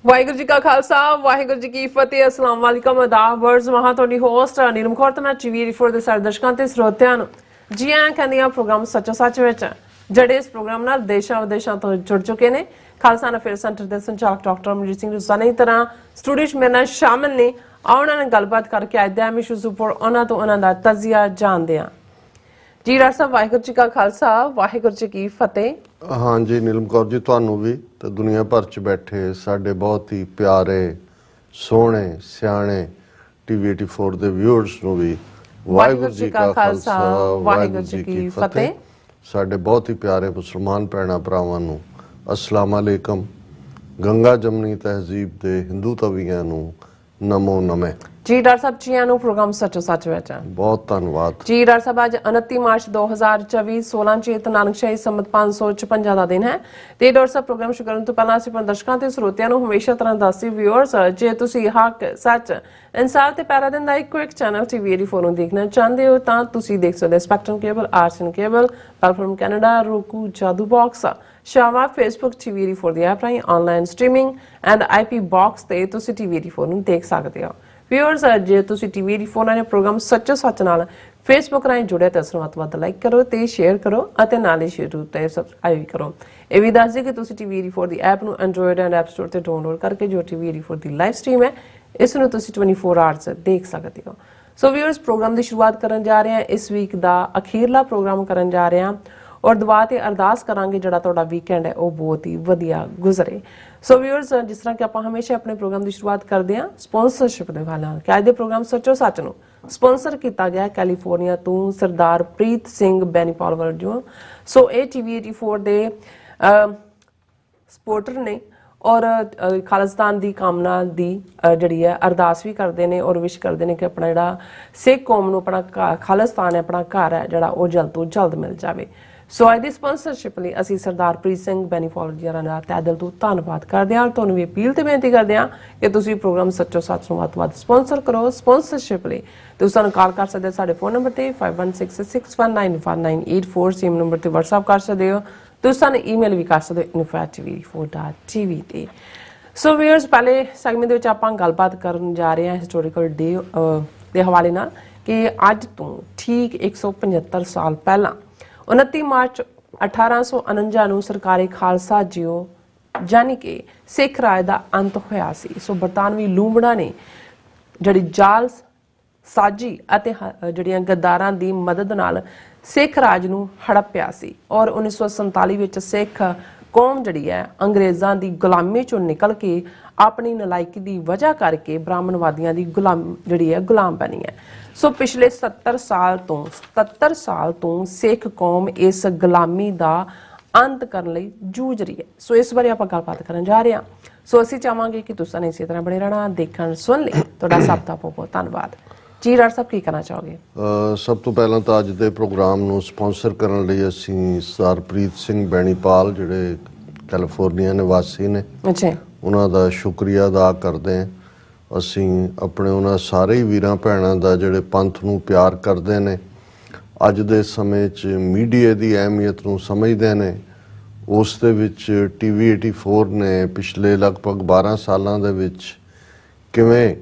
ਵਾਹਿਗੁਰੂ ਜੀ ਕਾ ਖਾਲਸਾ ਵਾਹਿਗੁਰੂ ਜੀ ਕੀ ਫਤਿਹ। अस्सलाम वालेकुम आदाब वर्ड्स वहां ਤੁਹਾਡੀ ਹੋਸਟ ਨੀਲਮ ਕੌਰ ਤੇ ਮੈਂ ਟੀਵੀ ਫੋਰ ਦੇ ਸਾਰੇ ਦਰਸ਼ਕਾਂ ਤੇ ਸਰੋਤਿਆਂ ਨੂੰ ਜੀ ਆਇਆਂ ਕਹਿੰਦੀ ਆ ਪ੍ਰੋਗਰਾਮ ਸੱਚੋ ਸੱਚ ਵਿੱਚ ਜਿਹੜੇ ਇਸ ਪ੍ਰੋਗਰਾਮ ਨਾਲ ਦੇਸ਼ਾਂ ਵਿਦੇਸ਼ਾਂ ਤੋਂ ਜੁੜ ਚੁੱਕੇ ਨੇ। ਖਾਲਸਾ ਅਫੇਅਰ ਸੈਂਟਰ ਦੇ ਸੰਚਾਲਕ ਡਾਕਟਰ ਅਮਰਜੀਤ ਸਿੰਘ ਰੋਜ਼ਾਨਾ ਦੀ ਤਰ੍ਹਾਂ ਸਟੂਡੀਓ 'ਚ ਮੇਰੇ ਨਾਲ ਸ਼ਾਮਿਲ ਨੇ। ਆਉਣਾ ਨਾਲ ਗੱਲਬਾਤ ਕਰਕੇ ਅੱਜ ਦੇ ਅਹਿਮ ਇਸ਼ੂਜ਼ ਉੱਪਰ ਉਹਨਾਂ ਤੋਂ ਉਹਨਾਂ ਦਾ ਤਜਜ਼ੀਆ ਜਾਣਦੇ ਹਾਂ। जी डॉक्टर साहब वाहिगुरू जी का खालसा वाहिगुरू जी की फतेह। हाँ जी नीलम कौर जी ਤੁਹਾਨੂੰ भी ਤੇ ਦੁਨੀਆ ਭਰ ਚ ਬੈਠੇ ਸਾਡੇ ਬਹੁਤ ਹੀ ਪਿਆਰੇ ਸੋਹਣੇ ਸਿਆਣੇ ਟੀਵੀ 84 ਦੇ ਵਿਊਅਰਸ ਨੂੰ ਵੀ ਵਾਹਿਗੁਰੂ ਜੀ ਕਾ ਖਾਲਸਾ ਵਾਹਿਗੁਰੂ ਜੀ ਕੀ ਫਤਿਹ। ਸਾਡੇ ਬਹੁਤ ਹੀ ਪਿਆਰੇ ਮੁਸਲਮਾਨ ਭੈਣਾਂ ਭਰਾਵਾਂ ਨੂੰ ਅਸਲਾਮ ਅਲੈਕਮ। ਗੰਗਾ ਜਮਨੀ ਤਹਿਜ਼ੀਬ ਦੇ ਹਿੰਦੂ ਤਵੀਆਂ ਨੂੰ ਨਮੋ ਨਮੇ। जी डॉक्टर साहब जी आनू प्रोग्राम सचो सच विच बहुत धन्यवाद जी। डॉक्टर साहब आज 29 मार्च 2024 16 चेत नानकशाही संमत 556 ਦਾ ਦਿਨ ਹੈ ਤੇ ਡਾਕਟਰ ਸਾਹਿਬ ਪ੍ਰੋਗਰਾਮ ਸ਼ੁਰੂ ਕਰਨ ਤੋਂ ਪਹਿਲਾਂ ਅਸੀਂ ਆਪਣੇ ਦਰਸ਼ਕਾਂ ਤੇ ਸਰੋਤਿਆਂ ਨੂੰ ਹਮੇਸ਼ਾ ਤਰ੍ਹਾਂ ਦੱਸੀ ਵਿਊਅਰਸ ਜੇ ਤੁਸੀਂ ਹੱਕ ਸੱਚ ਇਨਸਾਫ ਤੇ ਪੈਰਾ ਦਿਨ ਦਾ ਇੱਕੋ ਇੱਕ ਚੈਨਲ ਟੀਵੀ 84 ਨੂੰ ਦੇਖਣਾ ਚਾਹੁੰਦੇ ਹੋ ਤਾਂ ਤੁਸੀਂ ਦੇਖ ਸਕਦੇ ਸਪੈਕਟਰਮ ਕੇਬਲ ਆਰਟਸਨ cable platform Canada roku Jadoo box ਸ਼ਾਵਾ ਫੇਸਬੁੱਕ ਟੀਵੀ 84 ਦੀ ਐਪ ਰਾਹੀਂ online streaming and IP box ਤੇ ਤੁਸੀਂ ਟੀਵੀ 84 ਨੂੰ ਦੇਖ ਸਕਦੇ ਹੋ। व्यूअर्स जे तुसी टीवी 84 ने प्रोग्राम सच्चो सच नाल फेसबुक राਹੀਂ जुड़े तो इस वध वध लाइक करो ते शेयर करो ਅਤੇ ਨਾਲ ਹੀ YouTube ਤੇ ਸਬਸਕ੍ਰਾਈਬ ਵੀ ਕਰੋ। ਇਹ ਵੀ ਦੱਸ ਦਿਓ ਕਿ ਤੁਸੀਂ ਟੀਵੀ 84 ਦੀ ਐਪ ਨੂੰ ਐਂਡਰੋਇਡ ਐਂਡ ਐਪ ਸਟੋਰ ਤੇ ਡਾਊਨਲੋਡ ਕਰਕੇ ਜੋ ਟੀਵੀ 84 ਦੀ ਲਾਈਵ ਸਟ੍ਰੀਮ ਹੈ ਇਸ ਨੂੰ ਤੁਸੀਂ 24 ਆਵਰਸ ਦੇਖ ਸਕਦੇ ਹੋ। ਸੋ व्यूअर्स ਪ੍ਰੋਗਰਾਮ ਦੀ ਸ਼ੁਰੂਆਤ ਕਰਨ ਜਾ ਰਹੇ ਹਾਂ। ਇਸ ਵੀਕ ਦਾ ਅਖੀਰਲਾ ਪ੍ਰੋਗਰਾਮ ਕਰਨ ਜਾ ਰਹੇ ਹਾਂ और दुआ ते अरदास करांगे जिहड़ा तुहाडा वीकेंड है वो बहुत ही वधिया गुजरे। सो व्यूअर्स जिस तरह कि आपां हमेशा अपने प्रोग्राम की शुरुआत करते हैं स्पॉन्सरशिप के हवाले नाल कि अज दे प्रोग्राम सच्चो सच नूं स्पॉन्सर किया गया कैलीफोर्निया तो सरदार प्रीत सिंह बैनीपाल वर्जों। सो ये टीवी 84 दे सपोर्टर ने और खालिस्तान की कामना की जी है अरदास भी करते हैं और विश करते हैं कि अपना जोड़ा सिख कौम नूं अपना खालिस्तान है अपना घर है जोड़ा वो जल्द तो जल्द मिल जाए। सो अज की स्पॉन्सरशिप लिए असी सरदार प्रीत सिंह बैनीफॉल जी का तहे दिल तो धन्नवाद करते हैं। तुहानूं भी अपील तो बेनती करते हैं कि तुसीं प्रोग्राम सच्चो सच नूं वध तो वध स्पॉन्सर करो। स्पॉन्सरशिप लिए तुसीं सानूं कॉल कर सकते साडे फोन नंबर ते 5166191984 सेम नंबर ते WhatsApp कर सकते हो। तुसीं सानूं ईमेल भी कर सकते हो info@tv4.tv ते। सो व्यूअर्स पहले सैगमेंट दे विच आपां गलबात करन जा रहे हैं हिस्टोरीकल डे दे हवाले नाल कि अज तो ठीक 175 साल पहला 29 मार्च 1849 ਨੂੰ ਸਰਕਾਰੀ ਖਾਲਸਾ ਜਿਓ ਜਾਨੀ ਕਿ ਸਿੱਖ ਰਾਜ ਦਾ ਅੰਤ ਹੋਇਆ ਸੀ। ਸੋ ਬਰਤਾਨਵੀ ਲੂੰਬੜਾ ਨੇ ਜਿਹੜੀ ਜਾਲ ਸਾਜੀ ਅਤੇ ਜਿਹੜੀਆਂ ਗੱਦਾਰਾਂ ਦੀ ਮਦਦ ਨਾਲ ਸਿੱਖ ਰਾਜ ਨੂੰ ਹੜੱਪਿਆ ਸੀ ਔਰ 1947 ਵਿੱਚ ਸਿੱਖ ਕੌਮ ਜਿਹੜੀ ਹੈ ਅੰਗਰੇਜ਼ਾਂ ਦੀ ਗੁਲਾਮੀ ਚੋਂ ਨਿਕਲ ਕੇ ਆਪਣੀ ਨਲਾਇਕੀ ਦੀ ਵਜ੍ਹਾ ਕਰਕੇ ਬ੍ਰਾਹਮਣਵਾਦੀਆਂ ਦੀ ਗੁਲਾਮ ਬਣੀ ਹੈ। ਸੋ ਪਿਛਲੇ 77 ਸਾਲ ਤੋਂ ਸਿੱਖ ਕੌਮ ਇਸ ਗੁਲਾਮੀ ਦਾ ਅੰਤ ਕਰਨ ਲਈ ਜੂਝ ਰਹੀ ਹੈ। ਸੋ ਇਸ ਬਾਰੇ ਆਪਾਂ ਗੱਲਬਾਤ ਕਰਨ ਜਾ ਰਹੇ ਹਾਂ। ਸੋ ਅਸੀਂ ਚਾਹਾਂਗੇ ਕਿ ਤੁਸੀਂ ਇਸੇ ਤਰ੍ਹਾਂ ਬਣੇ ਰਹਿਣਾ ਦੇਖਣ ਸੁਣ ਲਈ। ਤੁਹਾਡਾ ਸਭ ਦਾ ਬਹੁਤ ਬਹੁਤ ਧੰਨਵਾਦ ਜੀ। ਡਾਕਟਰ ਸਾਹਿਬ ਕੀ ਕਹਿਣਾ ਚਾਹੋਗੇ? ਸਭ ਤੋਂ ਪਹਿਲਾਂ ਤਾਂ ਅੱਜ ਦੇ ਪ੍ਰੋਗਰਾਮ ਨੂੰ ਸਪਾਂਸਰ ਕਰਨ ਲਈ ਅਸੀਂ ਸਰਦਾਰ ਪ੍ਰੀਤ ਸਿੰਘ ਬੈਣੀਪਾਲ ਜਿਹੜੇ ਕੈਲੀਫੋਰਨੀਆ ਨਿਵਾਸੀ ਨੇ ਉਹਨਾਂ ਦਾ ਸ਼ੁਕਰੀਆ ਅਦਾ ਕਰਦੇ ਹਾਂ। ਅਸੀਂ ਆਪਣੇ ਉਹਨਾਂ ਸਾਰੇ ਵੀਰਾਂ ਭੈਣਾਂ ਦਾ ਜਿਹੜੇ ਪੰਥ ਨੂੰ ਪਿਆਰ ਕਰਦੇ ਨੇ ਅੱਜ ਦੇ ਸਮੇਂ 'ਚ ਮੀਡੀਆ ਦੀ ਅਹਿਮੀਅਤ ਨੂੰ ਸਮਝਦੇ ਨੇ। ਉਸ ਦੇ ਵਿੱਚ ਟੀਵੀ 84 ਨੇ ਪਿਛਲੇ ਲਗਭਗ 12 ਸਾਲਾਂ ਦੇ ਵਿੱਚ ਕਿਵੇਂ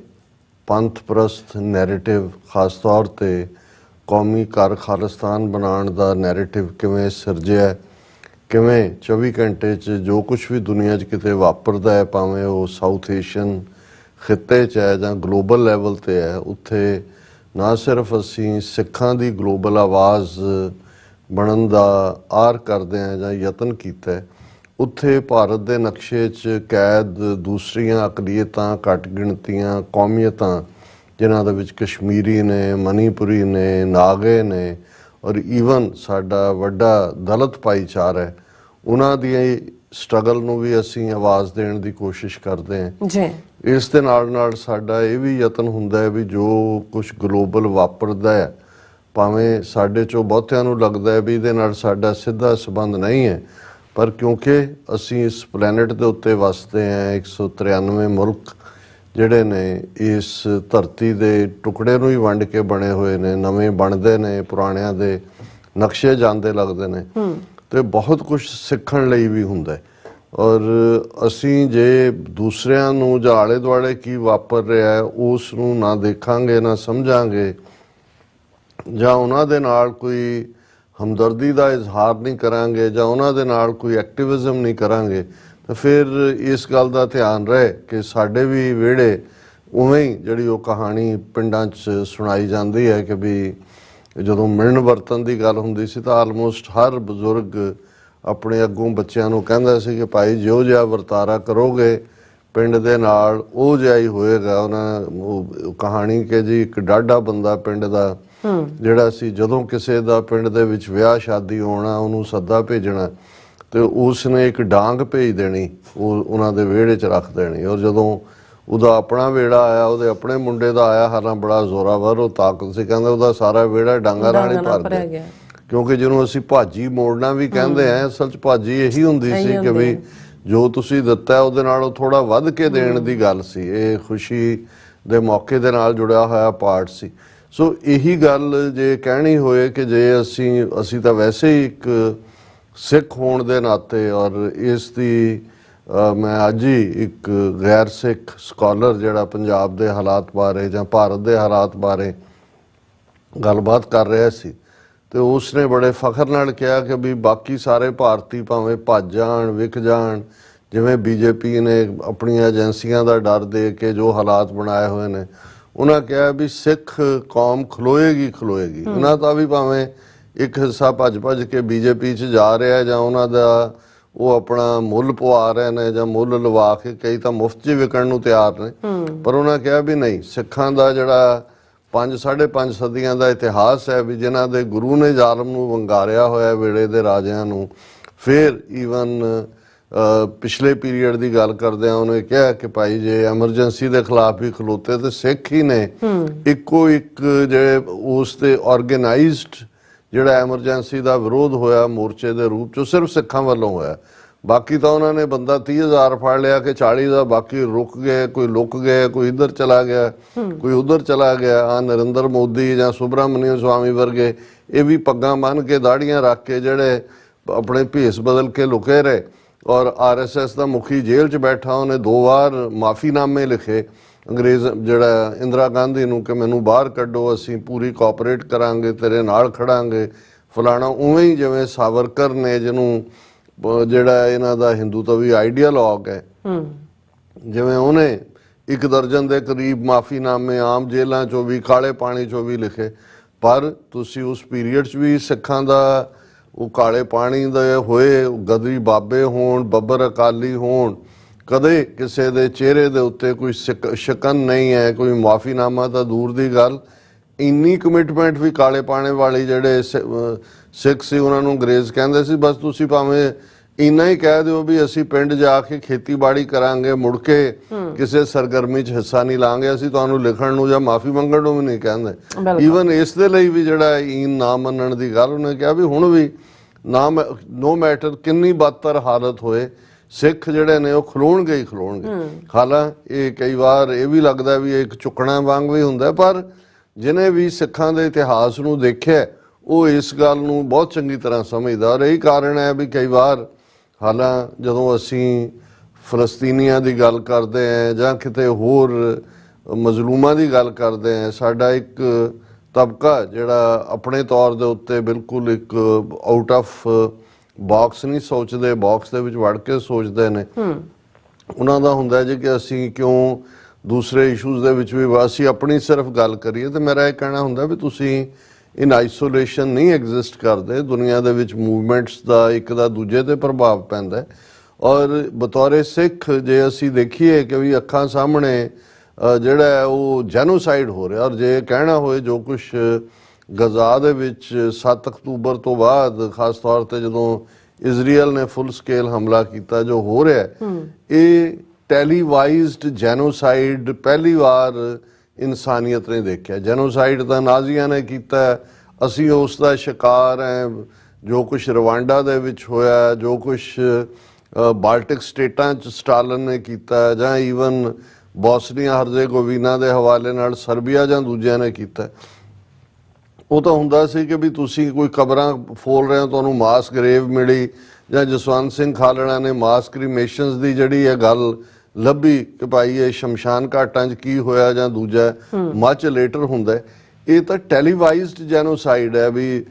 ਪੰਥ ਪ੍ਰਸਤ ਨੈਰੇਟਿਵ ਖਾਸ ਤੌਰ 'ਤੇ ਕੌਮੀ ਘਰ ਖਾਲਿਸਤਾਨ ਬਣਾਉਣ ਦਾ ਨੈਰੇਟਿਵ ਕਿਵੇਂ ਸਿਰਜਿਆ, ਕਿਵੇਂ 24 ਘੰਟੇ 'ਚ ਜੋ ਕੁਛ ਵੀ ਦੁਨੀਆ 'ਚ ਕਿਤੇ ਵਾਪਰਦਾ ਹੈ ਭਾਵੇਂ ਉਹ ਸਾਊਥ ਏਸ਼ੀਅਨ ਖਿੱਤੇ 'ਚ ਹੈ ਜਾਂ ਗਲੋਬਲ ਲੈਵਲ 'ਤੇ ਹੈ ਉੱਥੇ ਨਾ ਸਿਰਫ ਅਸੀਂ ਸਿੱਖਾਂ ਦੀ ਗਲੋਬਲ ਆਵਾਜ਼ ਬਣਨ ਦਾ ਆਰ ਕਰਦੇ ਹਾਂ ਜਾਂ ਯਤਨ ਕੀਤਾ ਉੱਥੇ ਭਾਰਤ ਦੇ ਨਕਸ਼ੇ 'ਚ ਕੈਦ ਦੂਸਰੀਆਂ ਅਕਲੀਅਤਾਂ ਘੱਟ ਗਿਣਤੀਆਂ ਕੌਮੀਅਤਾਂ ਜਿਨ੍ਹਾਂ ਦੇ ਵਿੱਚ ਕਸ਼ਮੀਰੀ ਨੇ ਮਨੀਪੁਰੀ ਨੇ ਨਾਗੇ ਨੇ ਔਰ ਈਵਨ ਸਾਡਾ ਵੱਡਾ ਦਲਿਤ ਭਾਈਚਾਰਾ ਹੈ ਉਹਨਾਂ ਦੀ ਸਟਰਗਲ ਨੂੰ ਵੀ ਅਸੀਂ ਆਵਾਜ਼ ਦੇਣ ਦੀ ਕੋਸ਼ਿਸ਼ ਕਰਦੇ ਹਾਂ ਜੀ। ਇਸ ਦੇ ਨਾਲ ਨਾਲ ਸਾਡਾ ਇਹ ਵੀ ਯਤਨ ਹੁੰਦਾ ਹੈ ਵੀ ਜੋ ਕੁਛ ਗਲੋਬਲ ਵਾਪਰਦਾ ਹੈ ਭਾਵੇਂ ਸਾਡੇ 'ਚੋਂ ਬਹੁਤਿਆਂ ਨੂੰ ਲੱਗਦਾ ਹੈ ਵੀ ਇਹਦੇ ਨਾਲ ਸਾਡਾ ਸਿੱਧਾ ਸੰਬੰਧ ਨਹੀਂ ਹੈ ਪਰ ਕਿਉਂਕਿ ਅਸੀਂ ਇਸ ਪਲੈਨਟ ਦੇ ਉੱਤੇ ਵਸਦੇ ਹਾਂ 193 ਮੁਲਕ ਜਿਹੜੇ ਨੇ ਇਸ ਧਰਤੀ ਦੇ ਟੁਕੜੇ ਨੂੰ ਹੀ ਵੰਡ ਕੇ ਬਣੇ ਹੋਏ ਨੇ ਨਵੇਂ ਬਣਦੇ ਨੇ ਪੁਰਾਣਿਆਂ ਦੇ ਨਕਸ਼ੇ ਜਾਂਦੇ ਲੱਗਦੇ ਨੇ ਤੇ ਬਹੁਤ ਕੁਝ ਸਿੱਖਣ ਲਈ ਵੀ ਹੁੰਦਾ ਔਰ ਅਸੀਂ ਜੇ ਦੂਸਰਿਆਂ ਨੂੰ ਜਾਂ ਆਲੇ ਦੁਆਲੇ ਕੀ ਵਾਪਰ ਰਿਹਾ ਹੈ ਉਸ ਨੂੰ ਨਾ ਦੇਖਾਂਗੇ ਨਾ ਸਮਝਾਂਗੇ ਜਾਂ ਉਹਨਾਂ ਦੇ ਨਾਲ ਕੋਈ ਹਮਦਰਦੀ ਦਾ ਇਜ਼ਹਾਰ ਨਹੀਂ ਕਰਾਂਗੇ ਜਾਂ ਉਹਨਾਂ ਦੇ ਨਾਲ ਕੋਈ ਐਕਟਿਵਿਜ਼ਮ ਨਹੀਂ ਕਰਾਂਗੇ ਤਾਂ ਫਿਰ ਇਸ ਗੱਲ ਦਾ ਧਿਆਨ ਰਹੇ ਕਿ ਸਾਡੇ ਵੀ ਵਿਹੜੇ ਉਵੇਂ ਹੀ ਜਿਹੜੀ ਉਹ ਕਹਾਣੀ ਪਿੰਡਾਂ 'ਚ ਸੁਣਾਈ ਜਾਂਦੀ ਹੈ ਕਿ ਵੀ ਜਦੋਂ ਮਿਲਣ ਵਰਤਨ ਦੀ ਗੱਲ ਹੁੰਦੀ ਸੀ ਤਾਂ ਆਲਮੋਸਟ ਹਰ ਬਜ਼ੁਰਗ ਆਪਣੇ ਅੱਗੋਂ ਬੱਚਿਆਂ ਨੂੰ ਕਹਿੰਦਾ ਸੀ ਕਿ ਭਾਈ ਜਿਹੋ ਜਿਹਾ ਵਰਤਾਰਾ ਕਰੋਗੇ ਪਿੰਡ ਦੇ ਨਾਲ ਉਹ ਜਿਹਾ ਹੀ ਹੋਏਗਾ। ਉਹਨਾਂ ਉਹ ਕਹਾਣੀ ਕਿ ਜੀ ਇੱਕ ਡਾਢਾ ਬੰਦਾ ਪਿੰਡ ਦਾ ਜਿਹੜਾ ਸੀ ਜਦੋਂ ਕਿਸੇ ਦਾ ਪਿੰਡ ਦੇ ਵਿੱਚ ਵਿਆਹ ਸ਼ਾਦੀ ਹੋਣਾ ਉਹਨੂੰ ਸੱਦਾ ਭੇਜਣਾ ਤੇ ਉਸ ਨੇ ਇੱਕ ਡਾਂਗ ਭੇਜ ਦੇਣੀ, ਉਹ ਉਹਨਾਂ ਦੇ ਵਿਹੜੇ 'ਚ ਰੱਖ ਦੇਣੀ। ਔਰ ਜਦੋਂ ਉਹਦਾ ਆਪਣਾ ਵਿਹੜਾ ਆਇਆ, ਉਹਦੇ ਆਪਣੇ ਮੁੰਡੇ ਦਾ ਆਇਆ, ਹਾਲਾਂ ਬੜਾ ਜ਼ੋਰਾਵਰ ਉਹ ਤਾਕਤ ਸੀ, ਕਹਿੰਦਾ ਉਹਦਾ ਸਾਰਾ ਵਿਹੜਾ ਡਾਂਗਾਂ ਨਾਲ ਹੀ ਭਰ ਗਿਆ। ਕਿਉਂਕਿ ਜਿਹਨੂੰ ਅਸੀਂ ਭਾਜੀ ਮੋੜਨਾ ਵੀ ਕਹਿੰਦੇ ਆ, ਅਸਲ 'ਚ ਭਾਜੀ ਇਹੀ ਹੁੰਦੀ ਸੀ ਕਿ ਵੀ ਜੋ ਤੁਸੀਂ ਦਿੱਤਾ ਉਹਦੇ ਨਾਲ ਉਹ ਥੋੜਾ ਵੱਧ ਕੇ ਦੇਣ ਦੀ ਗੱਲ ਸੀ। ਇਹ ਖੁਸ਼ੀ ਦੇ ਮੌਕੇ ਦੇ ਨਾਲ ਜੁੜਿਆ ਹੋਇਆ ਪਾਰਟ ਸੀ। ਸੋ ਇਹੀ ਗੱਲ ਜੇ ਕਹਿਣੀ ਹੋਏ ਕਿ ਜੇ ਅਸੀਂ ਤਾਂ ਵੈਸੇ ਹੀ ਇੱਕ ਸਿੱਖ ਹੋਣ ਦੇ ਨਾਤੇ ਔਰ ਇਸ ਦੀ ਮੈਂ ਅੱਜ ਹੀ ਇੱਕ ਗੈਰ ਸਿੱਖ ਸਕਾਲਰ ਜਿਹੜਾ ਪੰਜਾਬ ਦੇ ਹਾਲਾਤ ਬਾਰੇ ਜਾਂ ਭਾਰਤ ਦੇ ਹਾਲਾਤ ਬਾਰੇ ਗੱਲਬਾਤ ਕਰ ਰਿਹਾ ਸੀ ਤੇ ਉਸ ਨੇ ਬੜੇ ਫਖਰ ਨਾਲ ਕਿਹਾ ਕਿ ਵੀ ਬਾਕੀ ਸਾਰੇ ਭਾਰਤੀ ਭਾਵੇਂ ਭੱਜ ਜਾਣ ਵਿਕ ਜਾਣ, ਜਿਵੇਂ ਬੀਜੇਪੀ ਨੇ ਆਪਣੀਆਂ ਏਜੰਸੀਆਂ ਦਾ ਡਰ ਦੇ ਕੇ ਜੋ ਹਾਲਾਤ ਬਣਾਏ ਹੋਏ ਨੇ, ਉਹਨਾਂ ਕਿਹਾ ਵੀ ਸਿੱਖ ਕੌਮ ਖਲੋਏਗੀ। ਉਹਨਾਂ ਦਾ ਵੀ ਭਾਵੇਂ ਇੱਕ ਹਿੱਸਾ ਭੱਜ ਕੇ ਬੀਜੇਪੀ 'ਚ ਜਾ ਰਿਹਾ ਜਾਂ ਉਹਨਾਂ ਦਾ ਉਹ ਆਪਣਾ ਮੁੱਲ ਪਵਾ ਰਹੇ ਨੇ ਜਾਂ ਮੁੱਲ ਲਵਾ ਕੇ, ਕਈ ਤਾਂ ਮੁਫਤ 'ਚ ਵਿਕਣ ਨੂੰ ਤਿਆਰ ਨੇ, ਪਰ ਉਹਨਾਂ ਕਿਹਾ ਵੀ ਨਹੀਂ, ਸਿੱਖਾਂ ਦਾ ਜਿਹੜਾ 5-5.5 ਸਦੀਆਂ ਦਾ ਇਤਿਹਾਸ ਹੈ ਵੀ ਜਿਨ੍ਹਾਂ ਦੇ ਗੁਰੂ ਨੇ ਜ਼ਾਲਮ ਨੂੰ ਵੰਗਾਰਿਆ ਹੋਇਆ ਵੇਲੇ ਦੇ ਰਾਜਿਆਂ ਨੂੰ। ਫਿਰ ਈਵਨ ਪਿਛਲੇ ਪੀਰੀਅਡ ਦੀ ਗੱਲ ਕਰਦੇ ਆ, ਉਹਨੇ ਕਿਹਾ ਕਿ ਭਾਈ ਜੇ ਐਮਰਜੈਂਸੀ ਦੇ ਖਿਲਾਫ ਵੀ ਖਲੋਤੇ ਤੇ ਸਿੱਖ ਹੀ ਨੇ ਇੱਕੋ ਇੱਕ ਜਿਹੜੇ ਉਸ ਤੇ ਆਰਗੇਨਾਈਜ਼ਡ ਜਿਹੜਾ ਐਮਰਜੈਂਸੀ ਦਾ ਵਿਰੋਧ ਹੋਇਆ ਮੋਰਚੇ ਦੇ ਰੂਪ 'ਚ ਸਿਰਫ ਸਿੱਖਾਂ ਵੱਲੋਂ ਹੋਇਆ। ਬਾਕੀ ਤਾਂ ਉਹਨਾਂ ਨੇ ਬੰਦਾ 30,000 ਫੜ ਲਿਆ ਕਿ 40,000 ਬਾਕੀ ਰੁਕ ਗਏ, ਕੋਈ ਲੁਕ ਗਏ, ਕੋਈ ਇੱਧਰ ਚਲਾ ਗਿਆ, ਕੋਈ ਉੱਧਰ ਚਲਾ ਗਿਆ। ਆ ਨਰਿੰਦਰ ਮੋਦੀ ਜਾਂ ਸੁਬਰਾਮਨੀਅਮ ਸਵਾਮੀ ਵਰਗੇ ਇਹ ਵੀ ਪੱਗਾਂ ਬੰਨ੍ਹ ਕੇ ਦਾੜੀਆਂ ਰੱਖ ਕੇ ਜਿਹੜੇ ਆਪਣੇ ਭੇਸ ਬਦਲ ਕੇ ਲੁਕੇ ਰਹੇ। ਔਰ RSS ਦਾ ਮੁਖੀ ਜੇਲ੍ਹ 'ਚ ਬੈਠਾ, ਉਹਨੇ 2 ਵਾਰ ਮਾਫੀਨਾਮੇ ਲਿਖੇ ਅੰਗਰੇਜ਼ ਜਿਹੜਾ ਇੰਦਰਾ ਗਾਂਧੀ ਨੂੰ ਕਿ ਮੈਨੂੰ ਬਾਹਰ ਕੱਢੋ, ਅਸੀਂ ਪੂਰੀ ਕੋਆਪਰੇਟ ਕਰਾਂਗੇ, ਤੇਰੇ ਨਾਲ ਖੜਾਂਗੇ ਫਲਾਣਾ। ਉਵੇਂ ਹੀ ਜਿਵੇਂ ਸਾਵਰਕਰ ਨੇ, ਜਿਹਨੂੰ ਜਿਹੜਾ ਇਹਨਾਂ ਦਾ ਹਿੰਦੂਤਵੀ ਆਈਡੀਆਲੋਗ ਹੈ, ਜਿਵੇਂ ਉਹਨੇ 1 ਦਰਜਨ ਦੇ ਕਰੀਬ ਮਾਫੀਨਾਮੇ ਆਮ ਜੇਲ੍ਹਾਂ 'ਚੋਂ ਵੀ ਕਾਲੇ ਪਾਣੀ 'ਚੋਂ ਵੀ ਲਿਖੇ। ਪਰ ਤੁਸੀਂ ਉਸ ਪੀਰੀਅਡ 'ਚ ਵੀ ਸਿੱਖਾਂ ਦਾ ਉਹ ਕਾਲੇ ਪਾਣੀ ਦੇ ਹੋਏ ਗਦਰੀ ਬਾਬੇ ਹੋਣ, ਬੱਬਰ ਅਕਾਲੀ ਹੋਣ, ਕਦੇ ਕਿਸੇ ਦੇ ਚਿਹਰੇ ਦੇ ਉੱਤੇ ਕੋਈ ਸ਼ਿਕਨ ਨਹੀਂ ਹੈ, ਕੋਈ ਮਾਫੀਨਾਮਾ ਤਾਂ ਦੂਰ ਦੀ ਗੱਲ। ਇੰਨੀ ਕਮਿਟਮੈਂਟ ਵੀ ਕਾਲੇ ਪਾਣੇ ਵਾਲੀ ਜਿਹੜੇ ਸਿੱਖ ਸੀ ਉਹਨਾਂ ਨੂੰ ਅੰਗਰੇਜ਼ ਕਹਿੰਦੇ ਸੀ ਬਸ ਤੁਸੀਂ ਭਾਵੇਂ ਇੰਨਾ ਹੀ ਕਹਿ ਦਿਓ ਵੀ ਅਸੀਂ ਪਿੰਡ ਜਾ ਕੇ ਖੇਤੀਬਾੜੀ ਕਰਾਂਗੇ, ਮੁੜ ਕੇ ਕਿਸੇ ਸਰਗਰਮੀ 'ਚ ਹਿੱਸਾ ਨਹੀਂ ਲਾਂਗੇ, ਅਸੀਂ ਤੁਹਾਨੂੰ ਲਿਖਣ ਨੂੰ ਜਾਂ ਮਾਫੀ ਮੰਗਣ ਨੂੰ ਵੀ ਨਹੀਂ ਕਹਿੰਦੇ। ਈਵਨ ਇਸ ਦੇ ਲਈ ਵੀ ਜਿਹੜਾ ਈਨ ਨਾ ਮੰਨਣ ਦੀ ਗੱਲ, ਉਹਨੇ ਕਿਹਾ ਵੀ ਹੁਣ ਵੀ ਨੋ ਮੈਟਰ ਕਿੰਨੀ ਬਦਤਰ ਹਾਲਤ ਹੋਏ, ਸਿੱਖ ਜਿਹੜੇ ਨੇ ਉਹ ਖਲੋਣਗੇ ਹੀ ਖਲੋਣਗੇ। ਹਾਲਾਂ ਇਹ ਕਈ ਵਾਰ ਇਹ ਵੀ ਲੱਗਦਾ ਵੀ ਇੱਕ ਚੁੱਕਣਾ ਵਾਂਗ ਵੀ ਹੁੰਦਾ, ਪਰ ਜਿਹਨੇ ਵੀ ਸਿੱਖਾਂ ਦੇ ਇਤਿਹਾਸ ਨੂੰ ਦੇਖਿਆ ਉਹ ਇਸ ਗੱਲ ਨੂੰ ਬਹੁਤ ਚੰਗੀ ਤਰ੍ਹਾਂ ਸਮਝਦਾ। ਔਰ ਇਹੀ ਕਾਰਨ ਹੈ ਵੀ ਕਈ ਵਾਰ ਹਾਲਾਂ ਜਦੋਂ ਅਸੀਂ ਫਲਸਤੀਨੀਆਂ ਦੀ ਗੱਲ ਕਰਦੇ ਹਾਂ ਜਾਂ ਕਿਤੇ ਹੋਰ ਮਜ਼ਲੂਮਾਂ ਦੀ ਗੱਲ ਕਰਦੇ ਹਾਂ, ਸਾਡਾ ਇੱਕ ਤਬਕਾ ਜਿਹੜਾ ਆਪਣੇ ਤੌਰ ਦੇ ਉੱਤੇ ਬਿਲਕੁਲ ਇੱਕ ਆਊਟ ਆਫ ਬਾਕਸ ਨਹੀਂ ਸੋਚਦੇ, ਬਾਕਸ ਦੇ ਵਿੱਚ ਵੜ ਕੇ ਸੋਚਦੇ ਨੇ। ਉਹਨਾਂ ਦਾ ਹੁੰਦਾ ਜੀ ਕਿ ਅਸੀਂ ਕਿਉਂ ਦੂਸਰੇ ਇਸ਼ੂਜ਼ ਦੇ ਵਿੱਚ ਵੀ ਅਸੀਂ ਆਪਣੀ ਸਿਰਫ ਗੱਲ ਕਰੀਏ। ਤੇ ਮੇਰਾ ਇਹ ਕਹਿਣਾ ਹੁੰਦਾ ਵੀ ਤੁਸੀਂ ਇਨ ਆਈਸੋਲੇਸ਼ਨ ਨਹੀਂ ਐਗਜ਼ਿਸਟ ਕਰਦੇ, ਦੁਨੀਆ ਦੇ ਵਿੱਚ ਮੂਵਮੈਂਟਸ ਦਾ ਇੱਕ ਦਾ ਦੂਜੇ ਤੇ ਪ੍ਰਭਾਵ ਪੈਂਦਾ। ਔਰ ਬਤੌਰੇ ਸਿੱਖ ਜੇ ਅਸੀਂ ਦੇਖੀਏ ਕਿ ਵੀ ਅੱਖਾਂ ਸਾਹਮਣੇ ਜਿਹੜਾ ਹੈ ਉਹ ਜੈਨੋਸਾਈਡ ਹੋ ਰਿਹਾ, ਔਰ ਜੇ ਕਹਿਣਾ ਹੋਏ ਜੋ ਕੁਛ ਗਜ਼ਾ ਦੇ ਵਿੱਚ 7 ਅਕਤੂਬਰ ਤੋਂ ਬਾਅਦ ਖਾਸ ਤੌਰ ਤੇ ਜਦੋਂ ਇਜ਼ਰਾਈਲ ਨੇ ਫੁੱਲ ਸਕੇਲ ਹਮਲਾ ਕੀਤਾ, ਜੋ ਹੋ ਰਿਹਾ ਇਹ ਟੈਲੀਵਾਈਜ਼ਡ ਜੈਨੋਸਾਈਡ ਪਹਿਲੀ ਵਾਰ ਇਨਸਾਨੀਅਤ ਨੇ ਦੇਖਿਆ। ਜੈਨੋਸਾਈਡ ਤਾਂ ਨਾਜ਼ੀਆਂ ਨੇ ਕੀਤਾ, ਅਸੀਂ ਉਸ ਦਾ ਸ਼ਿਕਾਰ ਹੈ। ਜੋ ਕੁਛ ਰਵਾਂਡਾ ਦੇ ਵਿੱਚ ਹੋਇਆ, ਜੋ ਕੁਛ ਬਾਲਟਿਕ ਸਟੇਟਾਂ 'ਚ ਸਟਾਲਨ ਨੇ ਕੀਤਾ, ਜਾਂ ਈਵਨ ਬੋਸਨੀਆ ਹਰਜ਼ੇਗੋਵੀਨਾ ਦੇ ਹਵਾਲੇ ਨਾਲ ਸਰਬੀਆ ਜਾਂ ਦੂਜਿਆਂ ਨੇ ਕੀਤਾ, ਉਹ ਤਾਂ ਹੁੰਦਾ ਸੀ ਕਿ ਵੀ ਤੁਸੀਂ ਕੋਈ ਕਬਰਾਂ ਫੋਲ ਰਹੇ ਹੋ, ਤੁਹਾਨੂੰ ਮਾਸ ਗਰੇਵ ਮਿਲੀ, ਜਾਂ ਜਸਵੰਤ ਸਿੰਘ ਖਾਲੜਾ ਨੇ ਮਾਸ ਕ੍ਰੀਮੇਸ਼ਨਸ ਦੀ ਜਿਹੜੀ ਹੈ ਗੱਲ ਲੱਭੀ ਕਿ ਭਾਈ ਇਹ ਸ਼ਮਸ਼ਾਨ ਘਾਟਾਂ 'ਚ ਕੀ ਹੋਇਆ ਜਾਂ ਦੂਜਾ ਮੱਚ ਲੇਟਰ ਹੁੰਦਾ। ਇਹ ਤਾਂ ਟੈਲੀਵਾਈਜ਼ਡ ਜੈਨੋਸਾਈਡ ਹੈ ਵੀ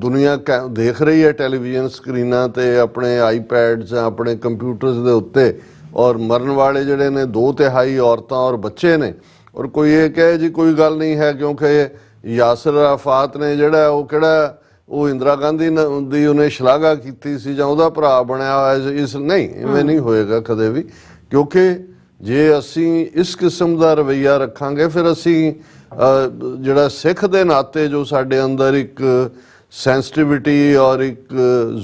ਦੁਨੀਆ ਦੇਖ ਰਹੀ ਹੈ ਟੈਲੀਵਿਜ਼ਨ ਸਕਰੀਨਾਂ ਤੇ, ਆਪਣੇ ਆਈਪੈਡਸ ਜਾਂ ਆਪਣੇ ਕੰਪਿਊਟਰਸ ਦੇ ਉੱਤੇ, ਔਰ ਮਰਨ ਵਾਲੇ ਜਿਹੜੇ ਨੇ 2/3 ਔਰਤਾਂ ਔਰ ਬੱਚੇ ਨੇ। ਔਰ ਕੋਈ ਇਹ ਕਹੇ ਜੀ ਕੋਈ ਗੱਲ ਨਹੀਂ ਹੈ ਕਿਉਂਕਿ ਯਾਸਰ ਅਰਾਫਾਤ ਨੇ ਜਿਹੜਾ ਉਹ ਕਿਹੜਾ ਉਹ ਇੰਦਰਾ ਗਾਂਧੀ ਦੀ ਉਹਨੇ ਸ਼ਲਾਘਾ ਕੀਤੀ ਸੀ ਜਾਂ ਉਹਦਾ ਭਰਾ ਬਣਿਆ ਹੋਇਆ ਇਸ ਨਹੀਂ, ਇਵੇਂ ਨਹੀਂ ਹੋਏਗਾ ਕਦੇ ਵੀ। ਕਿਉਂਕਿ ਜੇ ਅਸੀਂ ਇਸ ਕਿਸਮ ਦਾ ਰਵੱਈਆ ਰੱਖਾਂਗੇ ਫਿਰ ਅਸੀਂ ਜਿਹੜਾ ਸਿੱਖ ਦੇ ਨਾਤੇ ਜੋ ਸਾਡੇ ਅੰਦਰ ਇੱਕ ਸੈਂਸਿਟਿਵਿਟੀ ਔਰ ਇੱਕ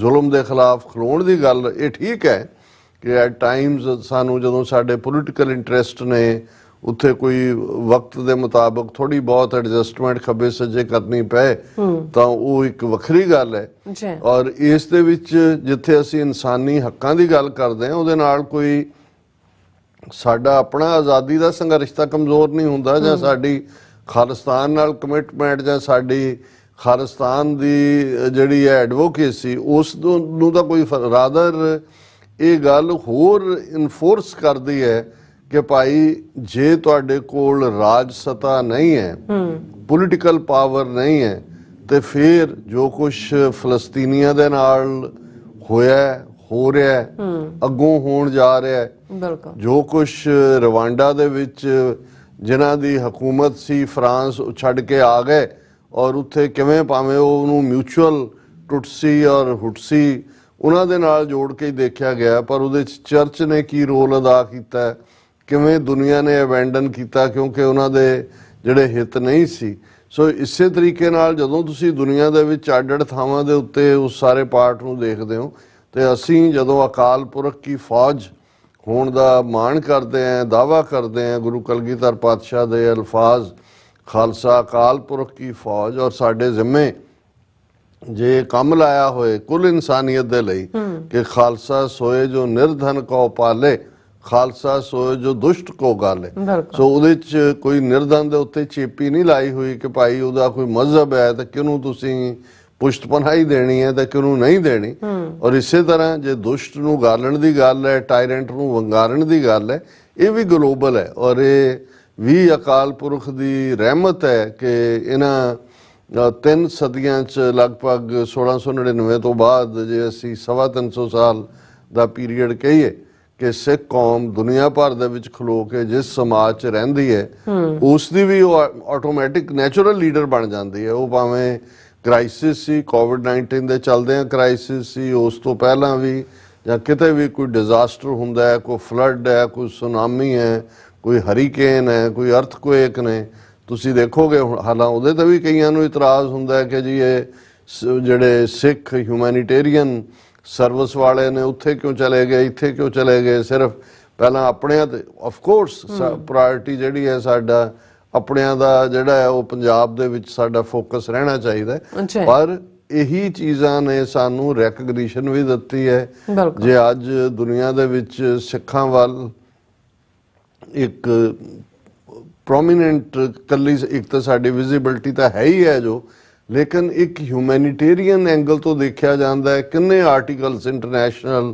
ਜ਼ੁਲਮ ਦੇ ਖਿਲਾਫ ਖਲੋਣ ਦੀ ਗੱਲ, ਇਹ ਠੀਕ ਹੈ ਕਿ ਐਟ ਟਾਈਮਸ ਸਾਨੂੰ ਜਦੋਂ ਸਾਡੇ ਪੋਲੀਟੀਕਲ ਇੰਟਰਸਟ ਨੇ ਉੱਥੇ ਕੋਈ ਵਕਤ ਦੇ ਮੁਤਾਬਕ ਥੋੜੀ ਬਹੁਤ ਐਡਜਸਟਮੈਂਟ ਖੱਬੇ ਸੱਜੇ ਕਰਨੀ ਪਏ ਤਾਂ ਉਹ ਇੱਕ ਵੱਖਰੀ ਗੱਲ ਹੈ। ਔਰ ਇਸ ਦੇ ਵਿੱਚ ਜਿੱਥੇ ਅਸੀਂ ਇਨਸਾਨੀ ਹੱਕਾਂ ਦੀ ਗੱਲ ਕਰਦੇ ਹਾਂ ਉਹਦੇ ਨਾਲ ਕੋਈ ਸਾਡਾ ਆਪਣਾ ਆਜ਼ਾਦੀ ਦਾ ਸੰਘਰਸ਼ ਤਾਂ ਕਮਜ਼ੋਰ ਨਹੀਂ ਹੁੰਦਾ, ਜਾਂ ਸਾਡੀ ਖਾਲਿਸਤਾਨ ਨਾਲ ਕਮਿਟਮੈਂਟ ਜਾਂ ਸਾਡੀ ਖਾਲਿਸਤਾਨ ਦੀ ਜਿਹੜੀ ਹੈ ਐਡਵੋਕੇਸੀ ਉਸ ਨੂੰ ਤਾਂ ਕੋਈ ਰਾਦਰ ਇਹ ਗੱਲ ਹੋਰ ਇਨਫੋਰਸ ਕਰਦੀ ਹੈ ਕਿ ਭਾਈ ਜੇ ਤੁਹਾਡੇ ਕੋਲ ਰਾਜ ਸੱਤਾ ਨਹੀਂ ਹੈ, ਪੋਲੀਟੀਕਲ ਪਾਵਰ ਨਹੀਂ ਹੈ, ਤੇ ਫਿਰ ਜੋ ਕੁਝ ਫਲਸਤੀਨੀਆਂ ਦੇ ਨਾਲ ਹੋਇਆ ਹੋ ਰਿਹਾ ਅੱਗੋਂ ਹੋਣ ਜਾ ਰਿਹਾ, ਜੋ ਕੁਝ ਰਵਾਂਡਾ ਦੇ ਵਿੱਚ ਜਿਨ੍ਹਾਂ ਦੀ ਹਕੂਮਤ ਸੀ ਫਰਾਂਸ ਛੱਡ ਕੇ ਆ ਗਏ, ਔਰ ਉੱਥੇ ਕਿਵੇਂ ਭਾਵੇਂ ਉਹਨੂੰ ਮਿਊਚੁਅਲ ਟੁਟਸੀ ਔਰ ਹੁਟਸੀ ਉਹਨਾਂ ਦੇ ਨਾਲ ਜੋੜ ਕੇ ਦੇਖਿਆ ਗਿਆ, ਪਰ ਉਹਦੇ 'ਚ ਚਰਚ ਨੇ ਕੀ ਰੋਲ ਅਦਾ ਕੀਤਾ, ਕਿਵੇਂ ਦੁਨੀਆ ਨੇ ਅਬੈਂਡਨ ਕੀਤਾ ਕਿਉਂਕਿ ਉਹਨਾਂ ਦੇ ਜਿਹੜੇ ਹਿੱਤ ਨਹੀਂ ਸੀ। ਸੋ ਇਸੇ ਤਰੀਕੇ ਨਾਲ ਜਦੋਂ ਤੁਸੀਂ ਦੁਨੀਆ ਦੇ ਵਿੱਚ ਅੱਡ-ਅੱਡ ਥਾਵਾਂ ਦੇ ਉੱਤੇ ਉਸ ਸਾਰੇ ਪਾਰਟ ਨੂੰ ਦੇਖਦੇ ਹੋ, ਤੇ ਅਸੀਂ ਜਦੋਂ ਅਕਾਲ ਪੁਰਖ ਕੀ ਫੌਜ ਹੋਣ ਦਾ ਮਾਣ ਕਰਦੇ ਹਾਂ, ਦਾਅਵਾ ਕਰਦੇ ਹਾਂ, ਗੁਰੂ ਕਲਗੀਧਰ ਪਾਤਸ਼ਾਹ ਦੇ ਅਲਫਾਜ਼ ਖਾਲਸਾ ਅਕਾਲ ਪੁਰਖ ਕੀ ਫੌਜ, ਔਰ ਸਾਡੇ ਜ਼ਿੰਮੇ ਜੇ ਕੰਮ ਲਾਇਆ ਹੋਏ ਕੁੱਲ ਇਨਸਾਨੀਅਤ ਦੇ ਲਈ ਕਿ ਖਾਲਸਾ ਸੋਏ ਜੋ ਨਿਰਧਨ ਕੋ ਪਾਲੇ, ਖਾਲਸਾ ਸੋਏ ਜੋ ਦੁਸ਼ਟ ਕੋ ਗਾਲੇ। ਸੋ ਉਹਦੇ 'ਚ ਕੋਈ ਨਿਰਧਨ ਦੇ ਉੱਤੇ ਚੇਪੀ ਨਹੀਂ ਲਾਈ ਹੋਈ ਕਿ ਭਾਈ ਉਹਦਾ ਕੋਈ ਮਜ਼ਹਬ ਹੈ ਤੇ ਕਿਹਨੂੰ ਤੁਸੀਂ ਪੁਸ਼ਤ ਪਨਾਹੀ ਦੇਣੀ ਹੈ ਤੇ ਕਿਹਨੂੰ ਨਹੀਂ ਦੇਣੀ। ਔਰ ਇਸੇ ਤਰ੍ਹਾਂ ਜੇ ਦੁਸ਼ਟ ਨੂੰ ਗਾਲਣ ਦੀ ਗੱਲ ਹੈ, ਟਾਇਰੈਂਟ ਨੂੰ ਵੰਗਾਰਨ ਦੀ ਗੱਲ ਹੈ, ਇਹ ਵੀ ਗਲੋਬਲ ਹੈ। ਔਰ ਇਹ ਵੀ ਅਕਾਲ ਪੁਰਖ ਦੀ ਰਹਿਮਤ ਹੈ ਕਿ ਇਹਨਾਂ 3 ਸਦੀਆਂ 'ਚ ਲਗਭਗ 1699 ਤੋਂ ਬਾਅਦ ਜੇ ਅਸੀਂ 350 ਸਾਲ ਦਾ ਪੀਰੀਅਡ ਕਹੀਏ ਕਿ ਸਿੱਖ ਕੌਮ ਦੁਨੀਆ ਭਰ ਦੇ ਵਿੱਚ ਖਲੋ ਕੇ ਜਿਸ ਸਮਾਜ 'ਚ ਰਹਿੰਦੀ ਹੈ ਉਸ ਦੀ ਵੀ ਉਹ ਆਟੋਮੈਟਿਕ ਨੈਚੁਰਲ ਲੀਡਰ ਬਣ ਜਾਂਦੀ ਹੈ। ਉਹ ਭਾਵੇਂ ਕ੍ਰਾਈਸਿਸ ਸੀ, ਕੋਵਿਡ-19 ਦੇ ਚੱਲਦਿਆਂ ਕ੍ਰਾਈਸਿਸ ਸੀ, ਉਸ ਤੋਂ ਪਹਿਲਾਂ ਵੀ, ਜਾਂ ਕਿਤੇ ਵੀ ਕੋਈ ਡਿਜ਼ਾਸਟਰ ਹੁੰਦਾ ਹੈ, ਕੋਈ ਫਲੱਡ ਹੈ, ਕੋਈ ਸੁਨਾਮੀ ਹੈ, ਕੋਈ ਹਰੀਕੇਨ ਹੈ, ਕੋਈ ਅਰਥਕੁਏਕ ਨੇ, ਤੁਸੀਂ ਦੇਖੋਗੇ ਹਾਲਾਂ ਉਹਦੇ ਤੇ ਵੀ ਕਈਆਂ ਨੂੰ ਇਤਰਾਜ਼ ਹੁੰਦਾ ਹੈ ਕਿ ਜੀ ਇਹ ਜਿਹੜੇ ਸਿੱਖ ਹਿਊਮੈਨਿਟੇਰੀਅਨ ਸਰਵਿਸ ਵਾਲੇ ਨੇ ਉੱਥੇ ਕਿਉਂ ਚਲੇ ਗਏ, ਇੱਥੇ ਕਿਉਂ ਚਲੇ ਗਏ। ਸਿਰਫ ਪਹਿਲਾਂ ਆਪਣਿਆਂ ਤੇ ਆਫ ਕੋਰਸ ਪ੍ਰਾਇੋਰਟੀ ਜਿਹੜੀ ਹੈ ਸਾਡਾ ਆਪਣਿਆਂ ਦਾ ਜਿਹੜਾ ਹੈ ਉਹ ਪੰਜਾਬ ਦੇ ਵਿੱਚ ਸਾਡਾ ਫੋਕਸ ਰਹਿਣਾ ਚਾਹੀਦਾ, ਪਰ ਇਹੀ ਚੀਜ਼ਾਂ ਨੇ ਸਾਨੂੰ ਰੈਕਗਨੀਸ਼ਨ ਵੀ ਦਿੱਤੀ ਹੈ। ਜੇ ਅੱਜ ਦੁਨੀਆ ਦੇ ਵਿੱਚ ਸਿੱਖਾਂ ਵੱਲ ਇੱਕ ਪ੍ਰੋਮੀਨੈਂਟ ਕੱਲੀ ਇੱਕ ਤਾਂ ਸਾਡੀ ਵਿਜ਼ਿਬਿਲਿਟੀ ਤਾਂ ਹੈ ਹੀ ਹੈ ਜੋ, ਲੇਕਿਨ ਇੱਕ ਹਿਊਮੈਨਿਟੇਰੀਅਨ ਐਂਗਲ ਤੋਂ ਦੇਖਿਆ ਜਾਂਦਾ ਹੈ। ਕਿੰਨੇ ਆਰਟੀਕਲਸ ਇੰਟਰਨੈਸ਼ਨਲ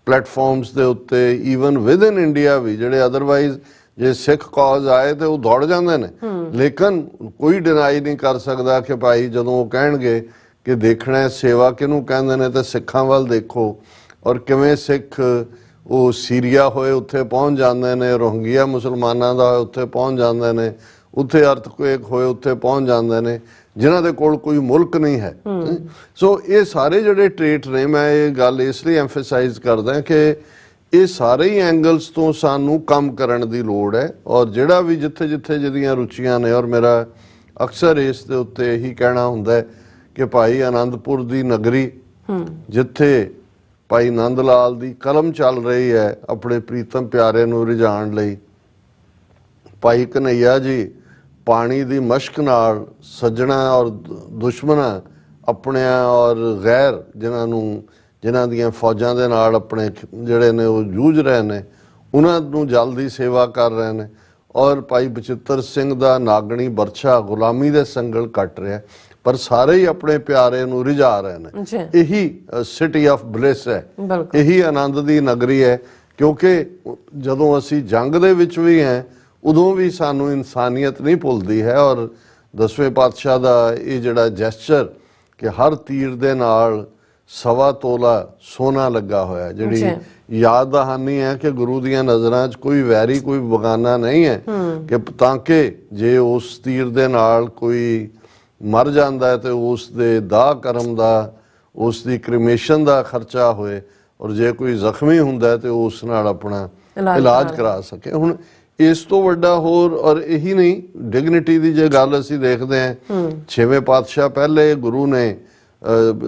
ਪਲੇਟਫਾਰਮਸ ਦੇ ਉੱਤੇ, ਈਵਨ ਵਿਦ ਇਨ ਇੰਡੀਆ ਵੀ, ਜਿਹੜੇ ਅਦਰਵਾਈਜ਼ ਜੇ ਸਿੱਖ ਕਾਜ਼ ਆਏ ਤੇ ਉਹ ਦੌੜ ਜਾਂਦੇ ਨੇ, ਲੇਕਿਨ ਕੋਈ ਡਿਨਾਈ ਨਹੀਂ ਕਰ ਸਕਦਾ ਕਿ ਭਾਈ ਜਦੋਂ ਉਹ ਕਹਿਣਗੇ ਕਿ ਦੇਖਣਾ ਸੇਵਾ ਕਿਹਨੂੰ ਕਹਿੰਦੇ ਨੇ ਤੇ ਸਿੱਖਾਂ ਵੱਲ ਦੇਖੋ, ਔਰ ਕਿਵੇਂ ਸਿੱਖ ਉਹ ਸੀਰੀਆ ਹੋਏ ਉੱਥੇ ਪਹੁੰਚ ਜਾਂਦੇ ਨੇ, ਰੋਹਿੰਗਿਆ ਮੁਸਲਮਾਨਾਂ ਦਾ ਉੱਥੇ ਪਹੁੰਚ ਜਾਂਦੇ ਨੇ, ਉੱਥੇ ਅਰਥਕੁਏਕ ਹੋਏ ਉੱਥੇ ਪਹੁੰਚ ਜਾਂਦੇ ਨੇ, ਜਿਨ੍ਹਾਂ ਦੇ ਕੋਲ ਕੋਈ ਮੁਲਕ ਨਹੀਂ ਹੈ। ਸੋ ਇਹ ਸਾਰੇ ਜਿਹੜੇ ਟ੍ਰੇਟ ਨੇ, ਮੈਂ ਇਹ ਗੱਲ ਇਸ ਲਈ ਐਮਫਸਾਈਜ਼ ਕਰਦਾ ਕਿ ਇਹ ਸਾਰੇ ਹੀ ਐਂਗਲਸ ਤੋਂ ਸਾਨੂੰ ਕੰਮ ਕਰਨ ਦੀ ਲੋੜ ਹੈ। ਔਰ ਜਿਹੜਾ ਵੀ ਜਿੱਥੇ ਜਿੱਥੇ ਜਿਹਦੀਆਂ ਰੁਚੀਆਂ ਨੇ, ਔਰ ਮੇਰਾ ਅਕਸਰ ਇਸ ਦੇ ਉੱਤੇ ਇਹੀ ਕਹਿਣਾ ਹੁੰਦਾ ਹੈ ਕਿ ਭਾਈ ਆਨੰਦਪੁਰ ਦੀ ਨਗਰੀ ਜਿੱਥੇ ਭਾਈ ਨੰਦ ਲਾਲ ਦੀ ਕਲਮ ਚੱਲ ਰਹੀ ਹੈ ਆਪਣੇ ਪ੍ਰੀਤਮ ਪਿਆਰੇ ਨੂੰ ਰਿਝਾਉਣ ਲਈ, ਭਾਈ ਕਨਈਆ ਜੀ ਪਾਣੀ ਦੀ ਮਸ਼ਕ ਨਾਲ ਸੱਜਣਾ ਔਰ ਦੁਸ਼ਮਣਾ ਆਪਣਿਆਂ ਔਰ ਗੈਰ ਜਿਨ੍ਹਾਂ ਦੀਆਂ ਫੌਜਾਂ ਦੇ ਨਾਲ ਆਪਣੇ ਜਿਹੜੇ ਨੇ ਉਹ ਜੂਝ ਰਹੇ ਨੇ, ਉਹਨਾਂ ਨੂੰ ਜਲਦੀ ਸੇਵਾ ਕਰ ਰਹੇ ਨੇ। ਔਰ ਭਾਈ ਬਚਿੱਤਰ ਸਿੰਘ ਦਾ ਨਾਗਣੀ ਬਰਛਾ ਗੁਲਾਮੀ ਦੇ ਸੰਗਲ ਕੱਟ ਰਿਹਾ। ਪਰ ਸਾਰੇ ਹੀ ਆਪਣੇ ਪਿਆਰੇ ਨੂੰ ਰਿਝਾ ਰਹੇ ਨੇ। ਜੀ ਇਹੀ ਸਿਟੀ ਆਫ ਬਲਿਸ ਹੈ, ਬਿਲਕੁਲ ਇਹੀ ਆਨੰਦ ਦੀ ਨਗਰੀ ਹੈ। ਕਿਉਂਕਿ ਜਦੋਂ ਅਸੀਂ ਜੰਗ ਦੇ ਵਿੱਚ ਵੀ ਹੈ ਉਦੋਂ ਵੀ ਸਾਨੂੰ ਇਨਸਾਨੀਅਤ ਨਹੀਂ ਭੁੱਲਦੀ ਹੈ। ਔਰ 10ਵੇਂ ਪਾਤਸ਼ਾਹ ਦਾ ਇਹ ਜਿਹੜਾ ਜੈਸਚਰ ਕਿ ਹਰ ਤੀਰ ਦੇ ਨਾਲ 1.25 ਤੋਲਾ ਸੋਨਾ ਲੱਗਾ ਹੋਇਆ, ਜਿਹੜੀ ਯਾਦ ਦਹਾਨੀ ਹੈ ਕਿ ਗੁਰੂ ਦੀਆਂ ਨਜ਼ਰਾਂ 'ਚ ਕੋਈ ਵੈਰੀ ਕੋਈ ਬਗਾਨਾ ਨਹੀਂ ਹੈ, ਕਿ ਤਾਂ ਕਿ ਜੇ ਉਸ ਤੀਰ ਦੇ ਨਾਲ ਕੋਈ ਮਰ ਜਾਂਦਾ ਹੈ ਤੇ ਉਸ ਦੇ ਦਾਹ ਕਰਮ ਦਾ, ਉਸ ਦੀ ਕ੍ਰਿਮੇਸ਼ਨ ਦਾ ਖਰਚਾ ਹੋਏ, ਔਰ ਜੇ ਕੋਈ ਜ਼ਖਮੀ ਹੁੰਦਾ ਤੇ ਉਸ ਨਾਲ ਆਪਣਾ ਇਲਾਜ ਕਰਾ ਸਕੇ। ਹੁਣ ਇਸ ਤੋਂ ਵੱਡਾ ਹੋਰ ਔਰ ਇਹੀ ਨਹੀਂ, ਡਿਗਨਿਟੀ ਦੀ ਜੇ ਗੱਲ ਅਸੀਂ ਦੇਖਦੇ ਹਾਂ, 6ਵੇਂ ਪਾਤਸ਼ਾਹ ਪਹਿਲੇ ਗੁਰੂ ਨੇ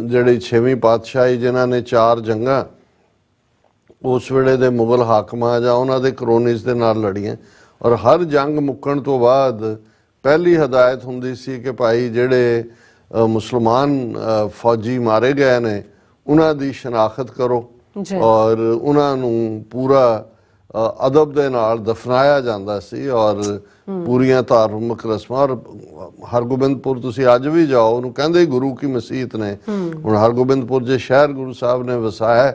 ਜਿਹੜੀ 6ਵੀਂ ਪਾਤਸ਼ਾਹੀ ਜਿਨ੍ਹਾਂ ਨੇ 4 ਜੰਗਾਂ ਉਸ ਵੇਲੇ ਦੇ ਮੁਗਲ ਹਾਕਮਾਂ ਜਾਂ ਉਹਨਾਂ ਦੇ ਕਰੋਨੀਜ਼ ਦੇ ਨਾਲ ਲੜੀਆਂ, ਔਰ ਹਰ ਜੰਗ ਮੁੱਕਣ ਤੋਂ ਬਾਅਦ ਪਹਿਲੀ ਹਦਾਇਤ ਹੁੰਦੀ ਸੀ ਕਿ ਭਾਈ ਜਿਹੜੇ ਮੁਸਲਮਾਨ ਫੌਜੀ ਮਾਰੇ ਗਏ ਨੇ ਉਹਨਾਂ ਦੀ ਸ਼ਨਾਖਤ ਕਰੋ ਔਰ ਉਹਨਾਂ ਨੂੰ ਪੂਰਾ ਅਦਬ ਦੇ ਨਾਲ ਦਫਨਾਇਆ ਜਾਂਦਾ ਸੀ, ਔਰ ਪੂਰੀਆਂ ਧਾਰਮਿਕ ਰਸਮਾਂ। ਔਰ ਹਰਗੋਬਿੰਦਪੁਰ ਤੁਸੀਂ ਅੱਜ ਵੀ ਜਾਓ, ਉਹਨੂੰ ਕਹਿੰਦੇ ਗੁਰੂ ਕੀ ਮਸੀਤ ਨੇ। ਹੁਣ ਹਰਗੋਬਿੰਦਪੁਰ ਜੇ ਸ਼ਹਿਰ ਗੁਰੂ ਸਾਹਿਬ ਨੇ ਵਸਾਇਆ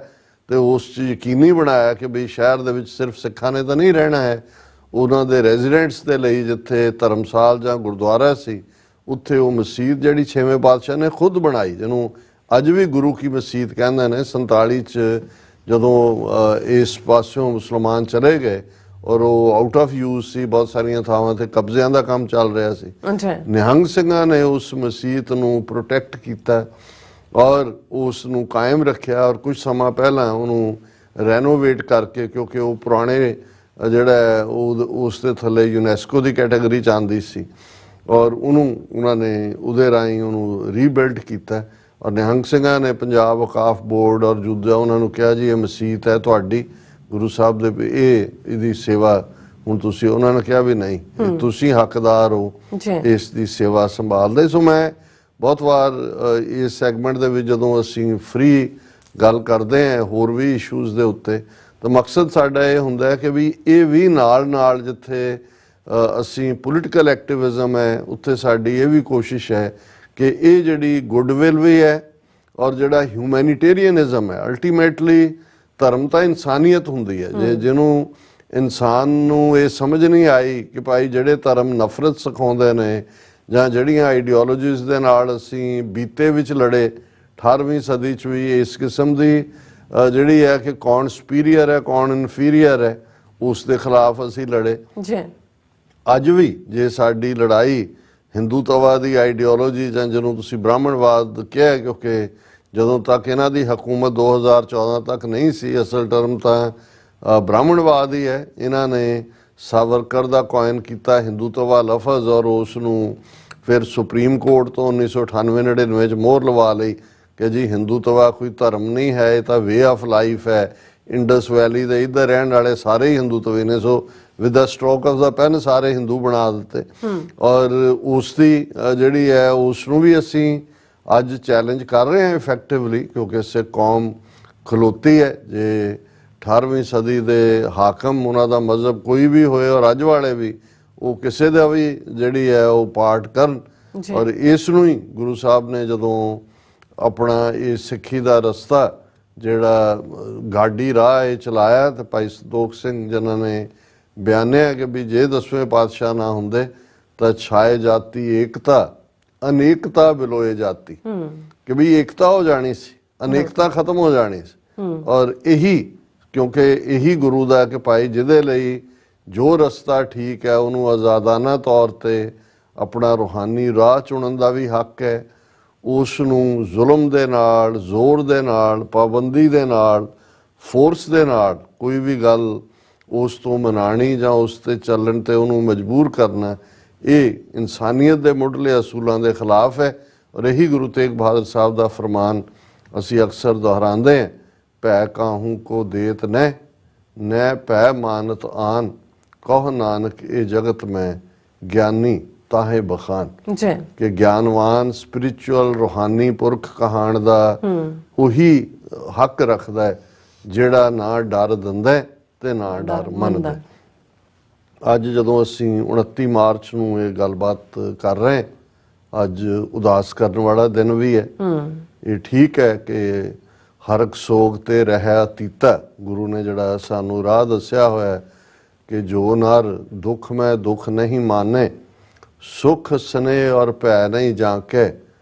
ਤੇ ਉਸ 'ਚ ਯਕੀਨੀ ਬਣਾਇਆ ਕਿ ਬਈ ਸ਼ਹਿਰ ਦੇ ਵਿੱਚ ਸਿਰਫ ਸਿੱਖਾਂ ਨੇ ਤਾਂ ਨਹੀਂ ਰਹਿਣਾ ਹੈ, ਉਹਨਾਂ ਦੇ ਰੈਜ਼ੀਡੈਂਟਸ ਦੇ ਲਈ ਜਿੱਥੇ ਧਰਮਸਾਲ ਜਾਂ ਗੁਰਦੁਆਰਾ ਸੀ ਉੱਥੇ ਉਹ ਮਸਜਿਦ ਜਿਹੜੀ 6ਵੇਂ ਪਾਤਸ਼ਾਹ ਨੇ ਖੁਦ ਬਣਾਈ, ਜਿਹਨੂੰ ਅੱਜ ਵੀ ਗੁਰੂ ਕੀ ਮਸਜਿਦ ਕਹਿੰਦੇ ਨੇ। 47 'ਚ ਜਦੋਂ ਇਸ ਪਾਸਿਓਂ ਮੁਸਲਮਾਨ ਚਲੇ ਗਏ ਔਰ ਉਹ ਆਊਟ ਆਫ ਯੂਜ਼ ਸੀ, ਬਹੁਤ ਸਾਰੀਆਂ ਥਾਵਾਂ ਤੇ ਕਬਜ਼ਿਆਂ ਦਾ ਕੰਮ ਚੱਲ ਰਿਹਾ ਸੀ, ਨਿਹੰਗ ਸਿੰਘਾਂ ਨੇ ਉਸ ਮਸਜਿਦ ਨੂੰ ਪ੍ਰੋਟੈਕਟ ਕੀਤਾ ਔਰ ਉਸ ਨੂੰ ਕਾਇਮ ਰੱਖਿਆ। ਔਰ ਕੁਝ ਸਮਾਂ ਪਹਿਲਾਂ ਉਹਨੂੰ ਰੈਨੋਵੇਟ ਕਰਕੇ, ਕਿਉਂਕਿ ਉਹ ਪੁਰਾਣੇ ਜਿਹੜਾ ਉਹ ਉਸ ਦੇ ਥੱਲੇ ਯੂਨੈਸਕੋ ਦੀ ਕੈਟਾਗਰੀ 'ਚ ਆਉਂਦੀ ਸੀ, ਔਰ ਉਹਨਾਂ ਨੇ ਉਹਦੇ ਰਾਹੀਂ ਉਹਨੂੰ ਰੀਬਿਲਡ ਕੀਤਾ। ਔਰ ਨਿਹੰਗ ਸਿੰਘਾਂ ਨੇ ਪੰਜਾਬ ਵਕਾਫ ਬੋਰਡ ਔਰ ਜੁੱਦਾ ਉਹਨਾਂ ਨੂੰ ਕਿਹਾ ਜੀ ਇਹ ਮਸਜਿਦ ਹੈ ਤੁਹਾਡੀ, ਗੁਰੂ ਸਾਹਿਬ ਦੇ ਇਹਦੀ ਸੇਵਾ ਹੁਣ ਤੁਸੀਂ, ਉਹਨਾਂ ਨੇ ਕਿਹਾ ਵੀ ਨਹੀਂ, ਤੁਸੀਂ ਹੱਕਦਾਰ ਹੋ ਇਸ ਦੀ ਸੇਵਾ ਸੰਭਾਲਦੇ। ਸੋ ਮੈਂ ਬਹੁਤ ਵਾਰ ਇਸ ਸੈਗਮੈਂਟ ਦੇ ਵਿੱਚ ਜਦੋਂ ਅਸੀਂ ਫ੍ਰੀ ਗੱਲ ਕਰਦੇ ਹਾਂ ਹੋਰ ਵੀ ਇਸ਼ੂਜ਼ ਦੇ ਉੱਤੇ, ਤਾਂ ਮਕਸਦ ਸਾਡਾ ਇਹ ਹੁੰਦਾ ਹੈ ਕਿ ਵੀ ਇਹ ਵੀ ਨਾਲ ਜਿੱਥੇ ਅਸੀਂ ਪੋਲੀਟੀਕਲ ਐਕਟਿਵਿਜ਼ਮ ਹੈ ਉੱਥੇ ਸਾਡੀ ਇਹ ਵੀ ਕੋਸ਼ਿਸ਼ ਹੈ ਕਿ ਇਹ ਜਿਹੜੀ ਗੁੱਡਵਿਲ ਵੀ ਹੈ ਔਰ ਜਿਹੜਾ ਹਿਊਮੈਨਿਟੇਰੀਅਨਿਜ਼ਮ ਹੈ, ਅਲਟੀਮੇਟਲੀ ਧਰਮ ਤਾਂ ਇਨਸਾਨੀਅਤ ਹੁੰਦੀ ਹੈ। ਜੇ ਜਿਹਨੂੰ ਇਨਸਾਨ ਨੂੰ ਇਹ ਸਮਝ ਨਹੀਂ ਆਈ ਕਿ ਭਾਈ ਜਿਹੜੇ ਧਰਮ ਨਫ਼ਰਤ ਸਿਖਾਉਂਦੇ ਨੇ ਜਾਂ ਜਿਹੜੀਆਂ ਆਈਡੀਓਲੋਜੀਜ਼ ਦੇ ਨਾਲ ਅਸੀਂ ਬੀਤੇ ਵਿੱਚ ਲੜੇ 18ਵੀਂ ਸਦੀ 'ਚ ਵੀ ਇਸ ਕਿਸਮ ਦੀ ਜਿਹੜੀ ਹੈ ਕਿ ਕੌਣ ਸੁਪੀਰੀਅਰ ਹੈ ਕੌਣ ਇਨਫੀਰੀਅਰ ਹੈ ਉਸ ਦੇ ਖਿਲਾਫ ਅਸੀਂ ਲੜੇ। ਅੱਜ ਵੀ ਜੇ ਸਾਡੀ ਲੜਾਈ ਹਿੰਦੂਤਵਾ ਦੀ ਆਈਡੀਓਲੋਜੀ ਜਾਂ ਜਿਹਨੂੰ ਤੁਸੀਂ ਬ੍ਰਾਹਮਣਵਾਦ ਕਿਹਾ, ਕਿਉਂਕਿ ਜਦੋਂ ਤੱਕ ਇਹਨਾਂ ਦੀ ਹਕੂਮਤ 2014 ਤੱਕ ਨਹੀਂ ਸੀ, ਅਸਲ ਟਰਮ ਤਾਂ ਬ੍ਰਾਹਮਣਵਾਦ ਹੀ ਹੈ। ਇਹਨਾਂ ਨੇ ਸਾਵਰਕਰ ਦਾ ਕੋਇਨ ਕੀਤਾ ਹਿੰਦੂਤਵਾ ਲਫ਼ਜ਼ ਔਰ ਉਸ ਨੂੰ ਫਿਰ ਸੁਪਰੀਮ ਕੋਰਟ ਤੋਂ 1998-99 'ਚ ਮੋਹਰ ਲਵਾ ਲਈ ਕਿ ਜੀ ਹਿੰਦੂਤਵਾ ਕੋਈ ਧਰਮ ਨਹੀਂ ਹੈ, ਇਹ ਤਾਂ ਵੇ ਆਫ ਲਾਈਫ ਹੈ। ਇੰਡਸ ਵੈਲੀ ਦੇ ਇੱਧਰ ਰਹਿਣ ਵਾਲੇ ਸਾਰੇ ਹੀ ਹਿੰਦੂਤਵੀ ਨੇ, so with the stroke of the pen ਸਾਰੇ ਹਿੰਦੂ ਬਣਾ ਦਿੱਤੇ। ਔਰ ਉਸ ਦੀ ਜਿਹੜੀ ਹੈ ਉਸ ਨੂੰ ਵੀ ਅਸੀਂ ਅੱਜ ਚੈਲੰਜ ਕਰ ਰਹੇ ਹਾਂ ਇਫੈਕਟਿਵਲੀ, ਕਿਉਂਕਿ ਸਿੱਖ ਕੌਮ ਖਲੋਤੀ ਹੈ। ਜੇ 18ਵੀਂ ਸਦੀ ਦੇ ਹਾਕਮ ਉਹਨਾਂ ਦਾ ਮਜ਼ਹਬ ਕੋਈ ਵੀ ਹੋਏ ਔਰ ਅੱਜ ਵਾਲੇ ਵੀ, ਉਹ ਕਿਸੇ ਦਾ ਵੀ ਜਿਹੜੀ ਹੈ ਉਹ ਪਾਰਟ ਕਰਨ। ਔਰ ਇਸ ਨੂੰ ਹੀ ਗੁਰੂ ਸਾਹਿਬ ਨੇ ਜਦੋਂ ਆਪਣਾ ਇਹ ਸਿੱਖੀ ਦਾ ਰਸਤਾ ਜਿਹੜਾ ਗਾਡੀ ਰਾਹ ਇਹ ਚਲਾਇਆ, ਤੇ ਭਾਈ ਸੰਤੋਖ ਸਿੰਘ ਜਿਨ੍ਹਾਂ ਨੇ ਬਿਆਨਿਆ ਕਿ ਵੀ ਜੇ 10ਵੇਂ ਪਾਤਸ਼ਾਹ ਨਾ ਹੁੰਦੇ ਤਾਂ ਛਾਏ ਜਾਤੀ ਏਕਤਾ ਅਨੇਕਤਾ ਬਿਲੋਏ ਜਾਤੀ, ਕਿ ਵੀ ਏਕਤਾ ਹੋ ਜਾਣੀ ਸੀ, ਅਨੇਕਤਾ ਖਤਮ ਹੋ ਜਾਣੀ ਸੀ। ਔਰ ਇਹੀ ਕਿਉਂਕਿ ਇਹੀ ਗੁਰੂ ਦਾ ਕਿ ਭਾਈ ਜਿਹਦੇ ਲਈ ਜੋ ਰਸਤਾ ਠੀਕ ਹੈ ਉਹਨੂੰ ਆਜ਼ਾਦਾਨਾ ਤੌਰ ਤੇ ਆਪਣਾ ਰੂਹਾਨੀ ਰਾਹ ਚੁਣਨ ਦਾ ਵੀ ਹੱਕ ਹੈ। ਉਸ ਨੂੰ ਜ਼ੁਲਮ ਦੇ ਨਾਲ, ਜ਼ੋਰ ਦੇ ਨਾਲ, ਪਾਬੰਦੀ ਦੇ ਨਾਲ, ਫੋਰਸ ਦੇ ਨਾਲ ਕੋਈ ਵੀ ਗੱਲ ਉਸ ਤੋਂ ਮਨਾਣੀ ਜਾਂ ਉਸ ਤੇ ਚੱਲਣ ਤੇ ਉਹਨੂੰ ਮਜਬੂਰ ਕਰਨਾ, ਇਹ ਇਨਸਾਨੀਅਤ ਦੇ ਮੁੱਢਲੇ ਅਸੂਲਾਂ ਦੇ ਖਿਲਾਫ ਹੈ। ਔਰ ਇਹੀ ਗੁਰੂ ਤੇਗ ਬਹਾਦਰ ਸਾਹਿਬ ਦਾ ਫਰਮਾਨ ਅਸੀਂ ਅਕਸਰ ਦੁਹਰਾਉਂਦੇ ਹਾਂ, ਭੈ ਕਾਹੂ ਕੋ ਦੇਤ ਨੈ ਭੈ ਮਾਨਤ ਆਨ, ਕਹ ਨਾਨਕ ਇਹ ਜਗਤ ਮੈਂ ਗਿਆਨੀ ਤਾਹੇ ਬਖਾਨ। ਕਿ ਗਿਆਨਵਾਨ ਸਪਿਰਿਚੁਅਲ ਰੂਹਾਨੀ ਪੁਰਖ ਕਹਾਣ ਦਾ ਉਹੀ ਹੱਕ ਰੱਖਦਾ ਹੈ ਜਿਹੜਾ ਨਾ ਡਰ ਦਿੰਦਾ ਤੇ ਨਾ ਡਰ ਮੰਨਦਾ। ਅੱਜ ਜਦੋਂ ਅਸੀਂ 29 ਮਾਰਚ ਨੂੰ ਇਹ ਗੱਲਬਾਤ ਕਰ ਰਹੇ ਅੱਜ ਉਦਾਸ ਕਰਨ ਵਾਲਾ ਦਿਨ ਵੀ ਹੈ। ਇਹ ਠੀਕ ਹੈ ਕਿ ਹਰਕ ਸੋਗ ਤੇ ਰਹਿ ਅਤੀਤਾ, ਗੁਰੂ ਨੇ ਜਿਹੜਾ ਸਾਨੂੰ ਰਾਹ ਦੱਸਿਆ ਹੋਇਆ ਹੈ ਕਿ ਜੋ ਨਰ ਦੁੱਖ ਮੈਂ ਦੁੱਖ ਨਹੀਂ ਮਾਨੇ, ਸੁਖ ਸਨੇਹ ਔਰ ਭੈ ਨਹੀਂ ਜਾਂਕੇ,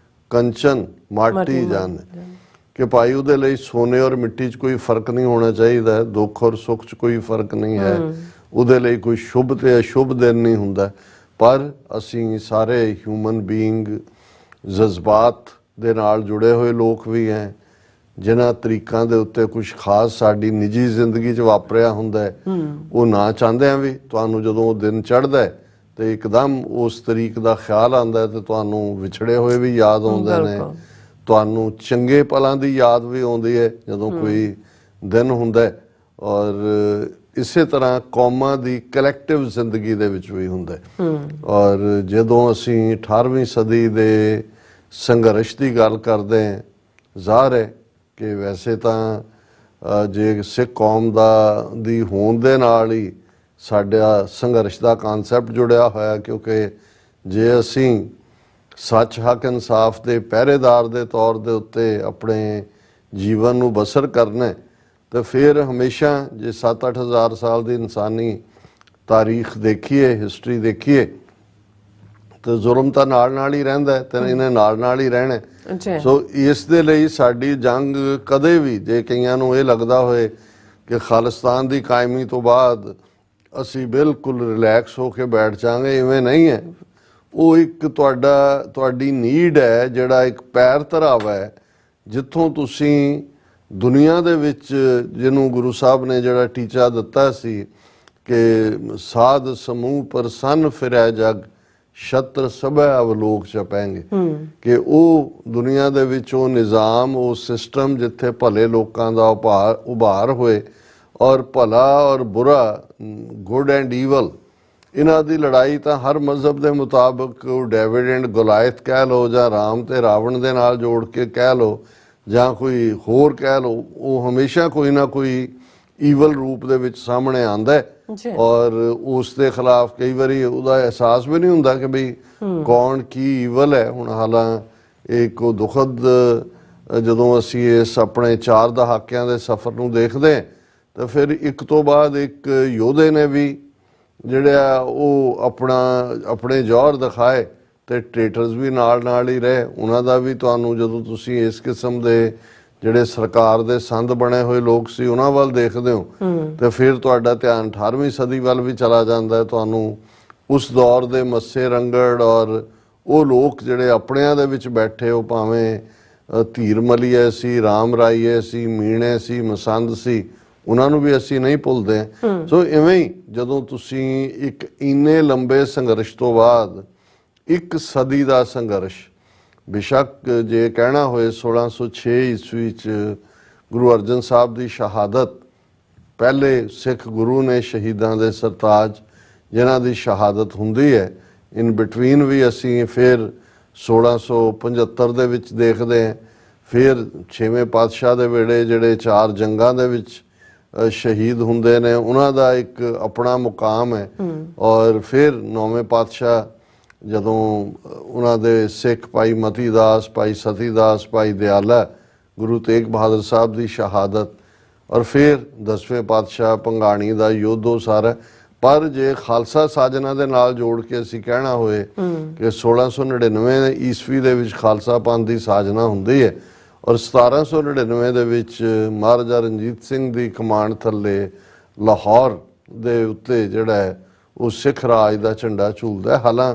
ਕੰਚਨ ਮਾਟੀ ਜਾਣੇ। ਕਿ ਭਾਈ ਉਹਦੇ ਲਈ ਸੋਨੇ ਔਰ ਮਿੱਟੀ 'ਚ ਕੋਈ ਫਰਕ ਨਹੀਂ ਹੋਣਾ ਚਾਹੀਦਾ, ਦੁੱਖ ਔਰ ਸੁੱਖ 'ਚ ਕੋਈ ਫਰਕ ਨਹੀਂ ਹੈ। ਉਹਦੇ ਲਈ ਕੋਈ ਸ਼ੁਭ ਤੇ ਅਸ਼ੁਭ ਦਿਨ ਨਹੀਂ ਹੁੰਦਾ। ਪਰ ਅਸੀਂ ਸਾਰੇ ਹਿਊਮਨ ਬੀਇੰਗ ਜਜ਼ਬਾਤ ਦੇ ਨਾਲ ਜੁੜੇ ਹੋਏ ਲੋਕ ਵੀ ਹੈ, ਜਿਨ੍ਹਾਂ ਤਰੀਕਾਂ ਦੇ ਉੱਤੇ ਕੁਝ ਖਾਸ ਸਾਡੀ ਨਿੱਜੀ ਜ਼ਿੰਦਗੀ 'ਚ ਵਾਪਰਿਆ ਹੁੰਦਾ ਹੈ, ਉਹ ਨਾ ਚਾਹੁੰਦਿਆਂ ਵੀ ਤੁਹਾਨੂੰ ਜਦੋਂ ਉਹ ਦਿਨ ਚੜ੍ਹਦਾ ਹੈ ਤੇ ਇੱਕਦਮ ਉਸ ਤਰੀਕ ਦਾ ਖਿਆਲ ਆਉਂਦਾ ਹੈ ਤੇ ਤੁਹਾਨੂੰ ਵਿਛੜੇ ਹੋਏ ਵੀ ਯਾਦ ਆਉਂਦੇ ਨੇ, ਤੁਹਾਨੂੰ ਚੰਗੇ ਪਲਾਂ ਦੀ ਯਾਦ ਵੀ ਆਉਂਦੀ ਹੈ ਜਦੋਂ ਕੋਈ ਦਿਨ ਹੁੰਦਾ ਹੈ। ਔਰ ਇਸੇ ਤਰ੍ਹਾਂ ਕੌਮਾਂ ਦੀ ਕਲੈਕਟਿਵ ਜ਼ਿੰਦਗੀ ਦੇ ਵਿੱਚ ਵੀ ਹੁੰਦਾ ਹੈ। ਔਰ ਜਦੋਂ ਅਸੀਂ 18ਵੀਂ ਸਦੀ ਦੇ ਸੰਘਰਸ਼ ਦੀ ਗੱਲ ਕਰਦੇ ਹਾਂ, ਜ਼ਾਹਰ ਹੈ ਕਿ ਵੈਸੇ ਤਾਂ ਜੇ ਸਿੱਖ ਕੌਮ ਦੀ ਹੋਂਦ ਦੇ ਨਾਲ ਹੀ ਸਾਡਾ ਸੰਘਰਸ਼ ਦਾ ਕਨਸੈਪਟ ਜੁੜਿਆ ਹੋਇਆ, ਕਿਉਂਕਿ ਜੇ ਅਸੀਂ ਸੱਚ ਹੱਕ ਇਨਸਾਫ ਦੇ ਪਹਿਰੇਦਾਰ ਦੇ ਤੌਰ ਦੇ ਉੱਤੇ ਆਪਣੇ ਜੀਵਨ ਨੂੰ ਬਸਰ ਕਰਨਾ ਤਾਂ ਫਿਰ ਹਮੇਸ਼ਾ ਜੇ 7-8 ਹਜ਼ਾਰ ਸਾਲ ਦੀ ਇਨਸਾਨੀ ਤਾਰੀਖ ਦੇਖੀਏ, ਹਿਸਟਰੀ ਦੇਖੀਏ, ਤਾਂ ਜ਼ੁਲਮ ਤਾਂ ਨਾਲ ਹੀ ਰਹਿੰਦਾ ਤੇ ਇਹਨੇ ਨਾਲ ਹੀ ਰਹਿਣਾ। ਸੋ ਇਸ ਦੇ ਲਈ ਸਾਡੀ ਜੰਗ ਕਦੇ ਵੀ, ਜੇ ਕਈਆਂ ਨੂੰ ਇਹ ਲੱਗਦਾ ਹੋਏ ਕਿ ਖਾਲਿਸਤਾਨ ਦੀ ਕਾਇਮੀ ਤੋਂ ਬਾਅਦ ਅਸੀਂ ਬਿਲਕੁਲ ਰਿਲੈਕਸ ਹੋ ਕੇ ਬੈਠ ਜਾਵਾਂਗੇ, ਇਵੇਂ ਨਹੀਂ ਹੈ। ਉਹ ਇੱਕ ਤੁਹਾਡੀ ਨੀਡ ਹੈ, ਜਿਹੜਾ ਇੱਕ ਪੈਰ ਧਰਾਵਾ ਹੈ ਜਿੱਥੋਂ ਤੁਸੀਂ ਦੁਨੀਆ ਦੇ ਵਿੱਚ, ਜਿਹਨੂੰ ਗੁਰੂ ਸਾਹਿਬ ਨੇ ਜਿਹੜਾ ਟੀਚਾ ਦਿੱਤਾ ਸੀ ਕਿ ਸਾਧ ਸਮੂਹ ਪ੍ਰਸੰਨ ਫਿਰੈ ਜਗ, ਛਤਰ ਸਭੈ ਅਵਲੋਕ ਛਪੈਂਗੇ, ਕਿ ਉਹ ਦੁਨੀਆ ਦੇ ਵਿੱਚ ਉਹ ਨਿਜ਼ਾਮ, ਉਹ ਸਿਸਟਮ ਜਿੱਥੇ ਭਲੇ ਲੋਕਾਂ ਦਾ ਉਭਾਰ ਹੋਏ ਔਰ ਭਲਾ ਔਰ ਬੁਰਾ, ਗੁੱਡ ਐਂਡ ਈਵਲ, ਇਹਨਾਂ ਦੀ ਲੜਾਈ ਤਾਂ ਹਰ ਮਜ਼ਹਬ ਦੇ ਮੁਤਾਬਕ ਡੇਵਿਡ ਐਂਡ ਗੋਲਾਇਥ ਕਹਿ ਲਓ, ਜਾਂ ਰਾਮ ਤੇ ਰਾਵਣ ਦੇ ਨਾਲ ਜੋੜ ਕੇ ਕਹਿ ਲਓ, ਜਾਂ ਕੋਈ ਹੋਰ ਕਹਿ ਲਓ, ਉਹ ਹਮੇਸ਼ਾ ਕੋਈ ਨਾ ਕੋਈ ਈਵਲ ਰੂਪ ਦੇ ਵਿੱਚ ਸਾਹਮਣੇ ਆਉਂਦਾ ਹੈ। ਔਰ ਉਸ ਦੇ ਖਿਲਾਫ ਕਈ ਵਾਰੀ ਉਹਦਾ ਅਹਿਸਾਸ ਵੀ ਨਹੀਂ ਹੁੰਦਾ ਕਿ ਬਈ ਕੌਣ ਕੀ ਈਵਲ ਹੈ। ਹੁਣ ਹਾਲਾਂ ਇੱਕ ਦੁਖਦ, ਜਦੋਂ ਅਸੀਂ ਇਸ ਆਪਣੇ 4 ਦਹਾਕਿਆਂ ਦੇ ਸਫ਼ਰ ਨੂੰ ਦੇਖਦੇ ਹਾਂ ਤਾਂ ਫਿਰ ਇੱਕ ਤੋਂ ਬਾਅਦ ਇੱਕ ਯੋਧੇ ਨੇ ਵੀ ਜਿਹੜਾ ਉਹ ਆਪਣੇ ਜੌਹਰ ਦਿਖਾਏ ਤੇ ਟ੍ਰੇਟਰਸ ਵੀ ਨਾਲ ਹੀ ਰਹੇ। ਉਹਨਾਂ ਦਾ ਵੀ ਤੁਹਾਨੂੰ, ਜਦੋਂ ਤੁਸੀਂ ਇਸ ਕਿਸਮ ਦੇ ਜਿਹੜੇ ਸਰਕਾਰ ਦੇ ਸੰਦ ਬਣੇ ਹੋਏ ਲੋਕ ਸੀ ਉਹਨਾਂ ਵੱਲ ਦੇਖਦੇ ਹੋ ਤੇ ਫਿਰ ਤੁਹਾਡਾ ਧਿਆਨ 18ਵੀਂ ਸਦੀ ਵੱਲ ਵੀ ਚਲਾ ਜਾਂਦਾ ਹੈ। ਤੁਹਾਨੂੰ ਉਸ ਦੌਰ ਦੇ ਮੱਸੇ ਰੰਗੜ ਔਰ ਉਹ ਲੋਕ ਜਿਹੜੇ ਆਪਣਿਆਂ ਦੇ ਵਿੱਚ ਬੈਠੇ, ਉਹ ਭਾਵੇਂ ਧੀਰ ਮਲੀਏ ਸੀ, ਰਾਮ ਰਾਈਏ ਸੀ, ਮੀਣੇ ਸੀ, ਮਸੰਦ ਸੀ, ਉਹਨਾਂ ਨੂੰ ਵੀ ਅਸੀਂ ਨਹੀਂ ਭੁੱਲਦੇ। ਸੋ ਇਵੇਂ ਹੀ ਜਦੋਂ ਤੁਸੀਂ ਇੱਕ ਇੰਨੇ ਲੰਬੇ ਸੰਘਰਸ਼ ਤੋਂ ਬਾਅਦ ਇੱਕ ਸਦੀ ਦਾ ਸੰਘਰਸ਼, ਬੇਸ਼ੱਕ ਜੇ ਕਹਿਣਾ ਹੋਏ 1606 ਈਸਵੀ 'ਚ ਗੁਰੂ ਅਰਜਨ ਸਾਹਿਬ ਦੀ ਸ਼ਹਾਦਤ, ਪਹਿਲੇ ਸਿੱਖ ਗੁਰੂ ਨੇ ਸ਼ਹੀਦਾਂ ਦੇ ਸਰਤਾਜ ਜਿਨ੍ਹਾਂ ਦੀ ਸ਼ਹਾਦਤ ਹੁੰਦੀ ਹੈ, ਇਨ ਬਿਟਵੀਨ ਵੀ ਅਸੀਂ ਫਿਰ 1675 ਦੇ ਵਿੱਚ ਦੇਖਦੇ ਹਾਂ, ਫਿਰ 6ਵੇਂ ਪਾਤਸ਼ਾਹ ਦੇ ਵੇਲੇ ਜਿਹੜੇ 4 ਜੰਗਾਂ ਦੇ ਵਿੱਚ ਸ਼ਹੀਦ ਹੁੰਦੇ ਨੇ, ਉਹਨਾਂ ਦਾ ਇੱਕ ਆਪਣਾ ਮੁਕਾਮ ਹੈ। ਔਰ ਫਿਰ 9ਵੇਂ ਪਾਤਸ਼ਾਹ ਜਦੋਂ ਉਹਨਾਂ ਦੇ ਸਿੱਖ ਭਾਈ ਮਤੀ ਦਾਸ, ਭਾਈ ਸਤੀ ਦਾਸ, ਭਾਈ ਦਿਆਲਾ, ਗੁਰੂ ਤੇਗ ਬਹਾਦਰ ਸਾਹਿਬ ਦੀ ਸ਼ਹਾਦਤ, ਔਰ ਫਿਰ 10ਵੇਂ ਪਾਤਸ਼ਾਹ ਭੰਗਾਣੀ ਦਾ ਯੋਧੋ ਸਾਰਾ। ਪਰ ਜੇ ਖਾਲਸਾ ਸਾਜਨਾ ਦੇ ਨਾਲ ਜੋੜ ਕੇ ਅਸੀਂ ਕਹਿਣਾ ਹੋਏ ਕਿ 1699 ਈਸਵੀ ਦੇ ਵਿੱਚ ਖਾਲਸਾ ਪੰਥ ਦੀ ਸਾਜਨਾ ਹੁੰਦੀ ਹੈ ਔਰ 1799 ਦੇ ਵਿੱਚ ਮਹਾਰਾਜਾ ਰਣਜੀਤ ਸਿੰਘ ਦੀ ਕਮਾਂਡ ਥੱਲੇ ਲਾਹੌਰ ਦੇ ਉੱਤੇ ਜਿਹੜਾ ਹੈ ਉਹ ਸਿੱਖ ਰਾਜ ਦਾ ਝੰਡਾ ਝੂਲਦਾ। ਹਾਲਾਂ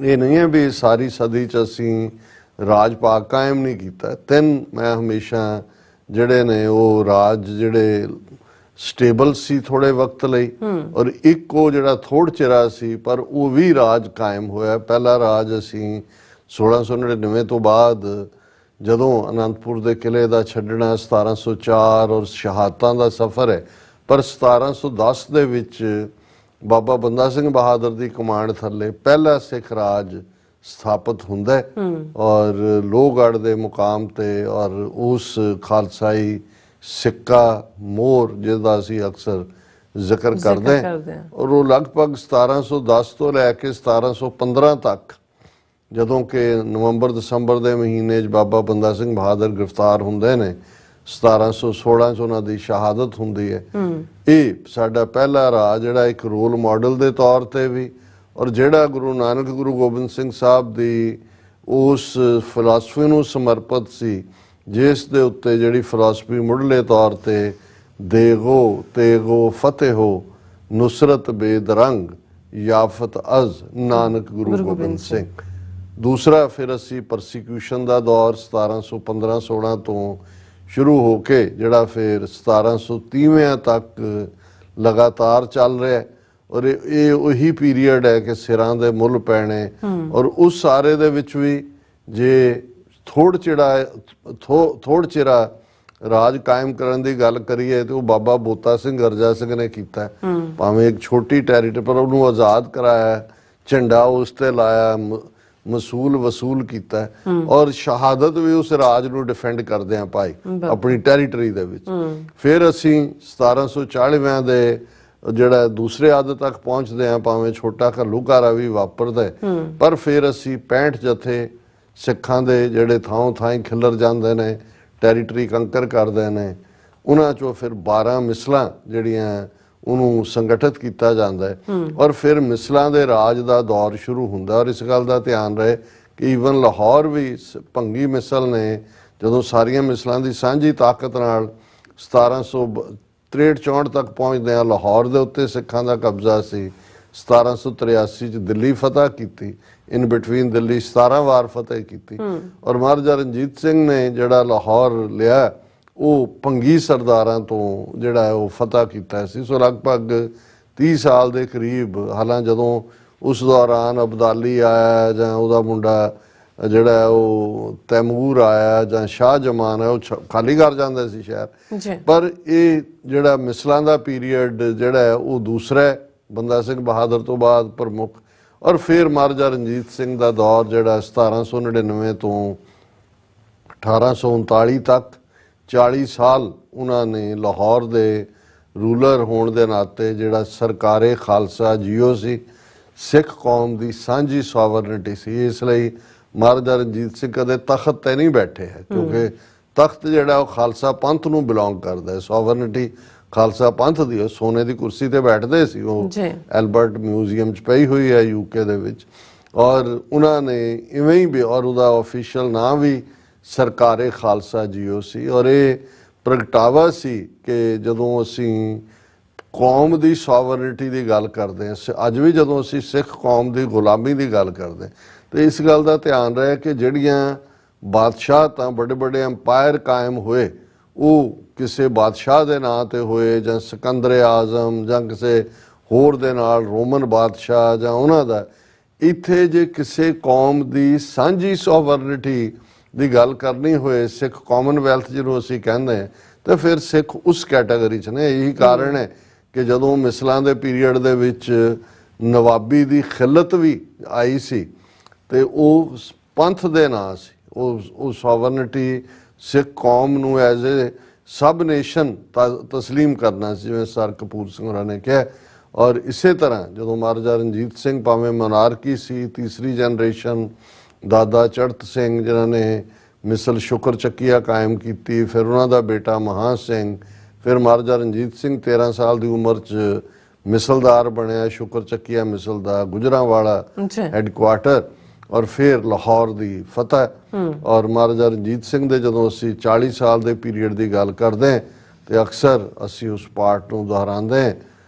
ਇਹ ਨਹੀਂ ਹੈ ਵੀ ਸਾਰੀ ਸਦੀ 'ਚ ਅਸੀਂ ਰਾਜ ਭਾਗ ਕਾਇਮ ਨਹੀਂ ਕੀਤਾ। 3 ਮੈਂ ਹਮੇਸ਼ਾ ਜਿਹੜੇ ਨੇ ਉਹ ਰਾਜ ਜਿਹੜੇ ਸਟੇਬਲ ਸੀ ਥੋੜੇ ਵਕਤ ਲਈ, ਔਰ ਇੱਕ ਉਹ ਜਿਹੜਾ ਥੋੜ ਚਿਰਾ ਸੀ ਪਰ ਉਹ ਵੀ ਰਾਜ ਕਾਇਮ ਹੋਇਆ। ਪਹਿਲਾ ਰਾਜ ਅਸੀਂ 1699 ਤੋਂ ਬਾਅਦ ਜਦੋਂ ਅਨੰਦਪੁਰ ਦੇ ਕਿਲੇ ਦਾ ਛੱਡਣਾ 1704 ਔਰ ਸ਼ਹਾਦਤਾਂ ਦਾ ਸਫ਼ਰ ਹੈ, ਪਰ 1710 ਦੇ ਵਿੱਚ ਬਾਬਾ ਬੰਦਾ ਸਿੰਘ ਬਹਾਦਰ ਦੀ ਕਮਾਂਡ ਥੱਲੇ ਪਹਿਲਾ ਸਿੱਖ ਰਾਜ ਸਥਾਪਿਤ ਹੁੰਦਾ ਹੈ ਔਰ ਲੋਹਗੜ੍ਹ ਦੇ ਮੁਕਾਮ ਤੇ, ਔਰ ਉਸ ਖਾਲਸਾਈ ਸਿੱਕਾ ਮੋਹਰ ਜਿਹਦਾ ਅਸੀਂ ਅਕਸਰ ਜ਼ਿਕਰ ਕਰਦੇ ਹਾਂ, ਔਰ ਉਹ ਲਗਭਗ 1710 ਤੋਂ ਲੈ ਕੇ 1715 ਤੱਕ ਜਦੋਂ ਕਿ ਨਵੰਬਰ ਦਸੰਬਰ ਦੇ ਮਹੀਨੇ 'ਚ ਬਾਬਾ ਬੰਦਾ ਸਿੰਘ ਬਹਾਦਰ ਗ੍ਰਿਫਤਾਰ ਹੁੰਦੇ ਨੇ, 1716 'ਚ ਉਹਨਾਂ ਦੀ ਸ਼ਹਾਦਤ ਹੁੰਦੀ ਹੈ। ਇਹ ਸਾਡਾ ਪਹਿਲਾ ਰਾਹ ਜਿਹੜਾ ਇੱਕ ਰੋਲ ਮਾਡਲ ਦੇ ਤੌਰ ਤੇ ਵੀ, ਔਰ ਜਿਹੜਾ ਗੁਰੂ ਨਾਨਕ ਗੁਰੂ ਗੋਬਿੰਦ ਸਿੰਘ ਸਾਹਿਬ ਦੀ ਉਸ ਫਿਲਾਸਫੀ ਨੂੰ ਸਮਰਪਿਤ ਸੀ, ਜਿਸ ਦੇ ਉੱਤੇ ਜਿਹੜੀ ਫਿਲਾਸਫੀ ਮੁੱਢਲੇ ਤੌਰ ਤੇ ਦੇਗੋ ਤੇਗੋ ਫਤਿਹੋ ਨੁਸਰਤ ਬੇਦਰੰਗ ਯਾਫਤ ਅਜ਼ ਨਾਨਕ ਗੁਰੂ ਗੋਬਿੰਦ ਸਿੰਘ। ਦੂਸਰਾ ਫਿਰ ਅਸੀਂ ਪਰਸੀਕਿਊਸ਼ਨ ਦਾ ਦੌਰ 1715-16 ਤੋਂ ਸ਼ੁਰੂ ਹੋ ਕੇ ਜਿਹੜਾ ਫਿਰ 1730 ਤੱਕ ਲਗਾਤਾਰ ਚੱਲ ਰਿਹਾ ਹੈ, ਔਰ ਇਹ ਉਹੀ ਪੀਰੀਅਡ ਹੈ ਕਿ ਸਿਰਾਂ ਦੇ ਮੁੱਲ ਪੈਣੇ। ਔਰ ਉਸ ਸਾਰੇ ਦੇ ਵਿੱਚ ਵੀ ਜੇ ਥੋੜ ਚਿਰਾ ਰਾਜ ਕਾਇਮ ਕਰਨ ਦੀ ਗੱਲ ਕਰੀਏ ਤੇ ਉਹ ਬਾਬਾ ਬੋਤਾ ਸਿੰਘ ਗਰਜਾ ਸਿੰਘ ਨੇ ਕੀਤਾ। ਭਾਵੇਂ ਇੱਕ ਛੋਟੀ ਟੈਰੀਟਰੀ ਪਰ ਉਹਨੂੰ ਆਜ਼ਾਦ ਕਰਾਇਆ, ਝੰਡਾ ਉਸ ਤੇ ਲਾਇਆ, ਮਸੂਲ ਵਸੂਲ ਕੀਤਾ, ਔਰ ਸ਼ਹਾਦਤ ਵੀ ਉਸ ਰਾਜ ਨੂੰ ਡਿਫੈਂਡ ਕਰਦੇ ਆ ਪਾਈ ਆਪਣੀ ਟੈਰੀਟਰੀ ਦੇ ਵਿੱਚ। ਫਿਰ ਅਸੀਂ 1740 ਦੇ ਜਿਹੜਾ ਦੂਸਰੇ ਅੱਧ ਤੱਕ ਪਹੁੰਚਦੇ ਆ, ਭਾਵੇਂ ਛੋਟਾ ਘੱਲੂਘਾਰਾ ਵੀ ਵਾਪਰਦਾ, ਪਰ ਫਿਰ ਅਸੀਂ 65 ਜਥੇ ਸਿੱਖਾਂ ਦੇ ਜਿਹੜੇ ਥਾਂ ਥਾਂ ਖਿਲਰ ਜਾਂਦੇ ਨੇ, ਟੈਰੀਟਰੀ ਕੰਕਰ ਕਰਦੇ ਨੇ। ਉਹਨਾਂ ਚੋਂ ਫਿਰ 12 ਮਿਸਲਾਂ ਜਿਹੜੀਆਂ ਉਹਨੂੰ ਸੰਗਠਿਤ ਕੀਤਾ ਜਾਂਦਾ ਹੈ, ਔਰ ਫਿਰ ਮਿਸਲਾਂ ਦੇ ਰਾਜ ਦਾ ਦੌਰ ਸ਼ੁਰੂ ਹੁੰਦਾ। ਔਰ ਇਸ ਗੱਲ ਦਾ ਧਿਆਨ ਰਹੇ ਕਿ ਈਵਨ ਲਾਹੌਰ ਵੀ ਭੰਗੀ ਮਿਸਲ ਨੇ ਜਦੋਂ ਸਾਰੀਆਂ ਮਿਸਲਾਂ ਦੀ ਸਾਂਝੀ ਤਾਕਤ ਨਾਲ 1763-64 ਤੱਕ ਪਹੁੰਚਦੇ ਆ, ਲਾਹੌਰ ਦੇ ਉੱਤੇ ਸਿੱਖਾਂ ਦਾ ਕਬਜ਼ਾ ਸੀ। 1783 ਚ ਦਿੱਲੀ ਫਤਿਹ ਕੀਤੀ, ਇਨ ਬਿਟਵੀਨ ਦਿੱਲੀ 17 ਵਾਰ ਫਤਿਹ ਕੀਤੀ, ਔਰ ਮਹਾਰਾਜਾ ਰਣਜੀਤ ਸਿੰਘ ਨੇ ਜਿਹੜਾ ਲਾਹੌਰ ਲਿਆ ਉਹ ਭੰਗੀ ਸਰਦਾਰਾਂ ਤੋਂ ਜਿਹੜਾ ਉਹ ਫਤਿਹ ਕੀਤਾ ਸੀ। ਸੋ ਲਗਭਗ 30 ਸਾਲ ਦੇ ਕਰੀਬ, ਹਾਲਾਂਕਿ ਜਦੋਂ ਉਸ ਦੌਰਾਨ ਅਬਦਾਲੀ ਆਇਆ ਜਾਂ ਉਹਦਾ ਮੁੰਡਾ ਜਿਹੜਾ ਉਹ ਤੈਮੂਰ ਆਇਆ ਜਾਂ ਸ਼ਾਹ ਜਮਾਨ ਹੈ, ਉਹ ਖਾਲੀ ਕਰ ਜਾਂਦੇ ਸੀ ਸ਼ਹਿਰ। ਪਰ ਇਹ ਜਿਹੜਾ ਮਿਸਲਾਂ ਦਾ ਪੀਰੀਅਡ ਜਿਹੜਾ ਹੈ ਉਹ ਦੂਸਰਾ ਬੰਦਾ ਸਿੰਘ ਬਹਾਦਰ ਤੋਂ ਬਾਅਦ ਪ੍ਰਮੁੱਖ। ਔਰ ਫਿਰ ਮਹਾਰਾਜਾ ਰਣਜੀਤ ਸਿੰਘ ਦਾ ਦੌਰ ਜਿਹੜਾ 1799 ਤੋਂ 1839 ਤੱਕ 40 ਸਾਲ ਉਹਨਾਂ ਨੇ ਲਾਹੌਰ ਦੇ ਰੂਲਰ ਹੋਣ ਦੇ ਨਾਤੇ ਜਿਹੜਾ ਸਰਕਾਰੇ ਖਾਲਸਾ ਜੀਓ ਸੀ, ਸਿੱਖ ਕੌਮ ਦੀ ਸਾਂਝੀ ਸੋਵਰਨਿਟੀ ਸੀ। ਇਸ ਲਈ ਮਹਾਰਾਜਾ ਰਣਜੀਤ ਸਿੰਘ ਕਦੇ ਤਖਤ ਤੇ ਨਹੀਂ ਬੈਠੇ ਹੈ, ਕਿਉਂਕਿ ਤਖਤ ਜਿਹੜਾ ਉਹ ਖਾਲਸਾ ਪੰਥ ਨੂੰ ਬਿਲੋਂਗ ਕਰਦਾ ਹੈ। ਸੋਵਰਨਿਟੀ ਖਾਲਸਾ ਪੰਥ ਦੀ, ਉਹ ਸੋਨੇ ਦੀ ਕੁਰਸੀ ਤੇ ਬੈਠਦੇ ਸੀ। ਉਹ ਐਲਬਰਟ ਮਿਊਜ਼ੀਅਮ ਚ ਪਈ ਹੋਈ ਹੈ ਯੂਕੇ ਦੇ ਵਿੱਚ, ਔਰ ਉਹਨਾਂ ਨੇ ਇਵੇਂ ਹੀ, ਔਰ ਉਹਦਾ ਆਫੀਸ਼ੀਅਲ ਨਾਂ ਵੀ ਸਰਕਾਰੇ ਖਾਲਸਾ ਜੀਓ ਸੀ। ਔਰ ਇਹ ਪ੍ਰਗਟਾਵਾ ਸੀ ਕਿ ਜਦੋਂ ਅਸੀਂ ਕੌਮ ਦੀ ਸੋਵਰਨਿਟੀ ਦੀ ਗੱਲ ਕਰਦੇ ਹਾਂ, ਅੱਜ ਵੀ ਜਦੋਂ ਅਸੀਂ ਸਿੱਖ ਕੌਮ ਦੀ ਗੁਲਾਮੀ ਦੀ ਗੱਲ ਕਰਦੇ ਤੇ ਇਸ ਗੱਲ ਦਾ ਧਿਆਨ ਰਹੇ ਕਿ ਜਿਹੜੀਆਂ ਬਾਦਸ਼ਾਹ ਤਾਂ ਵੱਡੇ ਵੱਡੇ ਅੰਪਾਇਰ ਕਾਇਮ ਹੋਏ ਉਹ ਕਿਸੇ ਬਾਦਸ਼ਾਹ ਦੇ ਨਾਂ ਤੇ ਹੋਏ, ਜਾਂ ਸਿਕੰਦਰ ਆਜ਼ਮ ਜਾਂ ਕਿਸੇ ਹੋਰ ਦੇ ਨਾਲ ਰੋਮਨ ਬਾਦਸ਼ਾਹ ਜਾਂ ਉਹਨਾਂ ਦਾ। ਇੱਥੇ ਜੇ ਕਿਸੇ ਕੌਮ ਦੀ ਸਾਂਝੀ ਸੋਵਰਨਿਟੀ ਦੀ ਗੱਲ ਕਰਨੀ ਹੋਏ, ਸਿੱਖ ਕਾਮਨਵੈਲਥ ਜਿਹਨੂੰ ਅਸੀਂ ਕਹਿੰਦੇ ਹਾਂ, ਤਾਂ ਫਿਰ ਸਿੱਖ ਉਸ ਕੈਟਾਗਰੀ 'ਚ ਨੇ। ਇਹੀ ਕਾਰਨ ਹੈ ਕਿ ਜਦੋਂ ਮਿਸਲਾਂ ਦੇ ਪੀਰੀਅਡ ਦੇ ਵਿੱਚ ਨਵਾਬੀ ਦੀ ਖਿਲਤ ਵੀ ਆਈ ਸੀ ਤੇ ਉਹ ਪੰਥ ਦੇ ਨਾਂ ਸੀ, ਉਹ ਸੋਵਰਨਿਟੀ ਸਿੱਖ ਕੌਮ ਨੂੰ ਐਜ਼ ਏ ਸਬ ਨੇਸ਼ਨ ਤਸਲੀਮ ਕਰਨਾ ਸੀ, ਜਿਵੇਂ ਸਰ ਕਪੂਰ ਸਿੰਘ ਹੋਰਾਂ ਨੇ ਕਿਹਾ। ਔਰ ਇਸੇ ਤਰ੍ਹਾਂ ਜਦੋਂ ਮਹਾਰਾਜਾ ਰਣਜੀਤ ਸਿੰਘ ਭਾਵੇਂ ਮਨਾਰਕੀ ਸੀ, ਤੀਸਰੀ ਜਨਰੇਸ਼ਨ ਦਾਦਾ ਚੜਤ ਸਿੰਘ ਜਿਨ੍ਹਾਂ ਨੇ ਮਿਸਲ ਸ਼ੁਕਰ ਚੱਕੀਆ ਕਾਇਮ ਕੀਤੀ, ਫਿਰ ਉਹਨਾਂ ਦਾ ਬੇਟਾ ਮਹਾਂ ਸਿੰਘ, ਫਿਰ ਮਹਾਰਾਜਾ ਰਣਜੀਤ ਸਿੰਘ 13 ਸਾਲ ਦੀ ਉਮਰ 'ਚ ਮਿਸਲਦਾਰ ਬਣਿਆ ਸ਼ੁਕਰ ਚੱਕੀਆ ਮਿਸਲ ਦਾ, ਗੁਜਰਾਂਵਾਲਾ ਹੈੱਡਕੁਆਟਰ, ਔਰ ਫਿਰ ਲਾਹੌਰ ਦੀ ਫਤਿਹ। ਔਰ ਮਹਾਰਾਜਾ ਰਣਜੀਤ ਸਿੰਘ ਦੇ ਜਦੋਂ ਅਸੀਂ 40 ਸਾਲ ਦੇ ਪੀਰੀਅਡ ਦੀ ਗੱਲ ਕਰਦੇ ਹਾਂ ਤੇ ਅਕਸਰ ਅਸੀਂ ਉਸ ਪਾਰਟ ਨੂੰ ਦੁਹਰਾਉਂਦੇ ਹਾਂ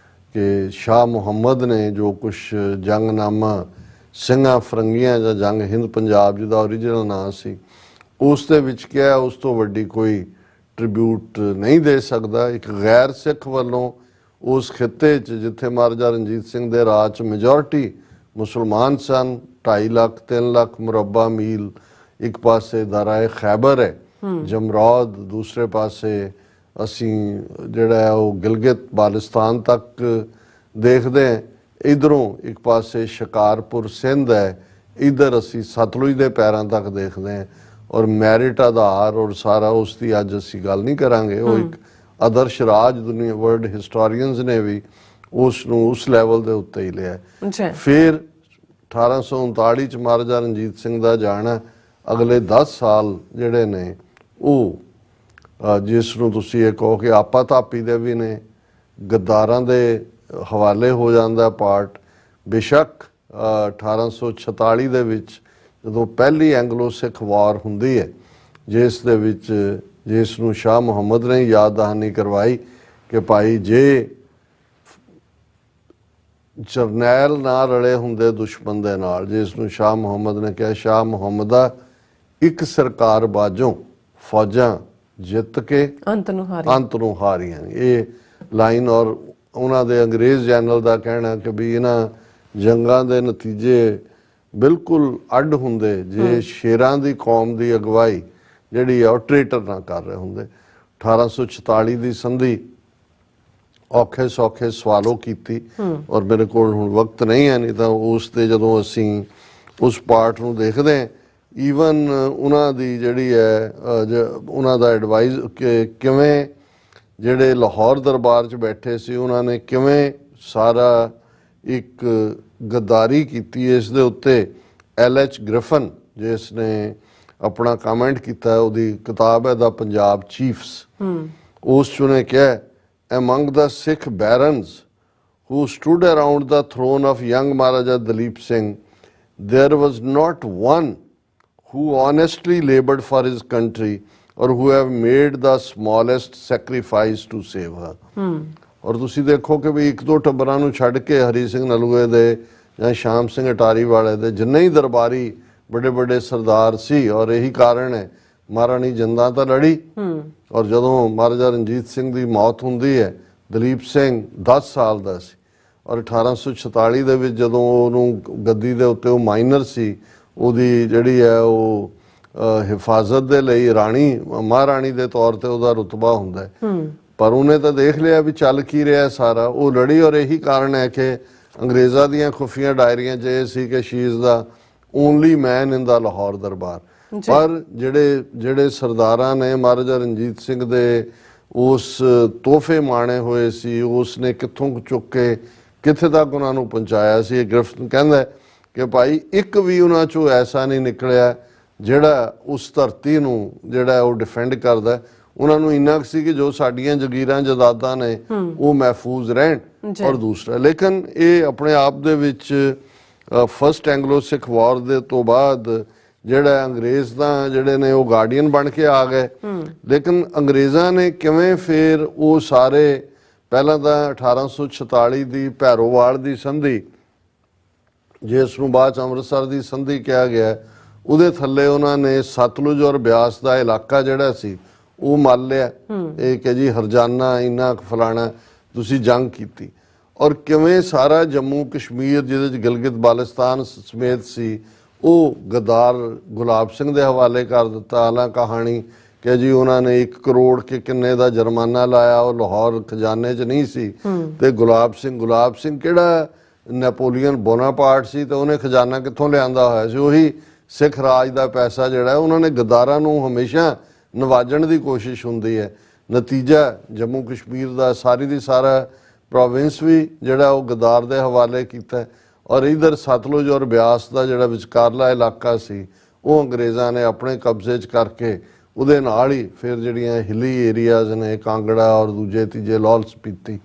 ਕਿ ਸ਼ਾਹ ਮੁਹੰਮਦ ਨੇ ਜੋ ਕੁਛ ਜੰਗਨਾਮਾ ਸਿੰਘਾਂ ਫਰੰਗੀਆਂ ਜਾਂ ਜੰਗ ਹਿੰਦ ਪੰਜਾਬ ਜਿਹਦਾ ਓਰੀਜਨਲ ਨਾਂ ਸੀ, ਉਸ ਦੇ ਵਿੱਚ ਕਿਹਾ, ਉਸ ਤੋਂ ਵੱਡੀ ਕੋਈ ਟ੍ਰਿਬਿਊਟ ਨਹੀਂ ਦੇ ਸਕਦਾ ਇੱਕ ਗੈਰ ਸਿੱਖ ਵੱਲੋਂ ਉਸ ਖਿੱਤੇ 'ਚ ਜਿੱਥੇ ਮਹਾਰਾਜਾ ਰਣਜੀਤ ਸਿੰਘ ਦੇ ਰਾਜ 'ਚ ਮੈਜੋਰਟੀ ਮੁਸਲਮਾਨ ਸਨ। 2.5 ਲੱਖ 3 ਲੱਖ ਮੁਰੱਬਾ ਮੀਲ ਇੱਕ ਪਾਸੇ ਦਰਾਏ ਖੈਬਰ ਹੈ ਜਮਰੌਦ, ਦੂਸਰੇ ਪਾਸੇ ਅਸੀਂ ਜਿਹੜਾ ਹੈ ਉਹ ਗਿਲਗਿਤ ਬਾਲਿਸਤਾਨ ਤੱਕ ਦੇਖਦੇ ਹਾਂ। ਇਧਰੋਂ ਇੱਕ ਪਾਸੇ ਸ਼ਿਕਾਰਪੁਰ ਸਿੰਧ ਹੈ, ਇਧਰ ਅਸੀਂ ਸਤਲੁਜ ਦੇ ਪੈਰਾਂ ਤੱਕ ਦੇਖਦੇ ਹਾਂ। ਔਰ ਮੈਰਿਟ ਆਧਾਰ ਔਰ ਸਾਰਾ ਉਸ ਦੀ ਅੱਜ ਅਸੀਂ ਗੱਲ ਨਹੀਂ ਕਰਾਂਗੇ। ਉਹ ਇੱਕ ਆਦਰਸ਼ ਰਾਜ ਦੁਨੀਆ ਵਰਲਡ ਹਿਸਟੋਰੀਅਨਸ ਨੇ ਵੀ ਉਸ ਨੂੰ ਉਸ ਲੈਵਲ ਦੇ ਉੱਤੇ ਹੀ ਲਿਆ। ਫਿਰ 1839 ਚ ਮਹਾਰਾਜਾ ਰਣਜੀਤ ਸਿੰਘ ਦਾ ਜਾਣਾ, ਅਗਲੇ 10 ਸਾਲ ਜਿਹੜੇ ਨੇ ਉਹ ਜਿਸ ਨੂੰ ਤੁਸੀਂ ਇਹ ਕਹੋ ਕਿ ਆਪਾ ਧਾਪੀ ਦੇ ਵੀ ਨੇ, ਗੱਦਾਰਾਂ ਦੇ ਹਵਾਲੇ ਹੋ ਜਾਂਦਾ ਪਾਰਟ। ਬੇਸ਼ੱਕ 1846 ਦੇ ਵਿੱਚ ਜਦੋਂ ਪਹਿਲੀ ਐਂਗਲੋ ਸਿੱਖ ਵਾਰ ਹੁੰਦੀ ਹੈ, ਜਿਸ ਨੂੰ ਸ਼ਾਹ ਮੁਹੰਮਦ ਨੇ ਯਾਦ ਦਹਾਨੀ ਕਰਵਾਈ ਕਿ ਭਾਈ ਜੇ ਜਰਨੈਲ ਨਾ ਰਲੇ ਹੁੰਦੇ ਦੁਸ਼ਮਣ ਦੇ ਨਾਲ, ਜਿਸ ਨੂੰ ਸ਼ਾਹ ਮੁਹੰਮਦ ਨੇ ਕਿਹਾ ਸ਼ਾਹ ਮੁਹੰਮਦਾ ਇੱਕ ਸਰਕਾਰ ਬਾਝੋਂ ਫੌਜਾਂ ਜਿੱਤ ਕੇ ਅੰਤ ਨੂੰ ਹਾਰੀਆਂ। ਇਹ ਲਾਈਨ ਔਰ ਉਹਨਾਂ ਦੇ ਅੰਗਰੇਜ਼ ਜਨਰਲ ਦਾ ਕਹਿਣਾ ਕਿ ਵੀ ਇਹਨਾਂ ਜੰਗਾਂ ਦੇ ਨਤੀਜੇ ਬਿਲਕੁਲ ਅੱਡ ਹੁੰਦੇ ਜੇ ਸ਼ੇਰਾਂ ਦੀ ਕੌਮ ਦੀ ਅਗਵਾਈ ਜਿਹੜੀ ਆ ਉਹ ਟ੍ਰੇਟਰ ਨਾ ਕਰ ਰਹੇ ਹੁੰਦੇ। 1846 ਦੀ ਸੰਧੀ ਔਖੇ ਸੌਖੇ ਸਵਾਲੋ ਕੀਤੀ ਔਰ ਮੇਰੇ ਕੋਲ ਹੁਣ ਵਕਤ ਨਹੀਂ ਹੈ, ਨਹੀਂ ਤਾਂ ਉਸ ਤੇ ਜਦੋਂ ਅਸੀਂ ਉਸ ਪਾਰਟ ਨੂੰ ਦੇਖਦੇ ਹਾਂ, ਈਵਨ ਉਹਨਾਂ ਦੀ ਜਿਹੜੀ ਹੈ ਉਹਨਾਂ ਦਾ ਐਡਵਾਈਜ਼ ਕਿਵੇਂ ਜਿਹੜੇ ਲਾਹੌਰ ਦਰਬਾਰ 'ਚ ਬੈਠੇ ਸੀ ਉਹਨਾਂ ਨੇ ਕਿਵੇਂ ਸਾਰਾ ਇੱਕ ਗੱਦਾਰੀ ਕੀਤੀ। ਇਸ ਦੇ ਉੱਤੇ LH ਗ੍ਰਿਫਨ ਜਿਸ ਨੇ ਆਪਣਾ ਕਮੈਂਟ ਕੀਤਾ, ਉਹਦੀ ਕਿਤਾਬ ਹੈ ਦਾ ਪੰਜਾਬ ਚੀਫਸ, ਉਸ 'ਚ ਉਹਨੇ ਕਿਹਾ among the Sikh barons who stood around the throne of young Maharaja Dalip Singh, there was not one who honestly labored for his country or who have made the smallest sacrifice to save her. ਔਰ ਤੁਸੀਂ ਦੇਖੋ ਕਿ ਵੀ ਇੱਕ ਦੋ ਟੱਬਰਾਂ ਨੂੰ ਛੱਡ ਕੇ ਹਰੀ ਸਿੰਘ ਨਲੂਏ ਦੇ ਜਾਂ ਸ਼ਾਮ ਸਿੰਘ ਅਟਾਰੀ ਵਾਲੇ ਦੇ ਜਿੰਨੇ ਹੀ ਦਰਬਾਰੀ ਵੱਡੇ ਵੱਡੇ ਸਰਦਾਰ ਸੀ, ਔਰ ਇਹੀ ਕਾਰਨ ਹੈ ਮਹਾਰਾਣੀ ਜਿੰਦਾਂ ਤਾਂ ਲੜੀ ਔਰ ਜਦੋਂ ਮਹਾਰਾਜਾ ਰਣਜੀਤ ਸਿੰਘ ਦੀ ਮੌਤ ਹੁੰਦੀ ਹੈ, ਦਲੀਪ ਸਿੰਘ 10 ਸਾਲ ਦਾ ਸੀ ਔਰ 1846 ਦੇ ਵਿੱਚ ਜਦੋਂ ਉਹਨੂੰ ਗੱਦੀ ਦੇ ਉੱਤੇ ਉਹ ਮਾਈਨਰ ਸੀ, ਉਹਦੀ ਜਿਹੜੀ ਹੈ ਉਹ ਹਿਫਾਜ਼ਤ ਦੇ ਲਈ ਰਾਣੀ ਮਹਾਰਾਣੀ ਦੇ ਤੌਰ ਤੇ ਉਹਦਾ ਰੁਤਬਾ ਹੁੰਦਾ ਹੈ, ਪਰ ਉਹਨੇ ਤਾਂ ਦੇਖ ਲਿਆ ਵੀ ਚੱਲ ਕੀ ਰਿਹਾ ਸਾਰਾ, ਉਹ ਲੜੀ। ਔਰ ਇਹੀ ਕਾਰਨ ਹੈ ਕਿ ਅੰਗਰੇਜ਼ਾਂ ਦੀਆਂ ਖੁਫੀਆ ਡਾਇਰੀਆਂ 'ਚ ਇਹ ਸੀ ਕਿ ਸ਼ੀ ਇਜ਼ ਦਾ ਓਨਲੀ ਮੈਨ ਇਨ ਦਾ ਲਾਹੌਰ ਦਰਬਾਰ। ਪਰ ਜਿਹੜੇ ਸਰਦਾਰਾਂ ਨੇ ਮਹਾਰਾਜਾ ਰਣਜੀਤ ਸਿੰਘ ਦੇ ਉਸ ਤੋਹਫੇ ਮਾਣੇ ਹੋਏ ਸੀ, ਉਸ ਨੇ ਕਿੱਥੋਂ ਚੁੱਕ ਕੇ ਕਿੱਥੇ ਤੱਕ ਉਹਨਾਂ ਨੂੰ ਪਹੁੰਚਾਇਆ ਸੀ। ਗ੍ਰਿਫਨ ਕਹਿੰਦਾ ਕਿ ਭਾਈ ਇੱਕ ਵੀ ਉਹਨਾਂ 'ਚੋਂ ਐਸਾ ਨਹੀਂ ਨਿਕਲਿਆ ਜਿਹੜਾ ਉਸ ਧਰਤੀ ਨੂੰ ਜਿਹੜਾ ਉਹ ਡਿਫੈਂਡ ਕਰਦਾ। ਉਹਨਾਂ ਨੂੰ ਇੰਨਾ ਸੀ ਕਿ ਜੋ ਸਾਡੀਆਂ ਜਗੀਰਾਂ ਜਾਇਦਾਦਾਂ ਨੇ ਉਹ ਮਹਿਫੂਜ਼ ਰਹਿਣ। ਔਰ ਦੂਸਰਾ ਲੇਕਿਨ ਇਹ ਆਪਣੇ ਆਪ ਦੇ ਵਿੱਚ ਫਸਟ ਐਂਗਲੋ ਸਿੱਖ ਵਾਰ ਦੇ ਤੋਂ ਬਾਅਦ ਜਿਹੜਾ ਅੰਗਰੇਜ਼ ਤਾਂ ਜਿਹੜੇ ਨੇ ਉਹ ਗਾਰਡੀਅਨ ਬਣ ਕੇ ਆ ਗਏ, ਲੇਕਿਨ ਅੰਗਰੇਜ਼ਾਂ ਨੇ ਕਿਵੇਂ ਫਿਰ ਉਹ ਸਾਰੇ ਪਹਿਲਾਂ ਤਾਂ 1846 ਦੀ ਭੈਰੋਵਾਲ ਦੀ ਸੰਧੀ ਜਿਸ ਨੂੰ ਬਾਅਦ 'ਚ ਅੰਮ੍ਰਿਤਸਰ ਦੀ ਸੰਧੀ ਕਿਹਾ ਗਿਆ, ਉਹਦੇ ਥੱਲੇ ਉਹਨਾਂ ਨੇ ਸਤਲੁਜ ਔਰ ਬਿਆਸ ਦਾ ਇਲਾਕਾ ਜਿਹੜਾ ਸੀ ਉਹ ਮੱਲ ਲਿਆ। ਇਹ ਕਿ ਜੀ ਹਰਜਾਨਾ ਇੰਨਾ ਫਲਾਣਾ ਤੁਸੀਂ ਜੰਗ ਕੀਤੀ। ਔਰ ਕਿਵੇਂ ਸਾਰਾ ਜੰਮੂ ਕਸ਼ਮੀਰ ਜਿਹਦੇ 'ਚ ਗਿਲਗਿਤ ਬਾਲਸਤਾਨ ਸਮੇਤ ਸੀ ਉਹ ਗਦਾਰ ਗੁਲਾਬ ਸਿੰਘ ਦੇ ਹਵਾਲੇ ਕਰ ਦਿੱਤਾ। ਹਾਲਾਂ ਕਹਾਣੀ ਕਿ ਜੀ ਉਹਨਾਂ ਨੇ 1 ਕਰੋੜ ਕੇ ਕਿੰਨੇ ਦਾ ਜੁਰਮਾਨਾ ਲਾਇਆ, ਉਹ ਲਾਹੌਰ ਖਜ਼ਾਨੇ 'ਚ ਨਹੀਂ ਸੀ। ਤੇ ਗੁਲਾਬ ਸਿੰਘ ਕਿਹੜਾ ਨੈਪੋਲੀਅਨ ਬੋਨਾਪਾਰਟ ਸੀ ਤੇ ਉਹਨੇ ਖਜ਼ਾਨਾ ਕਿੱਥੋਂ ਲਿਆਂਦਾ ਹੋਇਆ ਸੀ? ਉਹੀ ਸਿੱਖ ਰਾਜ ਦਾ ਪੈਸਾ ਜਿਹੜਾ ਉਹਨਾਂ ਨੇ ਗਦਾਰਾਂ ਨੂੰ ਹਮੇਸ਼ਾ ਨਵਾਜਣ ਦੀ ਕੋਸ਼ਿਸ਼ ਹੁੰਦੀ ਹੈ। ਨਤੀਜਾ ਜੰਮੂ ਕਸ਼ਮੀਰ ਦਾ ਸਾਰੀ ਦੀ ਸਾਰਾ ਪ੍ਰੋਵਿੰਸ ਵੀ ਜਿਹੜਾ ਉਹ ਗਦਾਰ ਦੇ ਹਵਾਲੇ ਕੀਤਾ। ਔਰ ਇਧਰ ਸਤਲੁਜ ਔਰ ਬਿਆਸ ਦਾ ਜਿਹੜਾ ਵਿਚਕਾਰਲਾ ਇਲਾਕਾ ਸੀ ਉਹ ਅੰਗਰੇਜ਼ਾਂ ਨੇ ਆਪਣੇ ਕਬਜ਼ੇ 'ਚ ਕਰਕੇ ਉਹਦੇ ਨਾਲ ਹੀ ਫਿਰ ਜਿਹੜੀਆਂ ਹਿੱਲੀ ਏਰੀਆਜ਼ ਨੇ ਕਾਂਗੜਾ ਔਰ ਦੂਜੇ ਤੀਜੇ ਲਾਹੌਰ ਸਪੀਤੀ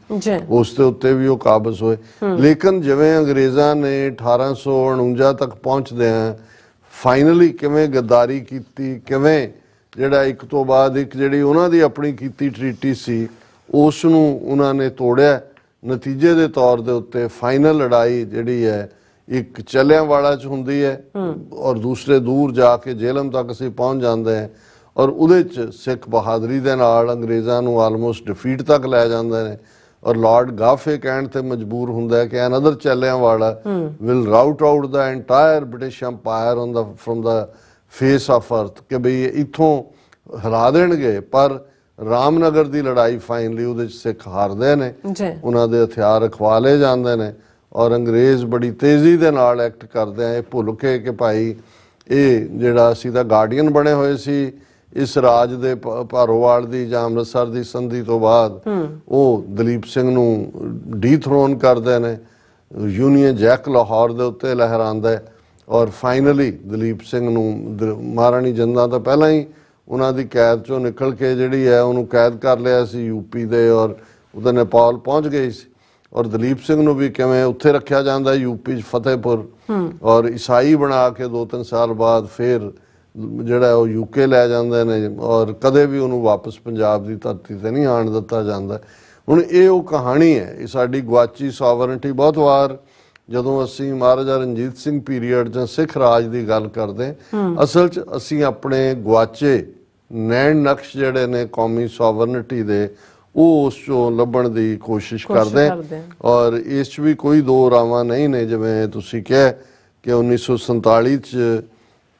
ਉਸ ਦੇ ਉੱਤੇ ਵੀ ਉਹ ਕਾਬਜ਼ ਹੋਏ। ਲੇਕਿਨ ਜਿਵੇਂ ਅੰਗਰੇਜ਼ਾਂ ਨੇ 1849 ਤੱਕ ਪਹੁੰਚਦਿਆਂ ਫਾਈਨਲੀ ਕਿਵੇਂ ਗੱਦਾਰੀ ਕੀਤੀ, ਕਿਵੇਂ ਜਿਹੜਾ ਇੱਕ ਤੋਂ ਬਾਅਦ ਇੱਕ ਜਿਹੜੀ ਉਹਨਾਂ ਦੀ ਆਪਣੀ ਕੀਤੀ ਟਰੀਟੀ ਸੀ ਉਸ ਨੂੰ ਉਹਨਾਂ ਨੇ ਤੋੜਿਆ। ਨਤੀਜੇ ਦੇ ਤੌਰ ਦੇ ਉੱਤੇ ਫਾਈਨਲ ਲੜਾਈ ਜਿਹੜੀ ਹੈ ਇੱਕ ਚਲਿਆਂਵਾਲਾ 'ਚ ਹੁੰਦੀ ਹੈ ਔਰ ਦੂਸਰੇ ਦੂਰ ਜਾ ਕੇ ਜੇਹਲਮ ਤੱਕ ਅਸੀਂ ਪਹੁੰਚ ਜਾਂਦੇ ਹਾਂ ਔਰ ਉਹਦੇ 'ਚ ਸਿੱਖ ਬਹਾਦਰੀ ਦੇ ਨਾਲ ਅੰਗਰੇਜ਼ਾਂ ਨੂੰ ਆਲਮੋਸਟ ਡਿਫੀਟ ਤੱਕ ਲੈ ਜਾਂਦੇ ਨੇ। ਔਰ ਲਾਰਡ ਗਾਫੇ ਕਹਿਣ ਤੇ ਮਜਬੂਰ ਹੁੰਦਾ ਹੈ ਕਿ another Jallianwala will rout out the entire British empire on the from the face of earth, ਕਿ ਬਈ ਇੱਥੋਂ ਹਿਲਾ ਦੇਣਗੇ। ਪਰ ਰਾਮਨਗਰ ਦੀ ਲੜਾਈ ਫਾਈਨਲੀ ਉਹਦੇ 'ਚ ਸਿੱਖ ਹਾਰਦੇ ਨੇ, ਉਹਨਾਂ ਦੇ ਹਥਿਆਰ ਰਖਵਾ ਲਏ ਜਾਂਦੇ ਨੇ ਔਰ ਅੰਗਰੇਜ਼ ਬੜੀ ਤੇਜ਼ੀ ਦੇ ਨਾਲ ਐਕਟ ਕਰਦੇ ਆ, ਇਹ ਭੁੱਲ ਕੇ ਕਿ ਭਾਈ ਇਹ ਜਿਹੜਾ ਅਸੀਂ ਤਾਂ ਗਾਰਡੀਅਨ ਬਣੇ ਹੋਏ ਸੀ ਇਸ ਰਾਜ ਦੇ ਭਾਰੋਵਾਲ ਦੀ ਜਾਂ ਅੰਮ੍ਰਿਤਸਰ ਦੀ ਸੰਧੀ ਤੋਂ ਬਾਅਦ ਉਹ ਦਲੀਪ ਸਿੰਘ ਨੂੰ ਡੀਥਰੋਨ ਕਰਦੇ ਨੇ। ਯੂਨੀਅਨ ਜੈਕ ਲਾਹੌਰ ਦੇ ਉੱਤੇ ਲਹਿਰਾਉਂਦਾ ਹੈ ਔਰ ਫਾਈਨਲੀ ਦਲੀਪ ਸਿੰਘ ਨੂੰ ਮਹਾਰਾਣੀ ਜਿੰਦਾਂ ਤਾਂ ਪਹਿਲਾਂ ਹੀ ਉਹਨਾਂ ਦੀ ਕੈਦ ਚੋਂ ਨਿਕਲ ਕੇ ਜਿਹੜੀ ਹੈ ਉਹਨੂੰ ਕੈਦ ਕਰ ਲਿਆ ਸੀ ਯੂਪੀ ਦੇ, ਔਰ ਉਹਦੇ ਨੇਪਾਲ ਪਹੁੰਚ ਗਈ ਸੀ। ਔਰ ਦਲੀਪ ਸਿੰਘ ਨੂੰ ਵੀ ਕਿਵੇਂ ਉੱਥੇ ਰੱਖਿਆ ਜਾਂਦਾ ਯੂਪੀ 'ਚ ਫਤਿਹਪੁਰ, ਔਰ ਈਸਾਈ ਬਣਾ ਕੇ 2-3 ਸਾਲ ਬਾਅਦ ਫਿਰ ਜਿਹੜਾ ਉਹ ਯੂਕੇ ਲੈ ਜਾਂਦੇ ਨੇ, ਔਰ ਕਦੇ ਵੀ ਉਹਨੂੰ ਵਾਪਸ ਪੰਜਾਬ ਦੀ ਧਰਤੀ ਤੇ ਨਹੀਂ ਆਉਣ ਦਿੱਤਾ ਜਾਂਦਾ। ਹੁਣ ਇਹ ਉਹ ਕਹਾਣੀ ਹੈ, ਇਹ ਸਾਡੀ ਗੁਆਚੀ ਸੋਵਰਨਟੀ। ਬਹੁਤ ਵਾਰ ਜਦੋਂ ਅਸੀਂ ਮਹਾਰਾਜਾ ਰਣਜੀਤ ਸਿੰਘ ਪੀਰੀਅਡ ਜਾਂ ਸਿੱਖ ਰਾਜ ਦੀ ਗੱਲ ਕਰਦੇ, ਅਸਲ 'ਚ ਅਸੀਂ ਆਪਣੇ ਗੁਆਚੇ ਨੈਣ ਨਕਸ਼ ਜਿਹੜੇ ਨੇ ਕੌਮੀ ਸੋਵਰਨਟੀ ਦੇ, ਉਹ ਉਸ ਚੋਂ ਲੱਭਣ ਦੀ ਕੋਸ਼ਿਸ਼ ਕਰਦੇ। ਔਰ ਇਸ 'ਚ ਵੀ ਕੋਈ ਦੋ ਰਾਵਾਂ ਨਹੀਂ ਨੇ। ਜਿਵੇਂ ਤੁਸੀਂ ਕਿਹਾ ਕਿ 1947 'ਚ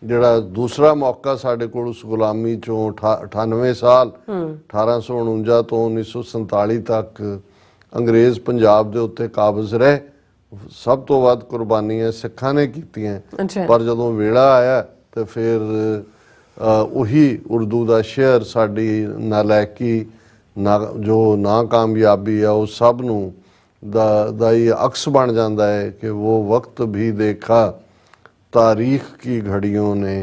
ਜਿਹੜਾ ਦੂਸਰਾ ਮੌਕਾ ਸਾਡੇ ਕੋਲ ਉਸ ਗੁਲਾਮੀ ਚੋਂ 98 ਸਾਲ 1849 ਤੋਂ 1947 ਤੱਕ ਅੰਗਰੇਜ਼ ਪੰਜਾਬ ਦੇ ਉੱਤੇ ਕਾਬਜ਼ ਰਹੇ। ਸਭ ਤੋਂ ਵੱਧ ਕੁਰਬਾਨੀਆਂ ਸਿੱਖਾਂ ਨੇ ਕੀਤੀਆਂ, ਪਰ ਜਦੋਂ ਵੇਲਾ ਆਇਆ ਤੇ ਫਿਰ ਉਹੀ ਉਰਦੂ ਦਾ ਸ਼ੇਅਰ, ਸਾਡੀ ਨਾਲਾਇਕੀ ਜੋ ਨਾਕਾਮਯਾਬੀ ਆ, ਉਹ ਸਭ ਨੂੰ ਦਾ ਹੀ ਅਕਸ ਬਣ ਜਾਂਦਾ ਹੈ ਕਿ ਉਹ ਵਕਤ ਵੀ ਦੇਖਾ तारीख की घड़ियों ने,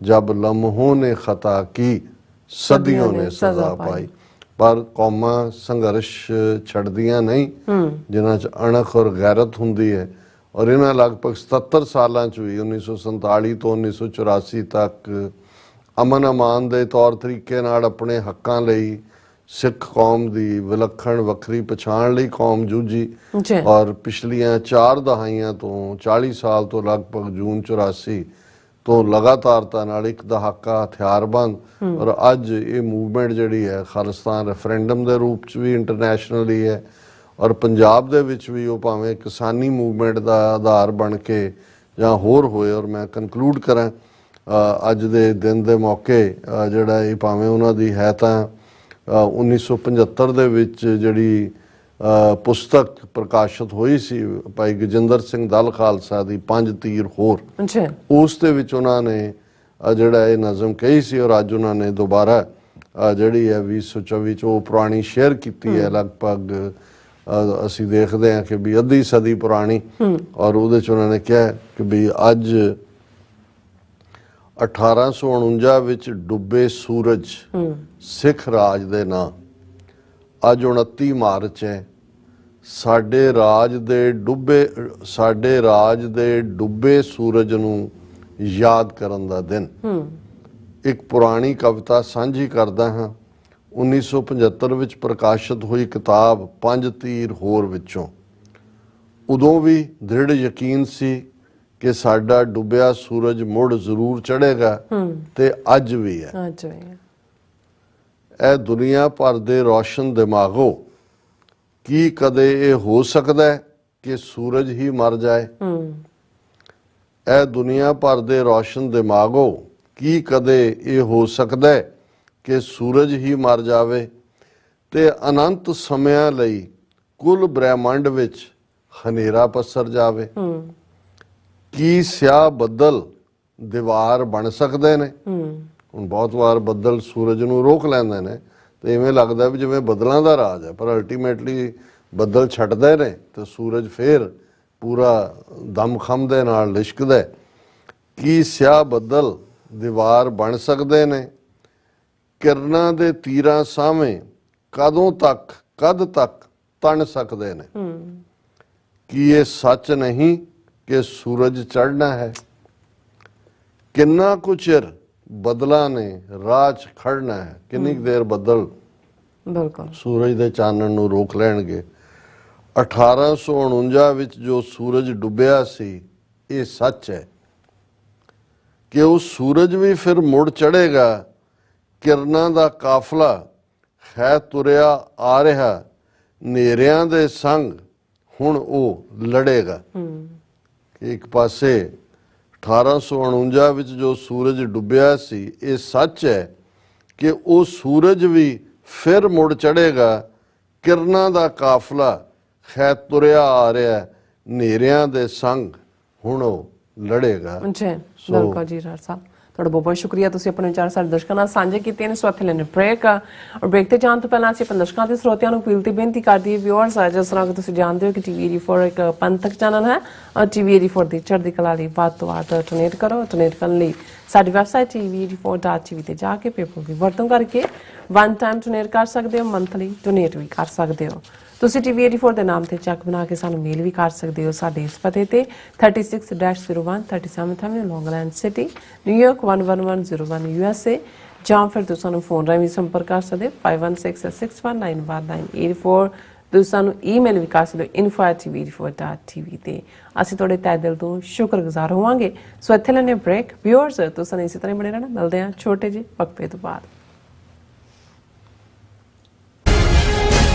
जब लम्हों ने खता की सदियों ने सजा पाई। पर कौमां संघर्ष छड़दियां नहीं जिन्हां च अणख और गैरत हुंदी है। और इन्हां लगभग 77 सालां च भी 1947 तो 1984 तक अमन अमान दे तौर तरीके नाल अपने हक्कां लई सिख कौम दी विलक्षण वक्री पछाण लई कौम जूझी। और पिछलियां 4 दहाइयां तो 40 साल तो लगभग जून 84 तो लगातारता नाल एक दहाका हथियारबंद और अज ये मूवमेंट जिहड़ी है खालिस्तान रेफरेंडम दे रूप च भी इंटरनेशनली है, और पंजाब दे विच भी वो भावें किसानी मूवमेंट दा आधार बन के जां होर होए। और मैं कनकलूड करां अज दे दिन दे मौके जिहड़ा ये भावें उन्हां दी है तां 1975 ਦੇ ਵਿੱਚ ਜਿਹੜੀ ਪੁਸਤਕ ਪ੍ਰਕਾਸ਼ਿਤ ਹੋਈ ਸੀ ਭਾਈ ਗਜਿੰਦਰ ਸਿੰਘ ਦਲ ਖਾਲਸਾ ਦੀ 5 ਤੀਰ ਹੋਰ, ਉਸ ਦੇ ਵਿੱਚ ਉਹਨਾਂ ਨੇ ਜਿਹੜਾ ਇਹ ਨਜ਼ਮ ਕਹੀ ਸੀ, ਔਰ ਅੱਜ ਉਹਨਾਂ ਨੇ ਦੁਬਾਰਾ ਜਿਹੜੀ ਹੈ 2024 ਚ ਉਹ ਪੁਰਾਣੀ ਸ਼ੇਅਰ ਕੀਤੀ ਹੈ। ਲਗਭਗ ਅਸੀਂ ਦੇਖਦੇ ਹਾਂ ਕਿ ਵੀ ਅੱਧੀ ਸਦੀ ਪੁਰਾਣੀ, ਔਰ ਉਹਦੇ ਚ ਉਹਨਾਂ ਨੇ ਕਿਹਾ ਕਿ ਵੀ ਅੱਜ 1849 ਵਿੱਚ ਡੁੱਬੇ ਸੂਰਜ ਸਿੱਖ ਰਾਜ ਦੇ ਨਾਂ, ਅੱਜ 29 ਮਾਰਚ ਹੈ। ਸਾਡੇ ਰਾਜ ਦੇ ਡੁੱਬੇ ਸੂਰਜ ਨੂੰ ਯਾਦ ਕਰਨ ਦਾ ਦਿਨ। ਇੱਕ ਪੁਰਾਣੀ ਕਵਿਤਾ ਸਾਂਝੀ ਕਰਦਾ ਹਾਂ। 1975 ਵਿੱਚ ਪ੍ਰਕਾਸ਼ਿਤ ਹੋਈ ਕਿਤਾਬ 5 ਤੀਰ ਹੋਰ ਵਿੱਚੋਂ ਉਦੋਂ ਵੀ ਦ੍ਰਿੜ ਯਕੀਨ ਸੀ ਕਿ ਸਾਡਾ ਡੁੱਬਿਆ ਸੂਰਜ ਮੁੜ ਜ਼ਰੂਰ ਚੜ੍ਹੇਗਾ, ਤੇ ਅੱਜ ਵੀ ਹੈ। ਇਹ ਦੁਨੀਆ ਭਰ ਦੇ ਰੋਸ਼ਨ ਦਿਮਾਗੋ, ਕੀ ਕਦੇ ਇਹ ਹੋ ਸਕਦਾ ਹੈ ਕਿ ਸੂਰਜ ਹੀ ਮਰ ਜਾਏ? ਇਹ ਦੁਨੀਆ ਭਰ ਦੇ ਰੋਸ਼ਨ ਦਿਮਾਗੋ, ਕੀ ਕਦੇ ਇਹ ਹੋ ਸਕਦਾ ਹੈ ਕਿ ਸੂਰਜ ਹੀ ਮਰ ਜਾਵੇ, ਤੇ ਅਨੰਤ ਸਮਿਆਂ ਲਈ ਕੁੱਲ ਬ੍ਰਹਿਮੰਡ ਵਿੱਚ ਹਨੇਰਾ ਪਸਰ ਜਾਵੇ? ਕੀ ਸਿਆਹ ਬੱਦਲ ਦੀਵਾਰ ਬਣ ਸਕਦੇ ਨੇ? ਹੁਣ ਬਹੁਤ ਵਾਰ ਬੱਦਲ ਸੂਰਜ ਨੂੰ ਰੋਕ ਲੈਂਦੇ ਨੇ ਤੇ ਇਵੇਂ ਲੱਗਦਾ ਵੀ ਜਿਵੇਂ ਬੱਦਲਾਂ ਦਾ ਰਾਜ ਹੈ, ਪਰ ਅਲਟੀਮੇਟਲੀ ਬੱਦਲ ਛੱਡਦੇ ਨੇ ਤੇ ਸੂਰਜ ਫੇਰ ਪੂਰਾ ਦਮਖਮ ਦੇ ਨਾਲ ਲਿਸ਼ਕਦਾ। ਕੀ ਸਿਆਹ ਬੱਦਲ ਦੀਵਾਰ ਬਣ ਸਕਦੇ ਨੇ? ਕਿਰਨਾਂ ਦੇ ਤੀਰਾਂ ਸਾਹਵੇਂ ਕਦ ਤੱਕ ਤਣ ਸਕਦੇ ਨੇ? ਕੀ ਇਹ ਸੱਚ ਨਹੀਂ ਕਿ ਸੂਰਜ ਚੜ੍ਹਨਾ ਹੈ? ਕਿੰਨਾ ਕੁ ਚਿਰ ਬੱਦਲਾਂ ਨੇ ਰਾਹ 'ਚ ਖੜਨਾ ਹੈ? ਕਿੰਨੀ ਦੇਰ ਬੱਦਲ ਸੂਰਜ ਦੇ ਚਾਨਣ ਨੂੰ ਰੋਕ ਲੈਣਗੇ? 1849 ਵਿੱਚ ਜੋ ਸੂਰਜ ਡੁੱਬਿਆ ਸੀ, ਇਹ ਸੱਚ ਹੈ ਕਿ ਉਹ ਸੂਰਜ ਵੀ ਫਿਰ ਮੁੜ ਚੜ੍ਹੇਗਾ। ਕਿਰਨਾਂ ਦਾ ਕਾਫਲਾ ਹੈ ਤੁਰਿਆ ਆ ਰਿਹਾ, ਹਨੇਰਿਆਂ ਦੇ ਸੰਗ ਹੁਣ ਉਹ ਲੜੇਗਾ। ਇੱਕ ਪਾਸੇ 1849 ਵਿੱਚ ਜੋ ਸੂਰਜ ਡੁੱਬਿਆ ਸੀ, ਇਹ ਸੱਚ ਹੈ ਕਿ ਉਹ ਸੂਰਜ ਵੀ ਫਿਰ ਮੁੜ ਚੜ੍ਹੇਗਾ। ਕਿਰਨਾਂ ਦਾ ਕਾਫਲਾ ਹੈ ਤੁਰਿਆ ਆ ਰਿਹਾ, ਹਨੇਰਿਆਂ ਦੇ ਸੰਗ ਹੁਣ ਉਹ ਲੜੇਗਾ। ਜੀ ਬਿਲਕੁਲ ਜੀ ਡਾਕਟਰ ਸਾਹਿਬ, ਤੁਹਾਡਾ ਬਹੁਤ ਬਹੁਤ ਸ਼ੁਕਰੀਆ, ਤੁਸੀਂ ਆਪਣੇ ਵਿਚਾਰ ਸਾਡੇ ਦਰਸ਼ਕਾਂ ਨਾਲ ਸਾਂਝੇ ਕੀਤੇ ਨੇ। ਸੋ ਇੱਥੇ ਲੈਣੇ ਬ੍ਰੇਕ, ਔਰ ਬ੍ਰੇਕ ਤੇ ਜਾਣ ਤੋਂ ਪਹਿਲਾਂ ਅਸੀਂ ਆਪਣੇ ਦਰਸ਼ਕਾਂ ਤੇ ਸਰੋਤਿਆਂ ਨੂੰ ਅਪੀਲ ਤੇ ਬੇਨਤੀ ਕਰਦੀ ਹੈ ਵਿਊਅਰਸ, ਜਿਸ ਤਰ੍ਹਾਂ ਕਿ ਤੁਸੀਂ ਜਾਣਦੇ ਹੋ ਕਿ ਟੀਵੀ 84 ਇੱਕ ਪੰਥਕ ਚੈਨਲ ਹੈ, ਔਰ ਟੀਵੀ 84 ਦੀ ਚੜ੍ਹਦੀ ਕਲਾ ਲਈ ਵੱਧ ਤੋਂ ਵੱਧ ਡੋਨੇਟ ਕਰੋ। ਡੋਨੇਟ ਕਰਨ ਲਈ ਸਾਡੀ ਵੈਬਸਾਈਟ tv84.tv ਤੇ ਜਾ ਕੇ ਪੇਪਲ ਦੀ ਵਰਤੋਂ ਕਰਕੇ ਵਨ ਟਾਈਮ ਡੋਨੇਟ ਕਰ ਸਕਦੇ ਹੋ, ਮੰਥਲੀ ਡੋਨੇਟ ਵੀ ਕਰ ਸਕਦੇ ਹੋ। ਤੁਸੀਂ ਟੀਵੀ 84 ਦੇ ਨਾਮ ਤੇ ਚੈੱਕ ਬਣਾ ਕੇ ਸਾਨੂੰ ਮੇਲ ਵੀ ਕਰ ਸਕਦੇ ਹੋ ਸਾਡੇ ਇਸ ਪਤੇ ਤੇ 36-01 37th Avenue, Long Island City, New York 11101 USA, ਜਾਂ ਫਿਰ ਤੁਸੀਂ ਸਾਨੂੰ ਫੋਨ ਰਾਹੀਂ ਵੀ ਸੰਪਰਕ ਕਰ ਸਕਦੇ 5166191984। ਤੁਸੀਂ ਸਾਨੂੰ ਈਮੇਲ ਵੀ ਕਰ ਸਕਦੇ ਹੋ info@tv84.tv ਤੇ ਅਸੀਂ ਤੁਹਾਡੇ ਤਹਿ ਦਿਲ ਤੋਂ ਸ਼ੁਕਰਗੁਜ਼ਾਰ ਹੋਵਾਂਗੇ। ਸੋ ਇੱਥੇ ਲੈਣੇ ਬ੍ਰੇਕ। ਵਿਊਅਰਸ, ਤੁਸੀਂ ਇਸੇ ਤਰ੍ਹਾਂ ਬਣੇ ਰਹਿਣਾ, ਮਿਲਦੇ ਹਾਂ ਛੋਟੇ ਜਿਹੇ ਵਕਫੇ ਤੋਂ ਬਾਅਦ।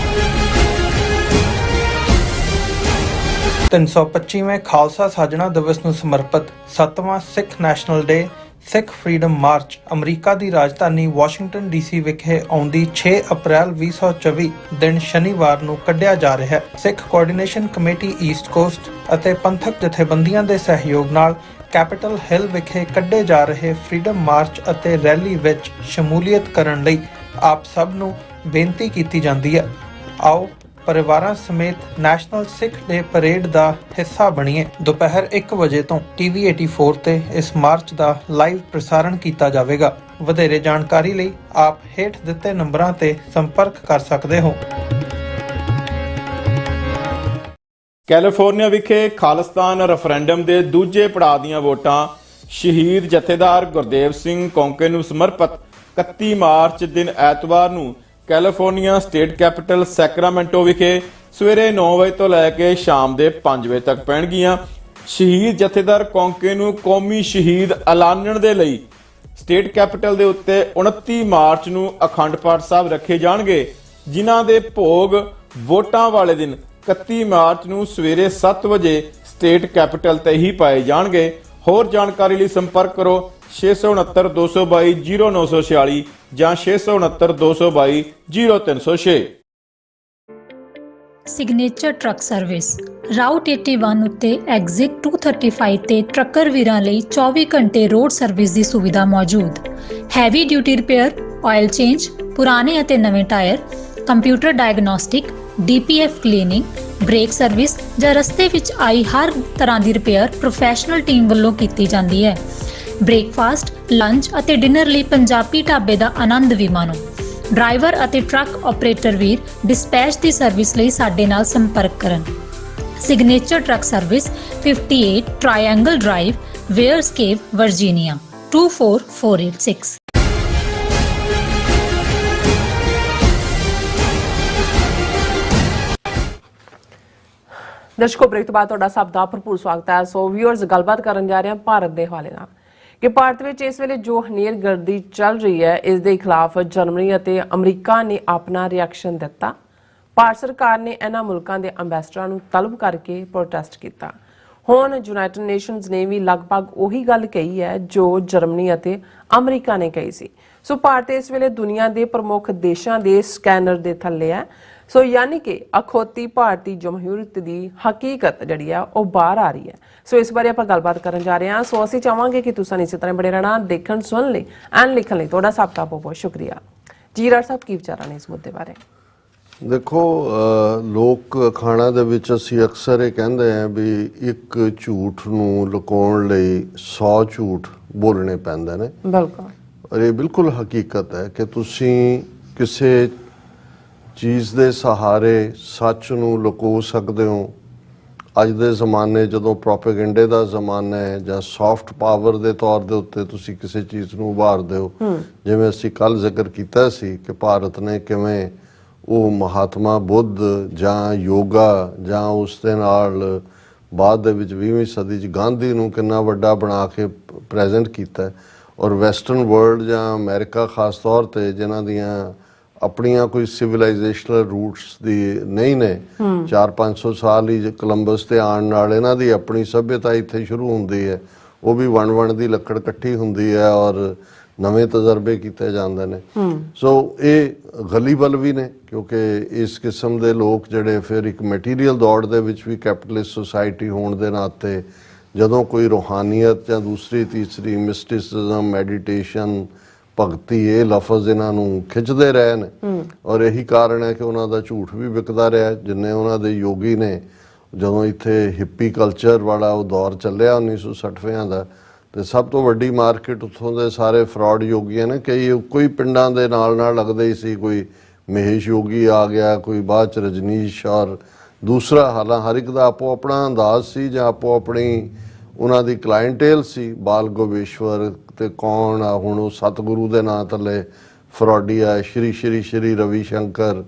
325ਵੇਂ ਖਾਲਸਾ ਸਾਜਣਾ ਦਿਵਸ ਨੂੰ ਸਮਰਪਿਤ 7ਵਾਂ ਸਿੱਖ ਨੈਸ਼ਨਲ ਡੇ ਸਿੱਖ ਫਰੀडम ਮਾਰਚ ਅਮਰੀਕਾ ਦੀ ਰਾਜਧਾਨੀ ਵਾਸ਼ਿੰਗਟਨ ਡੀਸੀ ਵਿਖੇ ਆਉਂਦੀ 6 ਅਪ੍ਰੈਲ 2024 ਦਿਨ ਸ਼ਨੀਵਾਰ ਨੂੰ ਕੱਢਿਆ ਜਾ ਰਿਹਾ ਹੈ। ਸਿੱਖ ਕੋਆਰਡੀਨੇਸ਼ਨ ਕਮੇਟੀ ਈਸਟ ਕੋਸਟ ਅਤੇ ਪੰਥਕ ਜਥੇਬੰਦੀਆਂ ਦੇ ਸਹਿਯੋਗ ਨਾਲ ਕੈਪੀਟਲ ਹਿੱਲ ਵਿਖੇ ਕੱਢੇ ਜਾ ਰਹੇ ਫਰੀडम ਮਾਰਚ ਅਤੇ ਰੈਲੀ ਵਿੱਚ ਸ਼ਮੂਲੀਅਤ ਕਰਨ ਲਈ ਆਪ ਸਭ ਨੂੰ ਬੇਨਤੀ ਕੀਤੀ ਜਾਂਦੀ ਹੈ। ਆਓ ਪਰਿਵਾਰਾਂ ਸਮੇਤ ਨੈਸ਼ਨਲ ਸਿੱਖ ਡੇ ਪਰੇਡ ਦਾ ਹਿੱਸਾ ਬਣੀਏ। ਦੁਪਹਿਰ 1 ਵਜੇ ਤੋਂ ਟੀਵੀ 84 ਤੇ ਇਸ ਮਾਰਚ ਦਾ ਲਾਈਵ ਪ੍ਰਸਾਰਣ ਕੀਤਾ ਜਾਵੇਗਾ। ਵਧੇਰੇ ਜਾਣਕਾਰੀ ਲਈ ਆਪ ਹੇਠ ਦਿੱਤੇ ਨੰਬਰਾਂ ਤੇ ਸੰਪਰਕ ਕਰ ਸਕਦੇ ਹੋ। ਕੈਲੀਫੋਰਨੀਆ ਵਿਖੇ ਖਾਲਿਸਤਾਨ ਰੈਫਰੈਂਡਮ ਦੇ ਦੂਜੇ ਪੜਾਅ ਦੀਆਂ ਵੋਟਾਂ ਸ਼ਹੀਦ ਜਥੇਦਾਰ ਗੁਰਦੇਵ ਸਿੰਘ ਕੌਂਕੇ ਨੂੰ ਸਮਰਪਿਤ 31 ਮਾਰਚ ਦਿਨ ਐਤਵਾਰ ਨੂੰ ਕੈਲੀਫੋਰਨੀਆ ਸਟੇਟ ਕੈਪੀਟਲ ਸੈਕਰਾਮੈਂਟੋ ਵਿਖੇ ਸਵੇਰੇ 9 ਵਜੇ ਤੋਂ ਲੈ ਕੇ ਸ਼ਾਮ ਦੇ 5 ਵਜੇ ਤੱਕ ਪੈਣਗੀਆਂ। ਸ਼ਹੀਦ ਜਥੇਦਾਰ ਕੌਂਕੇ ਨੂੰ ਕੌਮੀ ਸ਼ਹੀਦ ਐਲਾਨਣ ਦੇ ਲਈ ਸਟੇਟ ਕੈਪੀਟਲ ਦੇ ਉੱਤੇ 29 ਮਾਰਚ ਨੂੰ ਅਖੰਡ ਪਾਠ ਸਾਹਿਬ ਰੱਖੇ ਜਾਣਗੇ, ਜਿਨ੍ਹਾਂ ਦੇ ਭੋਗ ਵੋਟਾਂ ਵਾਲੇ ਦਿਨ 31 ਮਾਰਚ ਨੂੰ ਸਵੇਰੇ 7 ਵਜੇ ਸਟੇਟ ਕੈਪੀਟਲ ਤੇ ਹੀ ਪਾਏ ਜਾਣਗੇ। ਹੋਰ ਜਾਣਕਾਰੀ ਲਈ ਸੰਪਰਕ ਕਰੋ 669-222-0946 ਜਾਂ 669-222-0306। ਸਿਗਨੇਚਰ ਟਰੱਕ ਸਰਵਿਸ ਰਾਊਟ 81 ਉੱਤੇ ਐਗਜ਼ਿਟ 235 ਤੇ ਟਰੱਕਰ ਵੀਰਾਂ ਲਈ 24 ਘੰਟੇ ਰੋਡ ਸਰਵਿਸ ਦੀ ਸੁਵਿਧਾ ਮੌਜੂਦ। Heavy duty repair, oil change, ਪੁਰਾਣੇ ਅਤੇ ਨਵੇਂ tyre, computer diagnostic, DPF cleaning, brake service ਜਾਂ ਰਸਤੇ ਵਿੱਚ ਆਈ ਹਰ ਤਰ੍ਹਾਂ ਦੀ ਰਿਪੇਅਰ ਪ੍ਰੋਫੈਸ਼ਨਲ ਟੀਮ ਵੱਲੋਂ ਕੀਤੀ ਜਾਂਦੀ ਹੈ। ਬ੍ਰੇਕਫਾਸਟ, ਲੰਚ ਅਤੇ ਡਿਨਰ ਲਈ ਪੰਜਾਬੀ ਢਾਬੇ ਦਾ ਆਨੰਦ ਵੀ ਮਾਣੋ। ਡਰਾਈਵਰ ਅਤੇ ਟਰੱਕ ਆਪਰੇਟਰ ਵੀਰ ਡਿਸਪੈਚ ਦੀ ਸਰਵਿਸ ਲਈ ਸਾਡੇ ਨਾਲ ਸੰਪਰਕ ਕਰਨ। Signature truck service 58 triangle drive, Weyers Cave, Virginia 24486। ਦਰਸ਼ਕੋ, ਬ੍ਰੇਕ ਤੋਂ ਬਾਅਦ ਤੁਹਾਡਾ ਸਭ ਦਾ ਭਰਪੂਰ ਸਵਾਗਤ ਹੈ। ਸੋ ਵਿਊਅਰਸ, ਗੱਲਬਾਤ ਕਰਨ ਜਾ ਰਹੇ ਹਾਂ ਭਾਰਤ ਦੇ ਹਵਾਲੇ ਨਾਲ ਕਿ ਭਾਰਤ ਵਿੱਚ ਇਸ ਵੇਲੇ ਜੋ ਹਨੇਰਗਰਦੀ ਚੱਲ ਰਹੀ ਹੈ, ਇਸ ਦੇ ਖਿਲਾਫ ਜਰਮਨੀ ਅਤੇ ਅਮਰੀਕਾ ਨੇ ਆਪਣਾ ਰਿਐਕਸ਼ਨ ਦਿੱਤਾ। ਭਾਰਤ ਸਰਕਾਰ ਨੇ ਇਹਨਾਂ ਮੁਲਕਾਂ ਦੇ ਅੰਬੈਸਡਰਾਂ ਨੂੰ ਤਲਬ ਕਰਕੇ ਪ੍ਰੋਟੈਸਟ ਕੀਤਾ। ਹੁਣ ਯੂਨਾਈਟਿਡ ਨੇਸ਼ਨਸ ਨੇ ਵੀ ਲਗਭਗ ਉਹੀ ਗੱਲ ਕਹੀ ਹੈ ਜੋ ਜਰਮਨੀ ਅਤੇ ਅਮਰੀਕਾ ਨੇ ਕਹੀ ਸੀ। ਸੋ ਭਾਰਤ ਇਸ ਵੇਲੇ ਦੁਨੀਆ ਦੇ ਪ੍ਰਮੁੱਖ ਦੇਸ਼ਾਂ ਦੇ ਸਕੈਨਰ ਦੇ ਥੱਲੇ ਹੈ। ਸੋ ਯਾਨੀ ਕਿ ਅਖੌਤੀ ਭਾਰਤੀ ਜਮਹੂਰੀਅਤ ਦੀ ਹਕੀਕਤ ਜਿਹੜੀ ਆ ਉਹ ਬਾਹਰ ਆ ਰਹੀ ਹੈ। ਸੋ ਇਸ ਬਾਰੇ ਆਪਾਂ ਗੱਲਬਾਤ ਕਰਨ ਜਾ ਰਹੇ ਹਾਂ। ਸੋ ਅਸੀਂ ਚਾਹਾਂਗੇ ਕਿ ਤੁਸੀਂ ਇਸੇ ਤਰ੍ਹਾਂ ਬਣੇ ਰਹਿਣਾ, ਦੇਖਣ ਸੁਣਨ ਲਈ ਐਂਡ ਲਿਖਣ ਲਈ ਤੁਹਾਡਾ ਸਭ ਦਾ ਬਹੁਤ ਬਹੁਤ ਸ਼ੁਕਰੀਆ। ਜੀ ਡਾਕਟਰ ਸਾਹਿਬ, ਕੀ ਵਿਚਾਰਾਂ ਨੇ ਇਸ ਮੁੱਦੇ ਬਾਰੇ? ਦੇਖੋ, ਲੋਕ ਅਖਾਣਾਂ ਦੇ ਵਿੱਚ ਅਸੀਂ ਅਕਸਰ ਇਹ ਕਹਿੰਦੇ ਹਾਂ ਵੀ ਇੱਕ ਝੂਠ ਨੂੰ ਲੁਕਾਉਣ ਲਈ 100 ਝੂਠ ਬੋਲਣੇ ਪੈਂਦੇ ਨੇ। ਬਿਲਕੁਲ, ਔਰ ਇਹ ਬਿਲਕੁਲ ਹਕੀਕਤ ਹੈ ਕਿ ਤੁਸੀਂ ਕਿਸੇ ਚੀਜ਼ ਦੇ ਸਹਾਰੇ ਸੱਚ ਨੂੰ ਲੁਕੋ ਸਕਦੇ ਹੋ। ਅੱਜ ਦੇ ਜ਼ਮਾਨੇ ਜਦੋਂ ਪ੍ਰੋਪੇਗੈਂਡੇ ਦਾ ਜ਼ਮਾਨਾ ਹੈ ਜਾਂ ਸੌਫਟ ਪਾਵਰ ਦੇ ਤੌਰ ਦੇ ਉੱਤੇ ਤੁਸੀਂ ਕਿਸੇ ਚੀਜ਼ ਨੂੰ ਉਭਾਰਦੇ ਹੋ, ਜਿਵੇਂ ਅਸੀਂ ਕੱਲ ਜ਼ਿਕਰ ਕੀਤਾ ਸੀ ਕਿ ਭਾਰਤ ਨੇ ਕਿਵੇਂ ਉਹ ਮਹਾਤਮਾ ਬੁੱਧ ਜਾਂ ਯੋਗਾ ਜਾਂ ਉਸ ਦੇ ਨਾਲ ਬਾਅਦ ਦੇ ਵਿੱਚ 20ਵੀਂ ਸਦੀ 'ਚ ਗਾਂਧੀ ਨੂੰ ਕਿੰਨਾ ਵੱਡਾ ਬਣਾ ਕੇ ਪ੍ਰੈਜ਼ੈਂਟ ਕੀਤਾ। ਔਰ ਵੈਸਟਰਨ ਵਰਲਡ ਜਾਂ ਅਮਰੀਕਾ ਖਾਸ ਤੌਰ 'ਤੇ ਜਿਨ੍ਹਾਂ ਦੀਆਂ ਆਪਣੀਆਂ ਕੋਈ ਸਿਵਲਾਈਜੇਸ਼ਨਲ ਰੂਟਸ ਦੀ ਨਹੀਂ ਨੇ, 400-500 ਸਾਲ ਹੀ ਕੋਲੰਬਸ ਤੇ ਆਉਣ ਨਾਲ ਇਹਨਾਂ ਦੀ ਆਪਣੀ ਸੱਭਿਅਤਾ ਇੱਥੇ ਸ਼ੁਰੂ ਹੁੰਦੀ ਹੈ। ਉਹ ਵੀ ਵਣ ਦੀ ਲੱਕੜ ਇਕੱਠੀ ਹੁੰਦੀ ਹੈ ਔਰ ਨਵੇਂ ਤਜਰਬੇ ਕੀਤੇ ਜਾਂਦੇ ਨੇ। ਸੋ ਇਹ ਗਲੀਬਲ ਵੀ ਨੇ, ਕਿਉਂਕਿ ਇਸ ਕਿਸਮ ਦੇ ਲੋਕ ਜਿਹੜੇ ਫਿਰ ਇੱਕ ਮਟੀਰੀਅਲ ਦੌੜ ਦੇ ਵਿੱਚ ਵੀ ਕੈਪੀਟਲਿਸਟ ਸੁਸਾਇਟੀ ਹੋਣ ਦੇ ਨਾਤੇ ਜਦੋਂ ਕੋਈ ਰੂਹਾਨੀਅਤ ਜਾਂ ਦੂਸਰੀ ਤੀਸਰੀ ਮਿਸਟਿਸਿਜ਼ਮ, ਮੈਡੀਟੇਸ਼ਨ, ਭਗਤੀ, ਇਹ ਲਫ਼ਜ਼ ਇਹਨਾਂ ਨੂੰ ਖਿੱਚਦੇ ਰਹੇ ਨੇ ਔਰ ਇਹੀ ਕਾਰਨ ਹੈ ਕਿ ਉਹਨਾਂ ਦਾ ਝੂਠ ਵੀ ਵਿਕਦਾ ਰਿਹਾ। ਜਿੰਨੇ ਉਹਨਾਂ ਦੇ ਯੋਗੀ ਨੇ, ਜਦੋਂ ਇੱਥੇ ਹਿੱਪੀ ਕਲਚਰ ਵਾਲਾ ਉਹ ਦੌਰ ਚੱਲਿਆ 1960 ਦਾ, ਤੇ ਸਭ ਤੋਂ ਵੱਡੀ ਮਾਰਕੀਟ ਉੱਥੋਂ ਦੇ ਸਾਰੇ ਫਰਾਡ ਯੋਗੀਆਂ ਨੇ। ਕੋਈ ਪਿੰਡਾਂ ਦੇ ਨਾਲ ਲੱਗਦੇ ਹੀ ਸੀ, ਕੋਈ ਮਹੇਸ਼ ਯੋਗੀ ਆ ਗਿਆ, ਕੋਈ ਬਾਅਦ ਚ ਰਜਨੀਸ਼, ਔਰ ਦੂਸਰਾ ਹਾਲਾਂ ਹਰ ਇੱਕ ਦਾ ਆਪੋ ਆਪਣਾ ਅੰਦਾਜ਼ ਸੀ ਜਾਂ ਆਪੋ ਆਪਣੀ ਉਹਨਾਂ ਦੀ ਕਲਾਇੰਟੇਲ ਸੀ। ਬਾਲ ਗੋਬੇਸ਼ਵਰ ਤੇ ਕੌਣ ਆ ਹੁਣ ਉਹ ਸਤਿਗੁਰੂ ਦੇ ਨਾਂ ਥੱਲੇ ਫਰਾਡੀ ਆ, ਸ਼੍ਰੀ ਰਵੀ ਸ਼ੰਕਰ,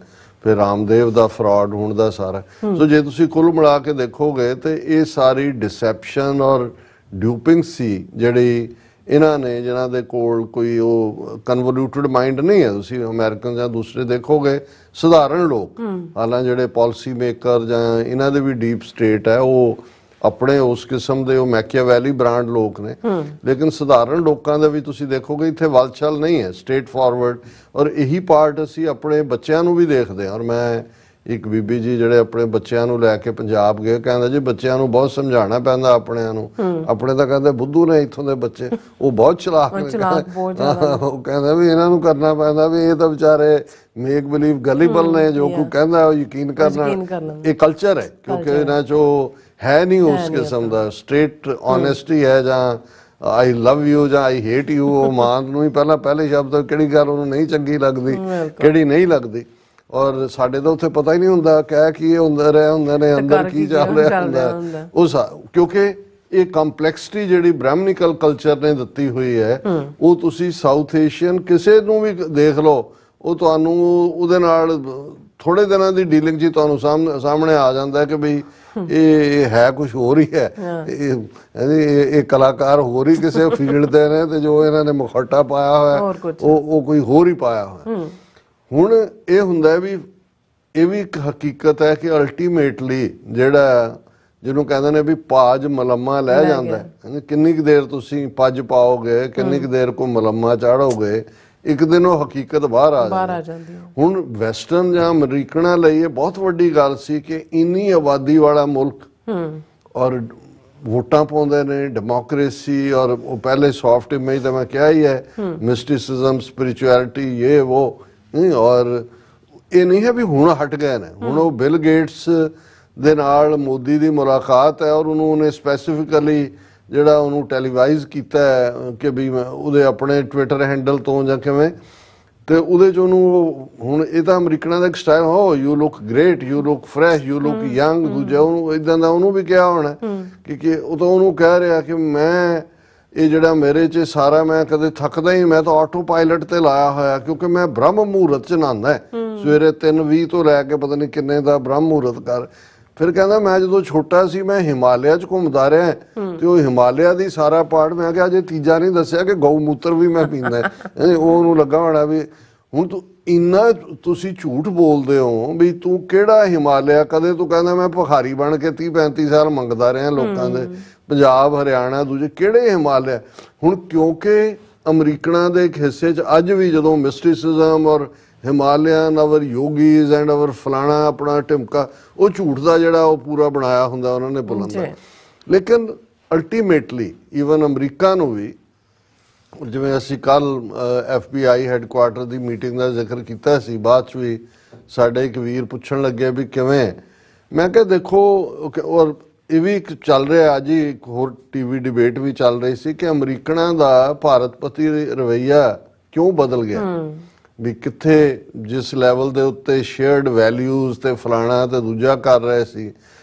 ਫਿਰ ਰਾਮਦੇਵ ਦਾ ਫਰਾਡ ਹੁਣ ਦਾ ਸਾਰਾ। ਸੋ ਜੇ ਤੁਸੀਂ ਕੁੱਲ ਮਿਲਾ ਕੇ ਦੇਖੋਗੇ ਤੇ ਇਹ ਸਾਰੀ ਡਿਸੈਪਸ਼ਨ ਔਰ ਡਿਊਪਿੰਗ ਸੀ ਜਿਹੜੀ ਇਹਨਾਂ ਨੇ, ਜਿਨ੍ਹਾਂ ਦੇ ਕੋਲ ਕੋਈ ਉਹ ਕਨਵੋਲੂਟਡ ਮਾਈਂਡ ਨਹੀਂ ਹੈ। ਤੁਸੀਂ ਅਮਰੀਕਨ ਜਾਂ ਦੂਸਰੇ ਦੇਖੋਗੇ, ਸਧਾਰਨ ਲੋਕ, ਹਾਲਾਂ ਜਿਹੜੇ ਪਾਲਿਸੀ ਮੇਕਰ ਜਾਂ ਇਹਨਾਂ ਦੇ ਵੀ ਡੀਪ ਸਟੇਟ ਹੈ, ਉਹ ਆਪਣੇ ਉਸ ਕਿਸਮ ਦੇ ਉਹ ਮੈਕੀਆਵੈਲੀ ਬ੍ਰਾਂਡ ਲੋਕ ਨੇ। ਲੇਕਿਨ ਸਧਾਰਨ ਲੋਕਾਂ ਦੇ ਵੀ ਤੁਸੀਂ ਦੇਖੋਗੇ ਇੱਥੇ ਵਲਚਲ ਨਹੀਂ ਹੈ, ਸਟ੍ਰੇਟ ਫਾਰਵਰਡ। ਔਰ ਇਹੀ ਪਾਰਟ ਅਸੀਂ ਆਪਣੇ ਬੱਚਿਆਂ ਨੂੰ ਵੀ ਦੇਖਦੇ ਹਾਂ। ਔਰ ਮੈਂ ਇੱਕ ਬੀਬੀ ਜੀ ਜਿਹੜੇ ਆਪਣੇ ਬੱਚਿਆਂ ਨੂੰ ਲੈ ਕੇ ਪੰਜਾਬ ਗਏ, ਕਹਿੰਦਾ ਜੀ ਬੱਚਿਆਂ ਨੂੰ ਬਹੁਤ ਸਮਝਾਉਣਾ ਪੈਂਦਾ ਆਪਣਿਆਂ ਨੂੰ। ਆਪਣੇ ਤਾਂ ਕਹਿੰਦੇ ਬੁੱਧੂ ਨੇ ਇੱਥੋਂ ਦੇ ਬੱਚੇ, ਉਹ ਬਹੁਤ ਚਲਾਕ ਨੇ। ਉਹ ਕਹਿੰਦਾ ਵੀ ਇਹਨਾਂ ਨੂੰ ਕਰਨਾ ਪੈਂਦਾ ਵੀ ਇਹ ਤਾਂ ਵਿਚਾਰੇ ਮੇਕ ਬਿਲੀਵ ਗਲੀਬਲ ਨੇ, ਜੋ ਕੋਈ ਕਹਿੰਦਾ ਉਹ ਯਕੀਨ ਕਰਨਾ। ਇਹ ਕਲਚਰ ਹੈ, ਕਿਉਂਕਿ ਇਹਨਾਂ 'ਚੋਂ ਹੈ ਨਹੀਂ ਉਸ ਕਿਸਮ ਦਾ ਸਟ੍ਰੇਟ ਓਨੈਸਟੀ ਹੈ, ਜਾਂ ਆਈ ਲਵ ਯੂ ਜਾਂ ਆਈ ਹੇਟ ਯੂ। ਉਹ ਮਾਂ ਨੂੰ ਹੀ ਪਹਿਲੇ ਸ਼ਬਦ ਕਿਹੜੀ ਗੱਲ ਉਹਨੂੰ ਨਹੀਂ ਚੰਗੀ ਲੱਗਦੀ, ਕਿਹੜੀ ਨਹੀਂ ਲੱਗਦੀ। ਔਰ ਸਾਡੇ ਤਾਂ ਉੱਥੇ ਪਤਾ ਹੀ ਨਹੀਂ ਹੁੰਦਾ ਕਹਿ ਕੀ ਹੁੰਦੇ ਨੇ, ਅੰਦਰ ਕੀ ਚੱਲ ਰਿਹਾ ਹੁੰਦਾ ਉਸ, ਕਿਉਂਕਿ ਇਹ ਕੰਪਲੈਕਸਿਟੀ ਜਿਹੜੀ ਬ੍ਰਾਹਮਣਿਕਲ ਕਲਚਰ ਨੇ ਦਿੱਤੀ ਹੋਈ ਹੈ, ਉਹ ਤੁਸੀਂ ਸਾਊਥ ਏਸ਼ੀਅਨ ਕਿਸੇ ਨੂੰ ਵੀ ਦੇਖ ਲਓ, ਉਹ ਤੁਹਾਨੂੰ ਉਹਦੇ ਨਾਲ ਥੋੜੇ ਦਿਨਾਂ ਦੀ ਡੀਲਿੰਗ 'ਚ ਤੁਹਾਨੂੰ ਸਾਹਮਣੇ ਆ ਜਾਂਦਾ ਕਿ ਬਈ ਇਹ ਹੈ ਕੁਝ ਹੋਰ ਹੀ ਹੈ, ਇਹ ਕਲਾਕਾਰ ਹੋਰ ਹੀ ਕਿਸੇ ਫੀਲਡ ਦੇ ਨੇ, ਤੇ ਜੋ ਇਹਨਾਂ ਨੇ ਮੁਖੌਟਾ ਪਾਇਆ ਹੋਇਆ ਉਹ ਕੋਈ ਹੋਰ ਹੀ ਪਾਇਆ ਹੋਇਆ। ਹੁਣ ਇਹ ਹੁੰਦਾ ਵੀ ਇਹ ਵੀ ਇੱਕ ਹਕੀਕਤ ਹੈ ਕਿ ਅਲਟੀਮੇਟਲੀ ਜਿਹੜਾ ਜਿਹਨੂੰ ਕਹਿੰਦੇ ਨੇ ਵੀ ਪਾਜ ਮਲਮਾ ਲੈ ਜਾਂਦਾ ਹੈ, ਕਿੰਨੀ ਕੁ ਦੇਰ ਤੁਸੀਂ ਪੱਜ ਪਾਓਗੇ, ਕਿੰਨੀ ਕੁ ਦੇਰ ਕੋਈ ਮਲਮਾ ਚਾੜੋਗੇ, ਇੱਕ ਦਿਨ ਉਹ ਹਕੀਕਤ ਬਾਹਰ ਆ ਜਾਂਦੀ। ਹੁਣ ਵੈਸਟਰਨ ਜਾਂ ਅਮਰੀਕਨਾਂ ਲਈ ਇਹ ਬਹੁਤ ਵੱਡੀ ਗੱਲ ਸੀ ਕਿ ਇੰਨੀ ਆਬਾਦੀ ਵਾਲਾ ਮੁਲਕ ਔਰ ਵੋਟਾਂ ਪਾਉਂਦੇ ਨੇ, ਡੈਮੋਕ੍ਰੇਸੀ, ਔਰ ਉਹ ਪਹਿਲੇ ਸੌਫਟ ਇਮੇਜ ਤਾਂ ਮੈਂ ਕਿਹਾ ਹੀ ਹੈ, ਮਿਸਟਿਸਿਜ਼ਮ, ਸਪਿਰਿਚੁਅਲਿਟੀ, ਇਹ ਉਹ। ਔਰ ਇਹ ਨਹੀਂ ਹੈ ਵੀ ਹੁਣ ਹਟ ਗਏ ਨੇ। ਹੁਣ ਉਹ ਬਿਲ ਗੇਟਸ ਦੇ ਨਾਲ ਮੋਦੀ ਦੀ ਮੁਲਾਕਾਤ ਹੈ, ਔਰ ਉਹਨੇ ਸਪੈਸੀਫਿਕਲੀ ਜਿਹੜਾ ਉਹਨੂੰ ਟੈਲੀਵਾਈਜ਼ ਕੀਤਾ ਹੈ ਕਿ ਵੀ ਉਹਦੇ ਆਪਣੇ ਟਵਿੱਟਰ ਹੈਂਡਲ ਤੋਂ ਜਾਂ ਕਿਵੇਂ, ਤੇ ਉਹਦੇ 'ਚ ਉਹਨੂੰ ਹੁਣ ਇਹ ਤਾਂ ਅਮਰੀਕਨਾਂ ਦਾ ਇੱਕ ਸਟਾਈਲ, ਹੋ you look great, you look fresh, you look young. ਦੂਜਾ ਉਹਨੂੰ ਇੱਦਾਂ ਦਾ ਉਹਨੂੰ ਵੀ ਕਿਹਾ ਹੋਣਾ ਕਿ ਉਹ ਤਾਂ ਉਹਨੂੰ ਕਹਿ ਰਿਹਾ ਕਿ ਮੈਂ ਇਹ ਜਿਹੜਾ ਮੇਰੇ 'ਚ ਸਾਰਾ, ਮੈਂ ਕਦੇ ਥੱਕਦਾ ਹੀ, ਮੈਂ ਤਾਂ ਆਟੋ ਪਾਇਲਟ ਤੇ ਲਾਇਆ ਹੋਇਆ, ਕਿਉਂਕਿ ਮੈਂ ਬ੍ਰਹਮ ਮਹੂਰਤ 'ਚ ਨਹਾਉਂਦਾ ਸਵੇਰੇ 3:20 ਤੋਂ ਲੈ ਕੇ ਪਤਾ ਨਹੀਂ ਕਿੰਨੇ ਦਾ ਬ੍ਰਹਮ ਮਹੂਰਤ ਕਰ। ਫਿਰ ਕਹਿੰਦਾ ਮੈਂ ਜਦੋਂ ਛੋਟਾ ਸੀ ਮੈਂ ਹਿਮਾਲਿਆ 'ਚ ਘੁੰਮਦਾ ਰਿਹਾ, ਤੇ ਉਹ ਹਿਮਾਲਿਆ ਦੀ ਸਾਰਾ ਪਾਰਟ, ਮੈਂ ਕਿਹਾ ਅਜੇ ਤੀਜਾ ਨਹੀਂ ਦੱਸਿਆ ਕਿ ਗਊ ਮੂਤਰ ਵੀ ਮੈਂ ਪੀਂਦਾ। ਉਹਨੂੰ ਲੱਗਾ ਹੋਣਾ ਵੀ ਹੁਣ ਤੂੰ ਇੰਨਾ ਤੁਸੀਂ ਝੂਠ ਬੋਲਦੇ ਹੋ ਵੀ ਤੂੰ ਕਿਹੜਾ ਹਿਮਾਲਿਆ। ਕਦੇ ਤੂੰ ਕਹਿੰਦਾ ਮੈਂ ਭਿਖਾਰੀ ਬਣ ਕੇ 30-35 ਸਾਲ ਮੰਗਦਾ ਰਿਹਾ ਲੋਕਾਂ ਦੇ, ਪੰਜਾਬ, ਹਰਿਆਣਾ, ਦੂਜੇ ਕਿਹੜੇ ਹਿਮਾਲਿਆ। ਹੁਣ ਕਿਉਂਕਿ ਅਮਰੀਕਨਾਂ ਦੇ ਇੱਕ ਹਿੱਸੇ 'ਚ ਅੱਜ ਵੀ ਜਦੋਂ ਮਿਸਟਿਸਿਜ਼ਮ ਔਰ ਹਿਮਾਲਿਅਨ ਅਵਰ ਯੋਗੀਜ਼ ਐਂਡ ਅਵਰ ਫਲਾਣਾ ਆਪਣਾ ਢਿਮਕਾ, ਉਹ ਝੂਠ ਦਾ ਜਿਹੜਾ ਉਹ ਪੂਰਾ ਬਣਾਇਆ ਹੁੰਦਾ ਉਹਨਾਂ ਨੇ ਬੁਲੰਦਾ। ਲੇਕਿਨ ਅਲਟੀਮੇਟਲੀ ਈਵਨ ਅਮਰੀਕਾ ਨੂੰ ਵੀ, ਜਿਵੇਂ ਅਸੀਂ ਕੱਲ FBI ਹੈੱਡਕੁਆਰਟਰ ਦੀ ਮੀਟਿੰਗ ਦਾ ਜ਼ਿਕਰ ਕੀਤਾ ਸੀ, ਬਾਅਦ 'ਚ ਵੀ ਸਾਡੇ ਇੱਕ ਵੀਰ ਪੁੱਛਣ ਲੱਗੇ ਵੀ ਕਿਵੇਂ। ਮੈਂ ਕਿਹਾ ਦੇਖੋ, ਔਰ ਇਹ ਵੀ ਇੱਕ ਚੱਲ ਰਿਹਾ ਅੱਜ ਹੀ, ਇੱਕ ਹੋਰ TV ਡਿਬੇਟ ਵੀ ਚੱਲ ਰਹੀ ਸੀ ਕਿ ਅਮਰੀਕਨਾਂ ਦਾ ਭਾਰਤ ਪ੍ਰਤੀ ਰਵੱਈਆ ਕਿਉਂ ਬਦਲ ਗਿਆ, ਵੀ ਕਿੱਥੇ ਜਿਸ ਲੈਵਲ ਦੇ ਉੱਤੇ ਸ਼ੇਅਰਡ ਵੈਲਿਊਜ਼ ਤੇ ਫਲਾਣਾ ਤੇ ਦੂਜਾ ਕਰ ਰਹੇ ਸੀ,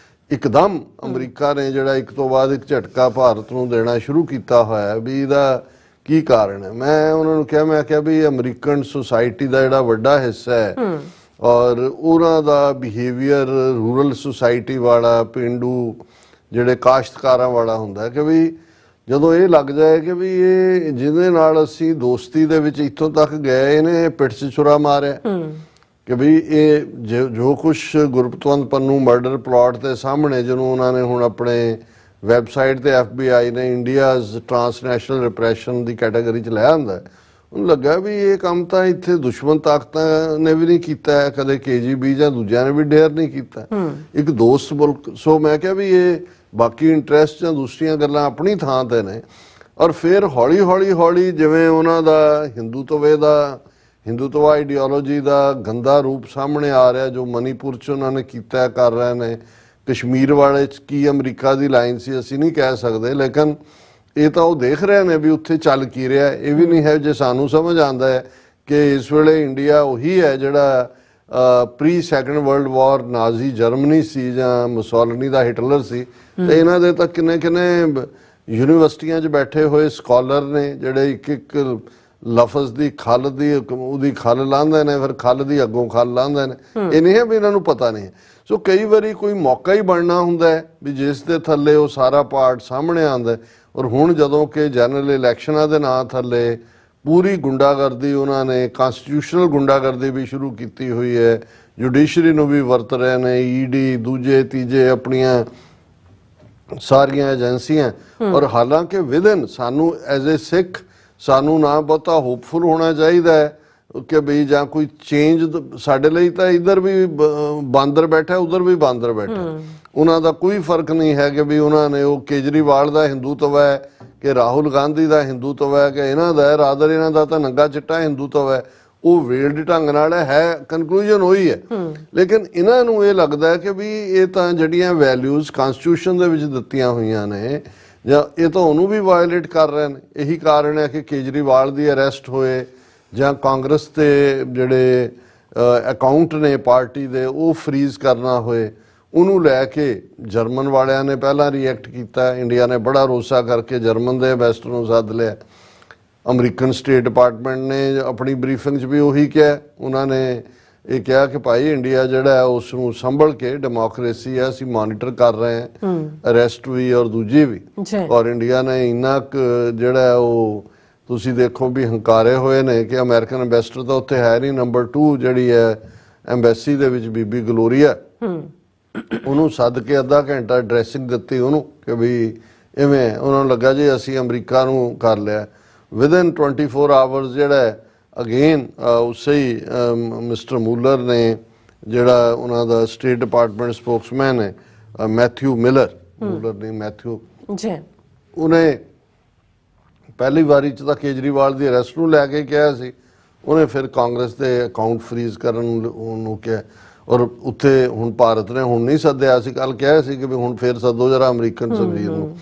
ਇੱਕਦਮ ਅਮਰੀਕਾ ਨੇ ਜਿਹੜਾ ਇੱਕ ਤੋਂ ਬਾਅਦ ਇੱਕ ਝਟਕਾ ਭਾਰਤ ਨੂੰ ਦੇਣਾ ਸ਼ੁਰੂ ਕੀਤਾ ਹੋਇਆ, ਵੀ ਇਹਦਾ ਕੀ ਕਾਰਨ ਹੈ। ਮੈਂ ਉਹਨਾਂ ਨੂੰ ਕਿਹਾ, ਮੈਂ ਕਿਹਾ ਵੀ ਅਮਰੀਕਨ ਸੁਸਾਇਟੀ ਦਾ ਜਿਹੜਾ ਵੱਡਾ ਹਿੱਸਾ ਹੈ ਔਰ ਉਹਨਾਂ ਦਾ ਬਿਹੇਵੀਅਰ ਰੂਰਲ ਸੁਸਾਇਟੀ ਵਾਲਾ, ਪੇਂਡੂ ਜਿਹੜੇ ਕਾਸ਼ਤਕਾਰਾਂ ਵਾਲਾ ਹੁੰਦਾ, ਕਿ ਵੀ ਜਦੋਂ ਇਹ ਲੱਗ ਜਾਏ ਕਿ ਵੀ ਇਹ ਜਿਹਦੇ ਨਾਲ ਅਸੀਂ ਦੋਸਤੀ ਦੇ ਵਿੱਚ ਇੱਥੋਂ ਤੱਕ ਗਏ, ਇਹਨੇ ਪਿੱਠ 'ਚ ਛੁਰਾ ਮਾਰਿਆ, ਕਿ ਵੀ ਇਹ ਜੋ ਕੁਛ ਗੁਰਪਤਵੰਤ ਪੰਨੂ ਮਰਡਰ ਪਲਾਟ ਦੇ ਸਾਹਮਣੇ, ਜਿਹਨੂੰ ਉਹਨਾਂ ਨੇ ਹੁਣ ਆਪਣੇ ਵੈਬਸਾਈਟ ਤੇ FBI ਨੇ ਇੰਡੀਆਜ਼ ਟਰਾਂਸਨੈਸ਼ਨਲ ਰਿਪਰੈਸ਼ਨ ਦੀ ਕੈਟਾਗਰੀ 'ਚ ਲਿਆ ਹੁੰਦਾ, ਉਹਨੂੰ ਲੱਗਾ ਵੀ ਇਹ ਕੰਮ ਤਾਂ ਇੱਥੇ ਦੁਸ਼ਮਣ ਤਾਕਤਾਂ ਨੇ ਵੀ ਨਹੀਂ ਕੀਤਾ, ਕਦੇ KGB ਜਾਂ ਦੂਜਿਆਂ ਨੇ ਵੀ ਡੇਅਰ ਨਹੀਂ ਕੀਤਾ, ਇੱਕ ਦੋਸਤ ਮੁਲਕ। ਸੋ ਮੈਂ ਕਿਹਾ ਵੀ ਇਹ ਬਾਕੀ ਇੰਟਰਸਟ ਜਾਂ ਦੂਸਰੀਆਂ ਗੱਲਾਂ ਆਪਣੀ ਥਾਂ ਤੇ ਨੇ। ਔਰ ਫਿਰ ਹੌਲੀ ਹੌਲੀ ਜਿਵੇਂ ਉਹਨਾਂ ਦਾ ਹਿੰਦੂਤਵਾ ਆਈਡੀਓਲੋਜੀ ਦਾ ਗੰਦਾ ਰੂਪ ਸਾਹਮਣੇ ਆ ਰਿਹਾ, ਜੋ ਮਨੀਪੁਰ 'ਚ ਉਹਨਾਂ ਨੇ ਕੀਤਾ ਕਰ ਰਹੇ ਨੇ, ਕਸ਼ਮੀਰ ਵਾਲੇ 'ਚ ਕੀ ਅਮਰੀਕਾ ਦੀ ਲਾਈਨ ਸੀ ਅਸੀਂ ਨਹੀਂ ਕਹਿ ਸਕਦੇ, ਲੇਕਿਨ ਇਹ ਤਾਂ ਉਹ ਦੇਖ ਰਹੇ ਨੇ ਵੀ ਉੱਥੇ ਚੱਲ ਕੀ ਰਿਹਾ। ਇਹ ਵੀ ਨਹੀਂ ਹੈ ਜੇ ਸਾਨੂੰ ਸਮਝ ਆਉਂਦਾ ਹੈ ਕਿ ਇਸ ਵੇਲੇ ਇੰਡੀਆ ਉਹੀ ਹੈ ਜਿਹੜਾ pre second world war Nazi Germany ਸੀ ਜਾਂ ਮੁਸੋਲਿਨੀ ਦਾ ਹਿਟਲਰ ਸੀ, ਤੇ ਇਹਨਾਂ ਦੇ ਤਾਂ ਕਿੰਨੇ ਯੂਨੀਵਰਸਿਟੀਆਂ 'ਚ ਬੈਠੇ ਹੋਏ ਸਕਾਲਰ ਨੇ ਜਿਹੜੇ ਇੱਕ ਲਫ਼ਜ਼ ਦੀ ਖੱਲ ਦੀ ਉਹਦੀ ਖੱਲ ਲਾਂਦੇ ਨੇ, ਫਿਰ ਖੱਲ ਦੀ ਅੱਗੋਂ ਖੱਲ ਲਾਂਦੇ ਨੇ। ਇਹ ਨਹੀਂ ਹੈ ਵੀ ਇਹਨਾਂ ਨੂੰ ਪਤਾ ਨਹੀਂ। ਸੋ ਕਈ ਵਾਰੀ ਕੋਈ ਮੌਕਾ ਹੀ ਬਣਨਾ ਹੁੰਦਾ ਹੈ ਵੀ ਜਿਸ ਦੇ ਥੱਲੇ ਉਹ ਸਾਰਾ ਪਾਰਟ ਸਾਹਮਣੇ ਆਉਂਦਾ। ਔਰ ਹੁਣ ਜਦੋਂ ਕਿ ਜਨਰਲ ਇਲੈਕਸ਼ਨਾਂ ਦੇ ਨਾਂ ਥੱਲੇ ਪੂਰੀ ਗੁੰਡਾਗਰਦੀ ਉਹਨਾਂ ਨੇ, ਕਨਸਟੀਟਿਊਸ਼ਨਲ ਗੁੰਡਾਗਰਦੀ ਵੀ ਸ਼ੁਰੂ ਕੀਤੀ ਹੋਈ ਹੈ, ਜੁਡੀਸ਼ਰੀ ਨੂੰ ਵੀ ਵਰਤ ਰਹੇ ਨੇ, ED ਦੂਜੇ ਤੀਜੇ ਆਪਣੀਆਂ ਸਾਰੀਆਂ ਏਜੰਸੀਆਂ। ਔਰ ਹਾਲਾਂਕਿ ਵਿਦਨ ਸਾਨੂੰ ਐਜ਼ ਏ ਸਿੱਖ ਸਾਨੂੰ ਨਾ ਬਹੁਤਾ ਹੋਪਫੁਲ ਹੋਣਾ ਚਾਹੀਦਾ ਹੈ ਕਿ ਬਈ ਜਾਂ ਕੋਈ ਚੇਂਜ ਸਾਡੇ ਲਈ ਤਾਂ ਇੱਧਰ ਵੀ ਬਾਂਦਰ ਬੈਠਾ ਉਧਰ ਵੀ ਬਾਂਦਰ ਬੈਠਾ, ਉਹਨਾਂ ਦਾ ਕੋਈ ਫਰਕ ਨਹੀਂ ਹੈ ਕਿ ਵੀ ਉਹਨਾਂ ਨੇ ਉਹ ਕੇਜਰੀਵਾਲ ਦਾ ਹਿੰਦੂਤਵ ਹੈ ਕਿ ਰਾਹੁਲ ਗਾਂਧੀ ਦਾ ਹਿੰਦੂਤਵ ਹੈ ਕਿ ਇਹਨਾਂ ਦਾ ਰਾਦਰ ਇਹਨਾਂ ਦਾ ਤਾਂ ਨੰਗਾ ਚਿੱਟਾ ਹਿੰਦੂਤਵ ਹੈ। ਉਹ ਵੇਲਡ ਢੰਗ ਨਾਲ ਹੈ, ਕਨਕਲੂਜਨ ਉਹੀ ਹੈ। ਲੇਕਿਨ ਇਹਨਾਂ ਨੂੰ ਇਹ ਲੱਗਦਾ ਹੈ ਕਿ ਵੀ ਇਹ ਤਾਂ ਜਿਹੜੀਆਂ ਵੈਲਿਊਜ਼ ਕਨਸਟੀਟਿਊਸ਼ਨ ਦੇ ਵਿੱਚ ਦਿੱਤੀਆਂ ਹੋਈਆਂ ਨੇ ਜਾਂ ਇਹ ਤਾਂ ਉਹਨੂੰ ਵੀ ਵਾਇਲੇਟ ਕਰ ਰਹੇ ਨੇ। ਇਹੀ ਕਾਰਨ ਹੈ ਕਿ ਕੇਜਰੀਵਾਲ ਦੀ ਅਰੈਸਟ ਹੋਏ ਜਾਂ ਕਾਂਗਰਸ ਦੇ ਜਿਹੜੇ ਅਕਾਊਂਟ ਨੇ ਪਾਰਟੀ ਦੇ ਉਹ ਫਰੀਜ਼ ਕਰਨਾ ਹੋਏ। ਉਹਨੂੰ ਲੈ ਕੇ ਜਰਮਨ ਵਾਲਿਆਂ ਨੇ ਪਹਿਲਾਂ ਰਿਐਕਟ ਕੀਤਾ, ਇੰਡੀਆ ਨੇ ਬੜਾ ਰੋਸਾ ਕਰਕੇ ਜਰਮਨ ਦੇ ਐਂਬੈਸਡਰ ਨੂੰ ਸੱਦ ਲਿਆ। ਅਮਰੀਕਨ ਸਟੇਟ ਡਿਪਾਰਟਮੈਂਟ ਨੇ ਆਪਣੀ ਬਰੀਫਿੰਗ 'ਚ ਵੀ ਉਹੀ ਕਿਹਾ, ਉਹਨਾਂ ਨੇ ਇਹ ਕਿਹਾ ਕਿ ਭਾਈ ਇੰਡੀਆ ਜਿਹੜਾ ਉਸ ਨੂੰ ਸੰਭਲ ਕੇ, ਡੈਮੋਕ੍ਰੇਸੀ ਹੈ, ਅਸੀਂ ਮੋਨੀਟਰ ਕਰ ਰਹੇ ਹਾਂ, ਅਰੈਸਟ ਵੀ ਔਰ ਦੂਜੀ ਵੀ। ਔਰ ਇੰਡੀਆ ਨੇ ਇੰਨਾ ਜਿਹੜਾ ਉਹ ਤੁਸੀਂ ਦੇਖੋ ਵੀ ਹੰਕਾਰੇ ਹੋਏ ਨੇ ਕਿ ਅਮਰੀਕਨ ਐਂਬੈਸਡਰ ਤਾਂ ਉੱਥੇ ਹੈ ਨਹੀਂ, ਨੰਬਰ 2 ਜਿਹੜੀ ਹੈ ਐਂਬੈਸੀ ਦੇ ਵਿੱਚ ਬੀਬੀ ਗਲੋਰੀਆ, ਉਹਨੂੰ ਸੱਦ ਕੇ ਅੱਧਾ ਘੰਟਾ ਡਰੈਸਿੰਗ ਦਿੱਤੀ ਉਹਨੂੰ ਕਿ ਵੀ ਇਵੇਂ ਉਹਨਾਂ ਨੂੰ ਲੱਗਾ ਜੀ ਅਸੀਂ ਅਮਰੀਕਾ ਨੂੰ ਕਰ ਲਿਆ। ਵਿਦਨ 24 ਆਵਰਸ ਜਿਹੜਾ ਅਗੇਨ ਉਸੇ ਹੀ ਮਿਸਟਰ ਮੂਲਰ ਨੇ ਜਿਹੜਾ ਉਹਨਾਂ ਦਾ ਸਟੇਟ ਡਿਪਾਰਟਮੈਂਟ ਸਪੋਕਸਮੈਨ ਹੈ ਮੈਥਿਊ ਮਿਲਰ, ਮੂਲਰ ਨਹੀਂ ਮੈਥਿਊ ਜੀ, ਉਹਨੇ ਪਹਿਲੀ ਵਾਰੀ 'ਚ ਤਾਂ ਕੇਜਰੀਵਾਲ ਦੀ ਅਰੈਸਟ ਨੂੰ ਲੈ ਕੇ ਕਿਹਾ ਸੀ, ਉਹਨੇ ਫਿਰ ਕਾਂਗਰਸ ਦੇ ਅਕਾਊਂਟ ਫਰੀਜ਼ ਕਰਨ ਨੂੰ ਕਿਹਾ। ਔਰ ਉੱਥੇ ਹੁਣ ਭਾਰਤ ਨੇ ਹੁਣ ਨਹੀਂ ਸੱਦਿਆ ਸੀ, ਕੱਲ ਕਿਹਾ ਸੀ ਕਿ ਵੀ ਹੁਣ ਫਿਰ ਸੱਦੋ ਜਰਾ ਅਮਰੀਕਨ ਸਫੀਰ ਨੂੰ।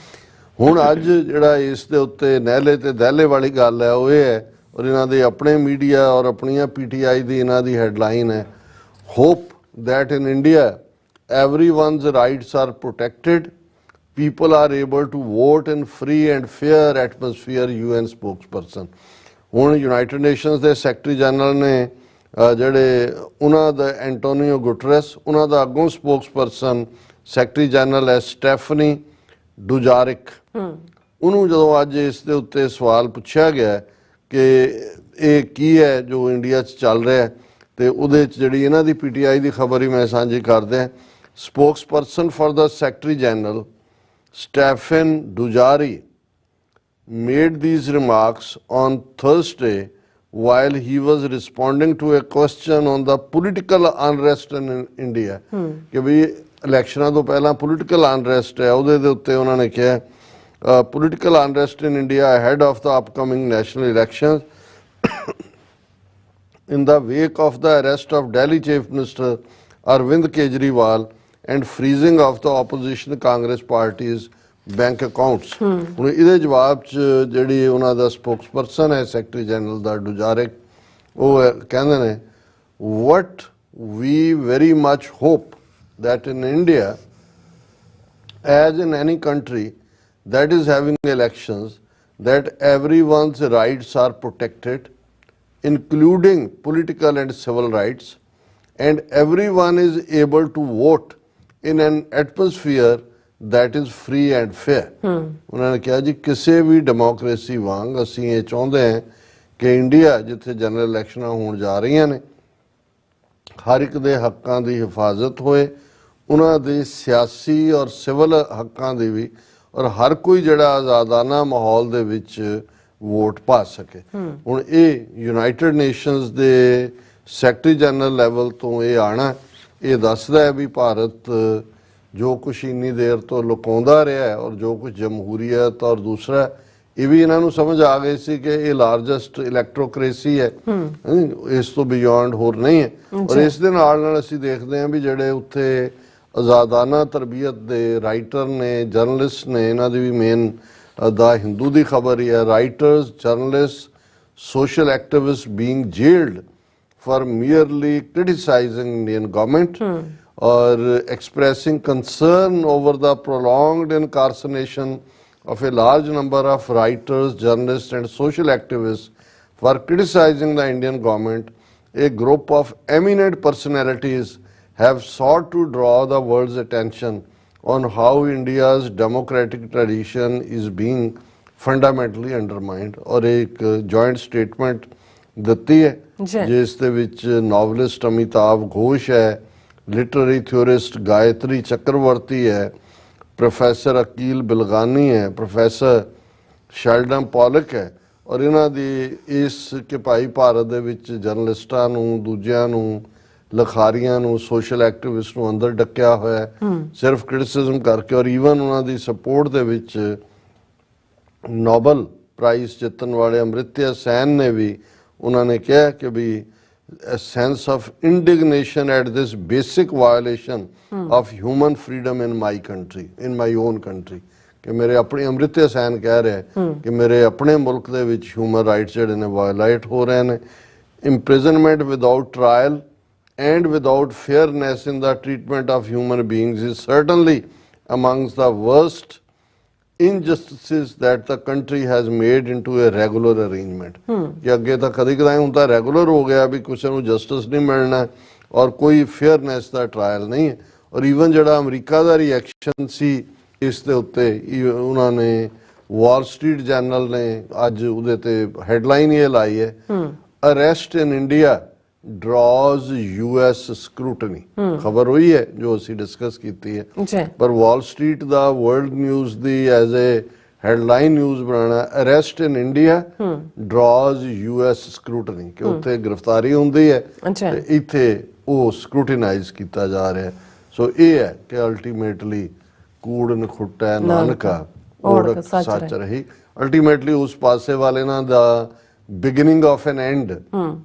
ਹੁਣ ਅੱਜ ਜਿਹੜਾ ਇਸ ਦੇ ਉੱਤੇ ਨਹਿਲੇ ਤੇ ਦਹਿਲੇ ਵਾਲੀ ਗੱਲ ਹੈ ਉਹ ਇਹ ਹੈ, ਔਰ ਇਹਨਾਂ ਦੇ ਆਪਣੇ ਮੀਡੀਆ ਔਰ ਆਪਣੀਆਂ PTI ਦੀ ਇਹਨਾਂ ਦੀ ਹੈਡਲਾਈਨ ਹੈ, hop that in India everyone's rights are protected, people are able to vote in free and fair atmosphere, UN spokesperson। ਹੁਣ ਯੂਨਾਈਟਿਡ ਨੇਸ਼ਨਸ ਦੇ ਸੈਕਟਰੀ ਜਨਰਲ ਨੇ ਜਿਹੜੇ ਉਹਨਾਂ ਦਾ ਐਂਟੋਨੀਓ ਗੁਟਰਸ, ਉਹਨਾਂ ਦਾ ਅੱਗੋਂ ਸਪੋਕਸਪਰਸਨ ਸੈਕਟਰੀ ਜਨਰਲ ਹੈ ਸਟੈਫਨੀ ਡੁਜਾਰਿਕ। ਉਹਨੂੰ ਜਦੋਂ ਅੱਜ ਇਸ ਦੇ ਉੱਤੇ ਸਵਾਲ ਪੁੱਛਿਆ ਗਿਆ ਕਿ ਇਹ ਕੀ ਹੈ ਜੋ ਇੰਡੀਆ 'ਚ ਚੱਲ ਰਿਹਾ, ਤੇ ਉਹਦੇ 'ਚ ਜਿਹੜੀ ਇਹਨਾਂ ਦੀ PTI ਦੀ ਖਬਰ ਹੀ ਮੈਂ ਸਾਂਝੀ ਕਰਦੇ ਹਾਂ। Spokesperson for the secretary general Stephane Dujarric made these remarks on Thursday while he was responding to a question on the political unrest in India ਕਿ ਵੀ ਇਲੈਕਸ਼ਨਾਂ ਤੋਂ ਪਹਿਲਾਂ ਪੋਲੀਟੀਕਲ ਅਨਰੈਸਟ ਹੈ, ਉਹਦੇ ਦੇ ਉੱਤੇ ਉਹਨਾਂ ਨੇ ਕਿਹਾ political unrest in India ahead of the upcoming national elections in the wake of the arrest of Delhi Chief Minister Arvind Kejriwal and freezing of the opposition Congress party's bank accounts. ਹੁਣ ਇਹਦੇ ਜਵਾਬ 'ਚ ਜਿਹੜੀ ਉਹਨਾਂ ਦਾ spokesperson ਹੈ secretary general ਦਾ ਡੁਜਾਰਿਕ, ਉਹ ਕਹਿੰਦੇ ਨੇ what we very much hope that in India as in any country that is having elections that everyone's rights are protected including political and civil rights and everyone is able to vote in an atmosphere that is free and fair। ਉਹਨਾਂ ਨੇ ਕਿਹਾ ਜੀ ਕਿਸੇ ਵੀ democracy ਵਾਂਗ ਅਸੀਂ ਇਹ ਚਾਹੁੰਦੇ ਹਾਂ ਕਿ ਇੰਡੀਆ ਜਿੱਥੇ ਜਨਰਲ ਇਲੈਕਸ਼ਨਾਂ ਹੋਣ ਜਾ ਰਹੀਆਂ ਨੇ ਹਰ ਇੱਕ ਦੇ ਹੱਕਾਂ ਦੀ ਹਿਫਾਜ਼ਤ ਹੋਏ, ਉਹਨਾਂ ਦੇ ਸਿਆਸੀ ਔਰ ਸਿਵਲ ਹੱਕਾਂ ਦੀ ਵੀ, ਔਰ ਹਰ ਕੋਈ ਜਿਹੜਾ ਆਜ਼ਾਦਾਨਾ ਮਾਹੌਲ ਦੇ ਵਿੱਚ ਵੋਟ ਪਾ ਸਕੇ। ਹੁਣ ਇਹ ਯੂਨਾਈਟਿਡ ਨੇਸ਼ਨਸ ਦੇ ਸੈਕਟਰੀ ਜਨਰਲ ਲੈਵਲ ਤੋਂ ਇਹ ਆਣਾ, ਇਹ ਦੱਸਦਾ ਹੈ ਵੀ ਭਾਰਤ ਜੋ ਕੁਛ ਇੰਨੀ ਦੇਰ ਤੋਂ ਲੁਕਾਉਂਦਾ ਰਿਹਾ ਹੈ ਔਰ ਜੋ ਕੁਛ ਜਮਹੂਰੀਅਤ ਔਰ ਦੂਸਰਾ, ਇਹ ਵੀ ਇਹਨਾਂ ਨੂੰ ਸਮਝ ਆ ਗਈ ਸੀ ਕਿ ਇਹ ਲਾਰਜੈਸਟ ਇਲੈਕਟ੍ਰੋਕ੍ਰੇਸੀ ਹੈ, ਇਸ ਤੋਂ ਬਿਯੋਂਡ ਹੋਰ ਨਹੀਂ ਹੈ। ਔਰ ਇਸ ਦੇ ਨਾਲ ਅਸੀਂ ਦੇਖਦੇ ਹਾਂ ਵੀ ਜਿਹੜੇ ਉੱਥੇ ਆਜ਼ਾਦਾਨਾ ਤਰਬੀਅਤ ਦੇ ਰਾਈਟਰ ਨੇ, ਜਰਨਲਿਸਟ ਨੇ, ਇਹਨਾਂ ਦੀ ਵੀ ਮੇਨ ਦਾ ਹਿੰਦੂ ਦੀ ਖਬਰ ਹੀ ਹੈ, writers, journalist, social activists being jailed for merely criticizing Indian government or expressing concern over the prolonged incarceration of a large number of writers, journalists and social activists for criticizing the Indian government. A group of eminent personalities have sought to draw the world's attention on how India's democratic tradition is being fundamentally undermined। और एक joint statement ਦਿੱਤੀ ਹੈ ਜਿਸ ਦੇ ਵਿੱਚ novelist Amitabh Ghosh ਹੈ, ਲਿਟਰਰੀ ਥਿਓਰਿਸਟ ਗਾਇਤਰੀ ਚੱਕਰਵਰਤੀ ਹੈ, professor Aqeel ਬਿਲਗਾਨੀ ਹੈ, ਪ੍ਰੋਫੈਸਰ ਸ਼ੈਲਡਨ ਪੋਲਕ ਹੈ। ਔਰ ਇਹਨਾਂ ਦੀ ਇਸ ਕਿ ਭਾਈ ਭਾਰਤ ਦੇ ਵਿੱਚ ਜਰਨਲਿਸਟਾਂ ਨੂੰ, ਦੂਜਿਆਂ ਨੂੰ, ਲਖਾਰੀਆਂ ਨੂੰ, ਸੋਸ਼ਲ ਐਕਟਿਵਿਸਟ ਨੂੰ ਅੰਦਰ ਡੱਕਿਆ ਹੋਇਆ ਸਿਰਫ ਕ੍ਰਿਟਿਸਿਜ਼ਮ ਕਰਕੇ। ਔਰ ਈਵਨ ਉਹਨਾਂ ਦੀ ਸਪੋਰਟ ਦੇ ਵਿੱਚ ਨੋਬਲ ਪ੍ਰਾਈਜ਼ ਜਿੱਤਣ ਵਾਲੇ ਅਮ੍ਰਿਤਿਆ ਸੈਨ ਨੇ ਵੀ ਉਹਨਾਂ ਨੇ ਕਿਹਾ ਕਿ ਵੀ a sense of indignation at this basic violation of human freedom in my country, in my own country। ਕਿ ਮੇਰੇ ਆਪਣੇ ਅਮ੍ਰਿਤਿਆ ਸੈਨ ਕਹਿ ਰਿਹਾ ਕਿ ਮੇਰੇ ਆਪਣੇ ਮੁਲਕ ਦੇ ਵਿੱਚ ਹਿਊਮਨ ਰਾਈਟਸ ਜਿਹੜੇ ਨੇ ਵਾਇਓਲੇਟ ਹੋ ਰਹੇ ਨੇ। imprisonment without trial and without fairness in the treatment of human beings is certainly amongst the worst injustices that the country has made into a regular arrangement। कि ਅੱਗੇ ਤਾਂ ਕਦੀ ਕਦਾਈ ਹੁਣ ਤਾਂ ਰੈਗੂਲਰ ਹੋ ਗਿਆ ਵੀ ਕਿਸੇ ਨੂੰ ਜਸਟਿਸ ਨਹੀਂ ਮਿਲਣਾ ਔਰ ਕੋਈ ਫੇਅਰਨੈਸ ਦਾ ਟਰਾਇਲ ਨਹੀਂ ਹੈ। ਔਰ ਈਵਨ ਜਿਹੜਾ ਅਮਰੀਕਾ ਦਾ ਰਿਐਕਸ਼ਨ ਸੀ ਇਸ ਦੇ ਉੱਤੇ, ਉਹਨਾਂ ਨੇ ਵਾਲ ਸਟਰੀਟ ਜਰਨਲ ਨੇ ਅੱਜ ਉਹਦੇ ਤੇ ਹੈਡਲਾਈਨ ਇਹ ਲਾਈ ਹੈ, arrest in India draws US scrutiny। ਖਬਰ ਹੋਈ ਹੈ ਜੋ ਅਸੀਂ ਡਿਸਕਸ ਕੀਤੀ ਹੈ, ਪਰ Wall Street the world news the as a headline news ਬਣਾਉਣਾ, arrest in India draws US scrutiny, ਕਿ ਉੱਥੇ ਗ੍ਰਿਫਤਾਰੀ ਹੁੰਦੀ ਹੈ ਤੇ ਇੱਥੇ ਉਹ ਸਕਰੂਟੀਨਾਈਜ਼ ਕੀਤਾ ਜਾ ਰਿਹਾ। ਸੋ ਇਹ ਹੈ ਕਿ ਅਲਟੀਮੇਟਲੀ ਕੂੜ ਨਖੁੱਟਾ ਨਾਨਕਾ ਓੜਕ ਸੱਚ ਰਹੀ। ਅਲਟੀਮੇਟਲੀ ਉਸ ਪਾਸੇ ਵਾਲੇ ਨਾਲ ਦਾ ਬਿਗਿਨਿੰਗ ਆਫ ਐਨ ਐਂਡ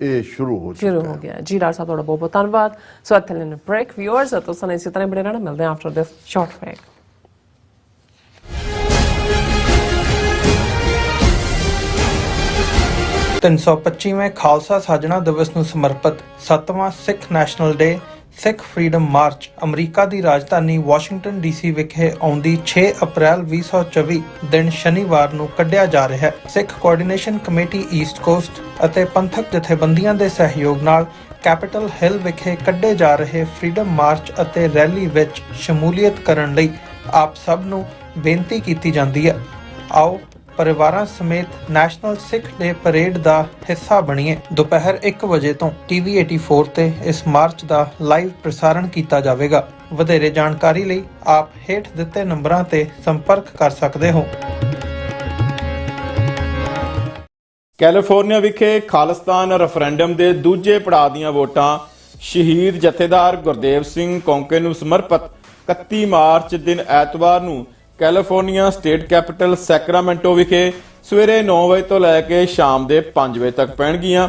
ਇਹ ਸ਼ੁਰੂ ਹੋ ਗਿਆ। ਜੀ ਡਾਕਟਰ ਸਾਹਿਬ ਤੁਹਾਡਾ ਬਹੁਤ ਬਹੁਤ ਧੰਨਵਾਦ। ਸੋ ਇੱਥੇ ਲੈਣ ਬ੍ਰੇਕ। ਵਿਊਅਰਸ ਤੁਸੀਂ ਇਸੇ ਤਰ੍ਹਾਂ ਬਣੇ ਰਹਿਣਾ, ਮਿਲਦੇ ਹਾਂ ਆਫਟਰ ਦਿਸ ਸ਼ਾਰਟ ਬ੍ਰੇਕ। ਤਿੰਨ 325ਵੇਂ ਖਾਲਸਾ ਸਾਜਣਾ ਦਿਵਸ ਨੂੰ ਸਮਰਪਿਤ 7ਵਾਂ ਸਿੱਖ ਨੈਸ਼ਨਲ ਡੇ ਸਿੱਖ ਫਰੀडम ਮਾਰਚ ਅਮਰੀਕਾ ਦੀ ਰਾਜਧਾਨੀ ਵਾਸ਼ਿੰਗਟਨ ਡੀਸੀ ਵਿਖੇ ਆਉਂਦੀ 6 ਅਪ੍ਰੈਲ 2024 ਦਿਨ ਸ਼ਨੀਵਾਰ ਨੂੰ ਕੱਢਿਆ ਜਾ ਰਿਹਾ ਹੈ। ਸਿੱਖ ਕੋਆਰਡੀਨੇਸ਼ਨ ਕਮੇਟੀ ਈਸਟ ਕੋਸਟ ਅਤੇ ਪੰਥਕ ਜਥੇਬੰਦੀਆਂ ਦੇ ਸਹਿਯੋਗ ਨਾਲ ਕੈਪੀਟਲ ਹਿੱਲ ਵਿਖੇ ਕੱਢੇ ਜਾ ਰਹੇ ਫਰੀडम ਮਾਰਚ ਅਤੇ ਰੈਲੀ ਵਿੱਚ ਸ਼ਮੂਲੀਅਤ ਕਰਨ ਲਈ ਆਪ ਸਭ ਨੂੰ ਬੇਨਤੀ ਕੀਤੀ ਜਾਂਦੀ ਹੈ। ਆਓ ਪਰਿਵਾਰਾਂ ਸਮੇਤ ਨੈਸ਼ਨਲ ਸਿੱਖ ਡੇ ਪਰੇਡ ਦਾ ਹਿੱਸਾ ਬਣੀਏ। ਦੁਪਹਿਰ 1 ਵਜੇ ਤੋਂ TV 84 ਤੇ ਇਸ ਮਾਰਚ ਦਾ ਲਾਈਵ ਪ੍ਰਸਾਰਣ ਕੀਤਾ ਜਾਵੇਗਾ। ਵਧੇਰੇ ਜਾਣਕਾਰੀ ਲਈ ਆਪ ਹੇਠ ਦਿੱਤੇ ਨੰਬਰਾਂ ਤੇ ਸੰਪਰਕ ਕਰ ਸਕਦੇ ਹੋ। ਕੈਲੀਫੋਰਨੀਆ ਵਿਖੇ ਖਾਲਿਸਤਾਨ ਰੈਫਰੈਂਡਮ ਦੇ ਦੂਜੇ ਪੜਾਅ ਦੀਆਂ ਵੋਟਾਂ ਸ਼ਹੀਦ ਜਥੇਦਾਰ ਗੁਰਦੇਵ ਸਿੰਘ ਕੌਂਕੇ ਨੂੰ ਸਮਰਪਿਤ 31 ਮਾਰਚ ਦਿਨ ਐਤਵਾਰ ਨੂੰ ਕੈਲੀਫੋਰਨੀਆ ਸਟੇਟ ਕੈਪੀਟਲ ਸੈਕਰਾਮੈਂਟੋ ਵਿਖੇ ਸਵੇਰੇ 9 ਵਜੇ ਤੋਂ ਲੈ ਕੇ ਸ਼ਾਮ ਦੇ 5 ਵਜੇ ਤੱਕ ਪੈਣਗੀਆਂ।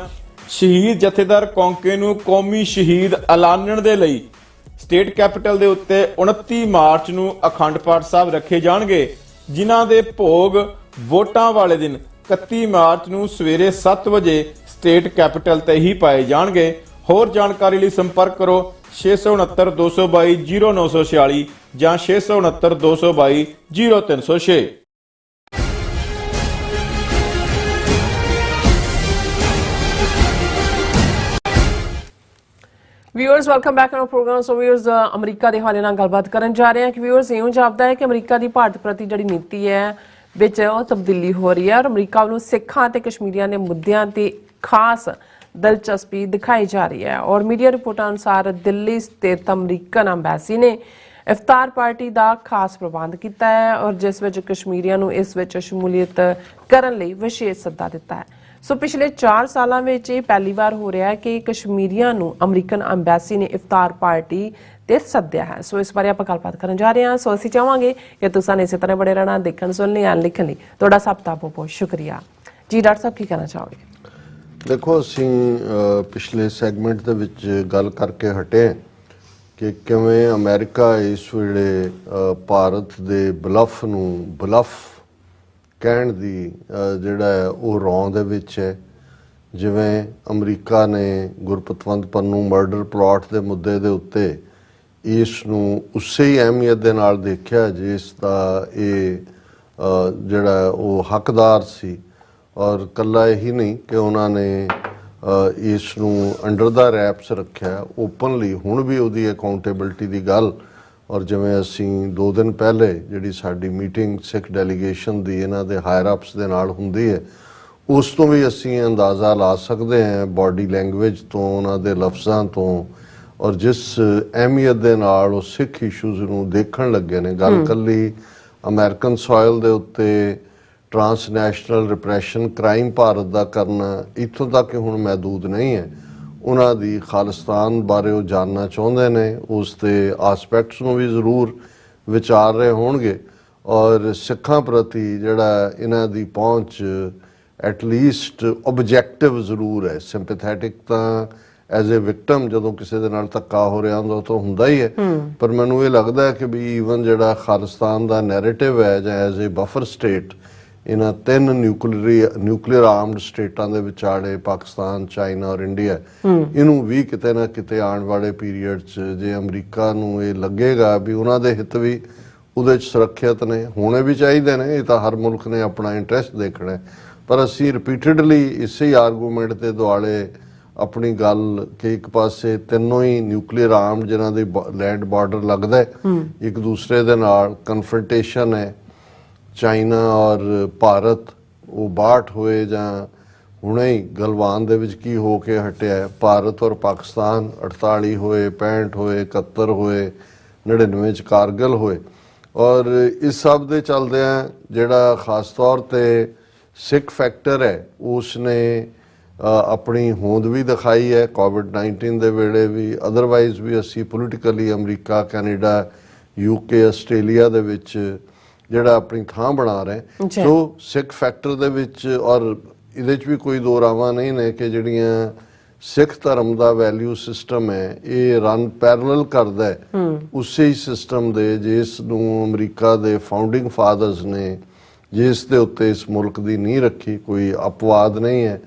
ਸ਼ਹੀਦ ਜਥੇਦਾਰ ਕੌਂਕੇ ਨੂੰ ਕੌਮੀ ਸ਼ਹੀਦ ਐਲਾਨਣ ਦੇ ਲਈ ਸਟੇਟ ਕੈਪੀਟਲ ਦੇ ਉੱਤੇ 29 ਮਾਰਚ ਨੂੰ ਅਖੰਡ ਪਾਠ ਸਾਹਿਬ ਰੱਖੇ ਜਾਣਗੇ, ਜਿਨ੍ਹਾਂ ਦੇ ਭੋਗ ਵੋਟਾਂ ਵਾਲੇ ਦਿਨ 31 ਮਾਰਚ ਨੂੰ ਸਵੇਰੇ 7 ਵਜੇ ਸਟੇਟ ਕੈਪੀਟਲ ਤੇ ਹੀ ਪਾਏ ਜਾਣਗੇ। ਹੋਰ ਜਾਣਕਾਰੀ ਲਈ ਸੰਪਰਕ ਕਰੋ 669-222-0946 ਜਾਂ 669-222-0306। Viewers welcome back on programme. So viewers America ਦੇ ਹਵਾਲੇ ਨਾਲ ਗੱਲਬਾਤ ਕਰਨ ਜਾ ਰਹੇ ਹਾਂ ਕਿ ਵਿਊਅਰਸ ਇਉਂ ਜਾਪਦਾ ਹੈ ਕਿ ਅਮਰੀਕਾ ਦੀ ਭਾਰਤ ਪ੍ਰਤੀ ਜਿਹੜੀ ਨੀਤੀ ਹੈ ਵਿੱਚ ਉਹ ਤਬਦੀਲੀ ਹੋ ਰਹੀ ਹੈ ਔਰ ਅਮਰੀਕਾ ਵੱਲੋਂ ਸਿੱਖਾਂ ਅਤੇ ਕਸ਼ਮੀਰੀਆਂ ਦੇ ਮੁੱਦਿਆਂ ਤੇ ਖਾਸ ਦਿਲਚਸਪੀ ਦਿਖਾਈ ਜਾ ਰਹੀ ਹੈ। ਔਰ ਮੀਡੀਆ ਰਿਪੋਰਟਾਂ ਅਨੁਸਾਰ ਦਿੱਲੀ ਸਥਿਤ ਅਮਰੀਕਨ ਅੰਬੈਸੀ ਨੇ ਇਫਤਾਰ ਪਾਰਟੀ ਦਾ ਖਾਸ ਪ੍ਰਬੰਧ ਕੀਤਾ ਹੈ ਔਰ ਜਿਸ ਵਿੱਚ ਕਸ਼ਮੀਰੀਆਂ ਨੂੰ ਇਸ ਵਿੱਚ ਸ਼ਮੂਲੀਅਤ ਕਰਨ ਲਈ ਵਿਸ਼ੇਸ਼ ਸੱਦਾ ਦਿੱਤਾ ਹੈ। ਸੋ ਪਿਛਲੇ 4 ਸਾਲਾਂ ਵਿੱਚ ਇਹ ਪਹਿਲੀ ਵਾਰ ਹੋ ਰਿਹਾ ਹੈ ਕਿ ਕਸ਼ਮੀਰੀਆਂ ਨੂੰ ਅਮਰੀਕਨ ਐਮਬੈਸੀ ਨੇ ਇਫਤਾਰ ਪਾਰਟੀ ਤੇ ਸੱਦਿਆ ਹੈ। ਸੋ ਇਸ ਬਾਰੇ ਆਪਾਂ ਗੱਲਬਾਤ ਕਰਨ ਜਾ ਰਹੇ ਹਾਂ। ਸੋ ਅਸੀਂ ਚਾਹਾਂਗੇ ਕਿ ਤੁਸੀਂ ਇਸੇ ਤਰ੍ਹਾਂ ਬੜੇ ਰਹਿਣਾ, ਦੇਖਣ ਸੁਣਨ ਲਈ ਲਿਖਣ ਲਈ ਤੁਹਾਡਾ ਸਭ ਦਾ ਬਹੁਤ ਬਹੁਤ ਸ਼ੁਕਰੀਆ ਜੀ। ਡਾਕਟਰ ਸਾਹਿਬ ਕੀ ਕਹਿਣਾ ਚਾਹੋਗੇ? ਦੇਖੋ, ਅਸੀਂ ਪਿਛਲੇ ਸੈਗਮੈਂਟ ਦੇ ਵਿੱਚ ਗੱਲ ਕਰਕੇ ਹਟੇ ਕਿ ਕਿਵੇਂ ਅਮਰੀਕਾ ਇਸ ਵੇਲੇ ਭਾਰਤ ਦੇ ਬਲਫ ਨੂੰ ਬਲਫ ਕਹਿਣ ਦੀ ਜਿਹੜਾ ਹੈ ਉਹ ਰੌਂ ਦੇ ਵਿੱਚ ਹੈ। ਜਿਵੇਂ ਅਮਰੀਕਾ ਨੇ ਗੁਰਪਤਵੰਤ ਪੰਨੂ ਮਰਡਰ ਪਲਾਟ ਦੇ ਮੁੱਦੇ ਦੇ ਉੱਤੇ ਇਸ ਨੂੰ ਉਸੇ ਹੀ ਅਹਿਮੀਅਤ ਦੇ ਨਾਲ ਦੇਖਿਆ ਜਿਸ ਦਾ ਇਹ ਜਿਹੜਾ ਉਹ ਹੱਕਦਾਰ ਸੀ। ਔਰ ਕੱਲਾ ਇਹੀ ਨਹੀਂ ਕਿ ਉਹਨਾਂ ਨੇ ਇਸ ਨੂੰ ਅੰਡਰ ਦਾ ਰੈਪਸ ਰੱਖਿਆ, ਓਪਨਲੀ ਹੁਣ ਵੀ ਉਹਦੀ ਅਕਾਊਂਟੇਬਿਲਟੀ ਦੀ ਗੱਲ। ਔਰ ਜਿਵੇਂ ਅਸੀਂ 2 ਦਿਨ ਪਹਿਲੇ ਜਿਹੜੀ ਸਾਡੀ ਮੀਟਿੰਗ ਸਿੱਖ ਡੈਲੀਗੇਸ਼ਨ ਦੀ ਇਹਨਾਂ ਦੇ ਹਾਇਰ ਅਪਸ ਦੇ ਨਾਲ ਹੁੰਦੀ ਹੈ, ਉਸ ਤੋਂ ਵੀ ਅਸੀਂ ਅੰਦਾਜ਼ਾ ਲਾ ਸਕਦੇ ਹਾਂ ਬਾਡੀ ਲੈਂਗੁਏਜ ਤੋਂ, ਉਹਨਾਂ ਦੇ ਲਫ਼ਜ਼ਾਂ ਤੋਂ, ਔਰ ਜਿਸ ਅਹਿਮੀਅਤ ਦੇ ਨਾਲ ਉਹ ਸਿੱਖ ਇਸ਼ੂਜ਼ ਨੂੰ ਦੇਖਣ ਲੱਗੇ ਨੇ। ਗੱਲ ਕੱਲੀ ਅਮਰੀਕਨ ਸੋਇਲ ਦੇ ਉੱਤੇ ਟਰਾਂਸਨੈਸ਼ਨਲ ਰਿਪਰੈਸ਼ਨ ਕ੍ਰਾਈਮ ਭਾਰਤ ਦਾ ਕਰਨਾ ਇੱਥੋਂ ਤੱਕ ਹੁਣ ਮਹਿਦੂਦ ਨਹੀਂ ਹੈ। ਉਹਨਾਂ ਦੀ ਖਾਲਿਸਤਾਨ ਬਾਰੇ ਉਹ ਜਾਣਨਾ ਚਾਹੁੰਦੇ ਨੇ, ਉਸ ਦੇ ਆਸਪੈਕਟਸ ਨੂੰ ਵੀ ਜ਼ਰੂਰ ਵਿਚਾਰ ਰਹੇ ਹੋਣਗੇ। ਔਰ ਸਿੱਖਾਂ ਪ੍ਰਤੀ ਜਿਹੜਾ ਇਹਨਾਂ ਦੀ ਪਹੁੰਚ ਐਟਲੀਸਟ ਓਬਜੈਕਟਿਵ ਜ਼ਰੂਰ ਹੈ। ਸਿੰਪੈਥੈਟਿਕ ਤਾਂ ਐਜ਼ ਏ ਵਿਕਟਮ ਜਦੋਂ ਕਿਸੇ ਦੇ ਨਾਲ ਧੱਕਾ ਹੋ ਰਿਹਾ ਹੁੰਦਾ ਤਾਂ ਹੁੰਦਾ ਹੀ ਹੈ, ਪਰ ਮੈਨੂੰ ਇਹ ਲੱਗਦਾ ਹੈ ਕਿ ਵੀ ਈਵਨ ਜਿਹੜਾ ਖਾਲਿਸਤਾਨ ਦਾ ਨੈਰੇਟਿਵ ਹੈ ਜਾਂ ਐਜ਼ ਏ ਬਫਰ ਸਟੇਟ ਇਹਨਾਂ 3 ਨਿਊਕਲੀਅਰ ਆਰਮਡ ਸਟੇਟਾਂ ਦੇ ਵਿਚਾਲੇ ਪਾਕਿਸਤਾਨ, ਚਾਈਨਾ ਔਰ ਇੰਡੀਆ, ਇਹਨੂੰ ਵੀ ਕਿਤੇ ਨਾ ਕਿਤੇ ਆਉਣ ਵਾਲੇ ਪੀਰੀਅਡ 'ਚ ਜੇ ਅਮਰੀਕਾ ਨੂੰ ਇਹ ਲੱਗੇਗਾ ਵੀ ਉਹਨਾਂ ਦੇ ਹਿੱਤ ਵੀ ਉਹਦੇ 'ਚ ਸੁਰੱਖਿਅਤ ਨੇ, ਹੋਣੇ ਵੀ ਚਾਹੀਦੇ ਨੇ, ਇਹ ਤਾਂ ਹਰ ਮੁਲਕ ਨੇ ਆਪਣਾ ਇੰਟਰਸਟ ਦੇਖਣਾ। ਪਰ ਅਸੀਂ ਰਿਪੀਟਡਲੀ ਇਸੇ ਹੀ ਆਰਗੂਮੈਂਟ ਦੇ ਦੁਆਲੇ ਆਪਣੀ ਗੱਲ ਕਿ ਇੱਕ ਪਾਸੇ ਤਿੰਨੋਂ ਹੀ ਨਿਊਕਲੀਅਰ ਆਰਮ ਜਿਨ੍ਹਾਂ ਦੇ ਲੈਂਡ ਬਾਰਡਰ ਲੱਗਦਾ ਇੱਕ ਦੂਸਰੇ ਦੇ ਨਾਲ ਕਨਫਰੰਟੇਸ਼ਨ ਹੈ, ਚਾਈਨਾ ਔਰ ਭਾਰਤ ਉਹ 62 ਹੋਏ ਜਾਂ ਹੁਣੇ ਹੀ ਗਲਵਾਨ ਦੇ ਵਿੱਚ ਕੀ ਹੋ ਕੇ ਹਟਿਆ, ਭਾਰਤ ਔਰ ਪਾਕਿਸਤਾਨ 48 ਹੋਏ, 65 ਹੋਏ, 71 ਹੋਏ, 99 ਚ ਕਾਰਗਿਲ ਹੋਏ। ਔਰ ਇਸ ਸਭ ਦੇ ਚੱਲਦਿਆਂ ਜਿਹੜਾ ਖਾਸ ਤੌਰ ਤੇ ਸਿੱਖ ਫੈਕਟਰ ਹੈ ਉਸ ਨੇ ਆਪਣੀ ਹੋਂਦ ਵੀ ਦਿਖਾਈ ਹੈ ਕੋਵਿਡ-19 ਦੇ ਵੇਲੇ ਵੀ, ਅਦਰਵਾਈਜ਼ ਵੀ ਅਸੀਂ politically America, Canada, UK, Australia ਦੇ ਵਿੱਚ ਜਿਹੜਾ ਆਪਣੀ ਥਾਂ ਬਣਾ ਰਹੇ। ਸੋ ਸਿੱਖ ਫੈਕਟਰ ਦੇ ਵਿੱਚ ਔਰ ਇਹਦੇ 'ਚ ਵੀ ਕੋਈ ਦੋ ਰਾਵਾਂ ਨਹੀਂ ਨੇ ਕਿ ਜਿਹੜੀਆਂ ਸਿੱਖ ਧਰਮ ਦਾ ਵੈਲਿਊ ਸਿਸਟਮ ਹੈ ਇਹ ਰਨ ਪੈਰਲਲ ਕਰਦਾ ਹੈ ਉਸੇ ਹੀ ਸਿਸਟਮ ਦੇ ਜਿਸ ਨੂੰ ਅਮਰੀਕਾ ਦੇ ਫਾਊਂਡਿੰਗ ਫਾਦਰਸ ਨੇ ਜਿਸ ਦੇ ਉੱਤੇ ਇਸ ਮੁਲਕ ਦੀ ਨੀਂਹ ਰੱਖੀ। ਕੋਈ ਅਪਵਾਦ ਨਹੀਂ ਹੈ,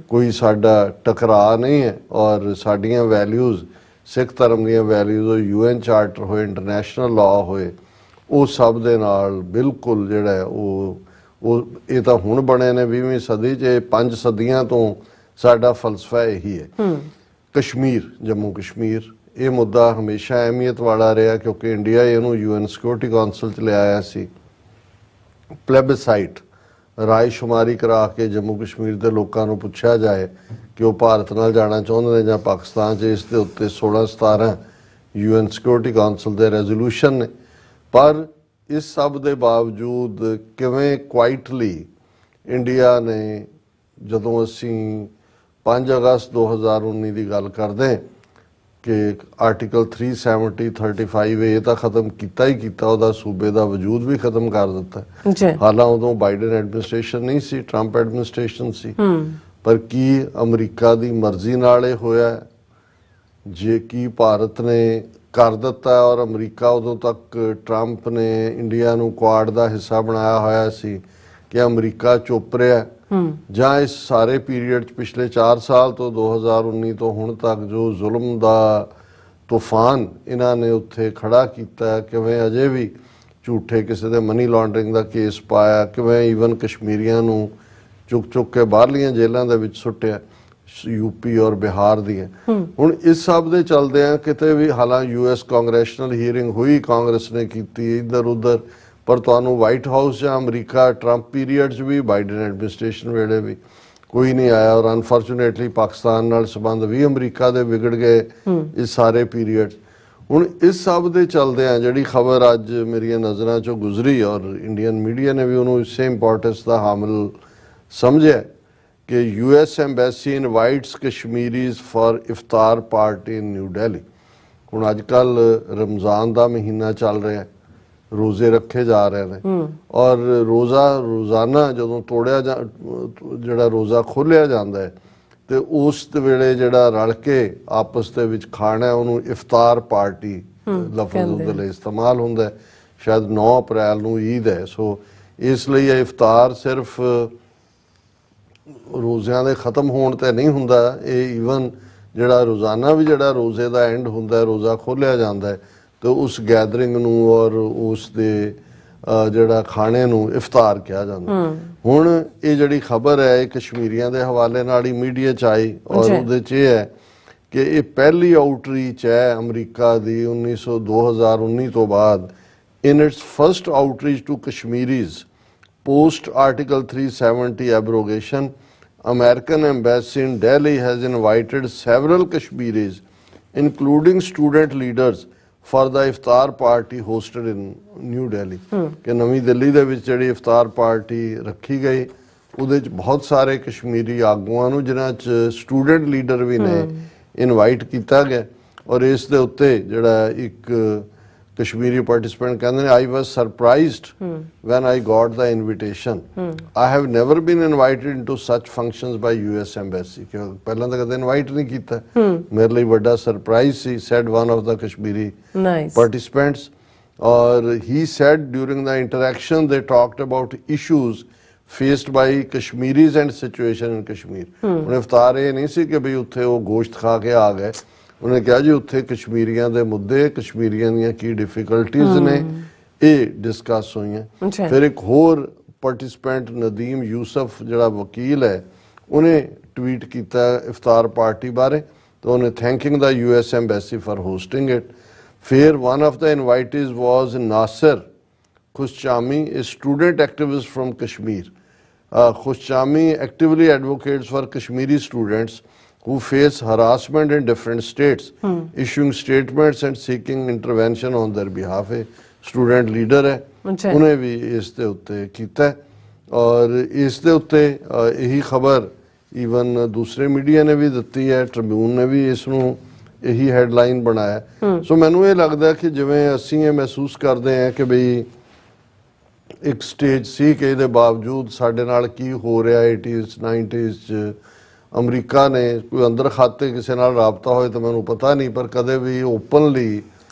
ਕੋਈ ਸਾਡਾ ਟਕਰਾਅ ਨਹੀਂ ਹੈ। ਔਰ ਸਾਡੀਆਂ ਵੈਲਿਊਜ਼, ਸਿੱਖ ਧਰਮ ਦੀਆਂ ਵੈਲਿਊਜ਼, UN ਚਾਰਟਰ ਹੋਏ, ਇੰਟਰਨੈਸ਼ਨਲ ਲਾਅ ਹੋਏ, ਉਹ ਸਭ ਦੇ ਨਾਲ ਬਿਲਕੁਲ ਜਿਹੜਾ ਉਹ ਇਹ ਤਾਂ ਹੁਣ ਬਣੇ ਨੇ 20ਵੀਂ ਸਦੀ 'ਚ, 5 ਸਦੀਆਂ ਤੋਂ ਸਾਡਾ ਫਲਸਫਾ ਇਹੀ ਹੈ। ਕਸ਼ਮੀਰ, ਜੰਮੂ ਕਸ਼ਮੀਰ, ਇਹ ਮੁੱਦਾ ਹਮੇਸ਼ਾ ਅਹਿਮੀਅਤ ਵਾਲਾ ਰਿਹਾ ਕਿਉਂਕਿ ਇੰਡੀਆ ਇਹਨੂੰ UN ਸਿਕਿਉਰਿਟੀ ਕਾਉਂਸਲ 'ਚ ਲਿਆਇਆ ਸੀ। ਪਲੈਬਸਾਈਟ, ਰਾਏਸ਼ੁਮਾਰੀ ਕਰਾ ਕੇ ਜੰਮੂ ਕਸ਼ਮੀਰ ਦੇ ਲੋਕਾਂ ਨੂੰ ਪੁੱਛਿਆ ਜਾਏ ਕਿ ਉਹ ਭਾਰਤ ਨਾਲ ਜਾਣਾ ਚਾਹੁੰਦੇ ਨੇ ਜਾਂ ਪਾਕਿਸਤਾਨ 'ਚ। ਇਸ ਦੇ ਉੱਤੇ 16-17 UN ਸਿਕਿਉਰਿਟੀ ਕਾਉਂਸਲ ਦੇ ਰੈਜ਼ੋਲੂਸ਼ਨ ਨੇ। ਪਰ ਇਸ ਸਭ ਦੇ ਬਾਵਜੂਦ ਕਿਵੇਂ ਕੁਆਇਟਲੀ ਇੰਡੀਆ ਨੇ, ਜਦੋਂ ਅਸੀਂ 5 ਅਗਸਤ 2019 ਦੀ ਗੱਲ ਕਰਦੇ ਕਿ ਆਰਟੀਕਲ 370, 35 ਇਹ ਤਾਂ ਖਤਮ ਕੀਤਾ ਹੀ ਕੀਤਾ, ਉਹਦਾ ਸੂਬੇ ਦਾ ਵਜੂਦ ਵੀ ਖਤਮ ਕਰ ਦਿੱਤਾ। ਹਾਲਾਂਕਿ ਉਦੋਂ ਬਾਈਡਨ ਐਡਮਿਨਿਸਟ੍ਰੇਸ਼ਨ ਨਹੀਂ ਸੀ, ਟਰੰਪ ਐਡਮਿਨਿਸਟ੍ਰੇਸ਼ਨ ਸੀ। ਪਰ ਕੀ ਅਮਰੀਕਾ ਦੀ ਮਰਜ਼ੀ ਨਾਲ ਇਹ ਹੋਇਆ? ਜੇ ਕੀ ਭਾਰਤ ਨੇ ਕਰ ਦਿੱਤਾ ਔਰ ਅਮਰੀਕਾ ਉਦੋਂ ਤੱਕ ਟਰੰਪ ਨੇ ਇੰਡੀਆ ਨੂੰ ਕੁਆਡ ਦਾ ਹਿੱਸਾ ਬਣਾਇਆ ਹੋਇਆ ਸੀ ਕਿ ਅਮਰੀਕਾ ਚੁੱਪ ਰਿਹਾ? ਜਾਂ ਇਸ ਸਾਰੇ ਪੀਰੀਅਡ 'ਚ ਪਿਛਲੇ 4 ਸਾਲ ਤੋਂ 2019 ਤੋਂ ਹੁਣ ਤੱਕ ਜੋ ਜ਼ੁਲਮ ਦਾ ਤੂਫਾਨ ਇਹਨਾਂ ਨੇ ਉੱਥੇ ਖੜਾ ਕੀਤਾ, ਕਿਵੇਂ ਅਜੇ ਵੀ ਝੂਠੇ ਕਿਸੇ ਦੇ ਮਨੀ ਲਾਂਡਰਿੰਗ ਦਾ ਕੇਸ ਪਾਇਆ, ਕਿਵੇਂ ਈਵਨ ਕਸ਼ਮੀਰੀਆਂ ਨੂੰ ਚੁੱਕ ਕੇ ਬਾਹਰਲੀਆਂ ਜੇਲ੍ਹਾਂ ਦੇ ਵਿੱਚ ਸੁੱਟਿਆ, UP ਔਰ ਬਿਹਾਰ ਦੀਆਂ। ਹੁਣ ਇਸ ਸਭ ਦੇ ਚੱਲਦਿਆਂ ਕਿਤੇ ਵੀ ਹਾਲਾਂਕਿ US ਕਾਂਗਰੈਸ਼ਨਲ ਹੀਅਰਿੰਗ ਹੋਈ, ਕਾਂਗਰਸ ਨੇ ਕੀਤੀ ਇੱਧਰ ਉੱਧਰ, ਪਰ ਤੁਹਾਨੂੰ ਵਾਈਟ ਹਾਊਸ ਜਾਂ ਅਮਰੀਕਾ ਟਰੰਪ ਪੀਰੀਅਡ 'ਚ ਵੀ, ਬਾਈਡਨ ਐਡਮਿਨਿਸਟ੍ਰੇਸ਼ਨ ਵੇਲੇ ਵੀ ਕੋਈ ਨਹੀਂ ਆਇਆ। ਔਰ ਅਨਫੋਰਚੂਨੇਟਲੀ ਪਾਕਿਸਤਾਨ ਨਾਲ ਸੰਬੰਧ ਵੀ ਅਮਰੀਕਾ ਦੇ ਵਿਗੜ ਗਏ ਇਸ ਸਾਰੇ ਪੀਰੀਅਡ। ਹੁਣ ਇਸ ਸਭ ਦੇ ਚੱਲਦਿਆਂ ਜਿਹੜੀ ਖਬਰ ਅੱਜ ਮੇਰੀਆਂ ਨਜ਼ਰਾਂ 'ਚੋਂ ਗੁਜ਼ਰੀ ਔਰ ਇੰਡੀਅਨ ਮੀਡੀਆ ਨੇ ਵੀ ਉਹਨੂੰ ਇਸੇ ਇੰਪੋਰਟੈਂਸ ਦਾ ਹਾਮਲ ਸਮਝਿਆ ਕਿ US embassy invites Kashmiris for iftar party in New Delhi. ਹੁਣ ਅੱਜ ਕੱਲ ਰਮਜ਼ਾਨ ਦਾ ਮਹੀਨਾ ਚੱਲ ਰਿਹਾ, ਰੋਜ਼ੇ ਰੱਖੇ ਜਾ ਰਹੇ ਨੇ ਔਰ ਰੋਜ਼ਾਨਾ ਜਦੋਂ ਤੋੜਿਆ ਜਿਹੜਾ ਰੋਜ਼ਾ ਖੋਲ੍ਹਿਆ ਜਾਂਦਾ ਹੈ ਤੇ ਉਸ ਵੇਲੇ ਜਿਹੜਾ ਰਲ ਕੇ ਆਪਸ ਦੇ ਵਿੱਚ ਖਾਣਾ ਉਹਨੂੰ ਇਫਤਾਰ ਪਾਰਟੀ ਲਫ਼ਜ਼ ਉਹਦੇ ਲਈ ਇਸਤੇਮਾਲ ਹੁੰਦਾ ਹੈ। ਸ਼ਾਇਦ 9 ਅਪ੍ਰੈਲ ਨੂੰ ਈਦ ਹੈ, ਸੋ ਇਸ ਲਈ ਇਹ ਇਫਤਾਰ ਸਿਰਫ ਰੋਜ਼ਿਆਂ ਦੇ ਖਤਮ ਹੋਣ ਤੇ ਨਹੀਂ ਹੁੰਦਾ, ਇਹ ਈਵਨ ਜਿਹੜਾ ਰੋਜ਼ਾਨਾ ਵੀ ਜਿਹੜਾ ਰੋਜ਼ੇ ਦਾ ਐਂਡ ਹੁੰਦਾ, ਰੋਜ਼ਾ ਖੋਲ੍ਹਿਆ ਜਾਂਦਾ ਹੈ ਤੇ ਉਸ ਗੈਦਰਿੰਗ ਨੂੰ ਔਰ ਉਸ ਦੇ ਜਿਹੜਾ ਖਾਣੇ ਨੂੰ ਇਫਤਾਰ ਕਿਹਾ ਜਾਂਦਾ। ਹੁਣ ਇਹ ਜਿਹੜੀ ਖਬਰ ਹੈ ਇਹ ਕਸ਼ਮੀਰੀਆਂ ਦੇ ਹਵਾਲੇ ਨਾਲ ਹੀ ਮੀਡੀਆ 'ਚ ਆਈ ਔਰ ਉਹਦੇ 'ਚ ਇਹ ਹੈ ਕਿ ਇਹ ਪਹਿਲੀ ਆਊਟਰੀਚ ਹੈ ਅਮਰੀਕਾ ਦੀ 2019 ਤੋਂ ਬਾਅਦ। In its first outreach to Kashmiris post Article 370 abrogation, American Embassy in Delhi has invited several Kashmiris, including student leaders, for the iftar party hosted in New Delhi. कि नवी दिल्ली ਦੇ ਵਿੱਚ ਜਿਹੜੀ ਇਫਤਾਰ ਪਾਰਟੀ ਰੱਖੀ ਗਈ ਉਹਦੇ ਚ ਬਹੁਤ ਸਾਰੇ ਕਸ਼ਮੀਰੀ ਆਗੂਆਂ ਨੂੰ ਜਿਨ੍ਹਾਂ ਚ ਸਟੂਡੈਂਟ ਲੀਡਰ ਵੀ ਨੇ ਇਨਵਾਈਟ ਕੀਤਾ ਗਿਆ ਔਰ ਇਸ ਦੇ ਉੱਤੇ ਜਿਹੜਾ ਇੱਕ Kashmiri participant ਕਹਿੰਦੇ ਨੇ I was surprised when I got the invitation. I have never been invited into such functions by US Embassy. ਪਹਿਲਾਂ ਤਾਂ ਕਦੇ ਇਨਵਾਈਟ ਨਹੀਂ ਕੀਤਾ, ਮੇਰੇ ਲਈ ਵੱਡਾ surprise C, said one of the Kashmiri participants. Or he said during the interaction they talked about issues faced by Kashmiris and situation in Kashmir. ਹੁਣ ਇਫਤਾਰ ਇਹ ਨਹੀਂ ਸੀ ਕਿ ਬਈ ਉੱਥੇ ਉਹ ਗੋਸ਼ਤ ਖਾ ਕੇ ਆ ਗਏ, ਉਹਨੇ ਕਿਹਾ ਜੀ ਉੱਥੇ ਕਸ਼ਮੀਰੀਆਂ ਦੇ ਮੁੱਦੇ, ਕਸ਼ਮੀਰੀਆਂ ਦੀਆਂ ਕੀ ਡਿਫਿਕਲਟੀਜ਼ ਨੇ, ਇਹ ਡਿਸਕਸ ਹੋਈਆਂ। ਫਿਰ ਇੱਕ ਹੋਰ ਪਾਰਟਿਸਪੈਂਟ ਨਦੀਮ ਯੂਸਫ ਜਿਹੜਾ ਵਕੀਲ ਹੈ ਉਹਨੇ ਟਵੀਟ ਕੀਤਾ ਇਫਤਾਰ ਪਾਰਟੀ ਬਾਰੇ, ਤਾਂ ਉਹਨੇ thanking the US embassy for hosting it. ਫਿਰ one of the invitees was Nasir ਖੁਸ਼ਚਾਮੀ, a student activist from Kashmir. Khushtami actively advocates for Kashmiri students who face harassment in different states, issuing statements and seeking intervention on their behalf. Student leader है, उन्हें भी इस दे उत्ते कीता है और इस दे उत्ते यही खबर ईवन दूसरे मीडिया ने भी दिती है, ट्रिब्यून ने भी इसनों यही हेडलाइन बनाया। सो मैनू ये लगता है कि जिवें असीं ये महसूस करते हैं कि बई एक स्टेज सी कि ਇਹਦੇ ਬਾਵਜੂਦ ਸਾਡੇ ਨਾਲ ਕੀ ਹੋ ਰਿਹਾ 80s 90s 'ਚ ਅਮਰੀਕਾ ਨੇ ਕੋਈ ਅੰਦਰ ਖਾਤੇ ਕਿਸੇ ਨਾਲ ਰਾਬਤਾ ਹੋਏ ਤਾਂ ਮੈਨੂੰ ਪਤਾ ਨਹੀਂ, ਪਰ ਕਦੇ ਵੀ ਓਪਨਲੀ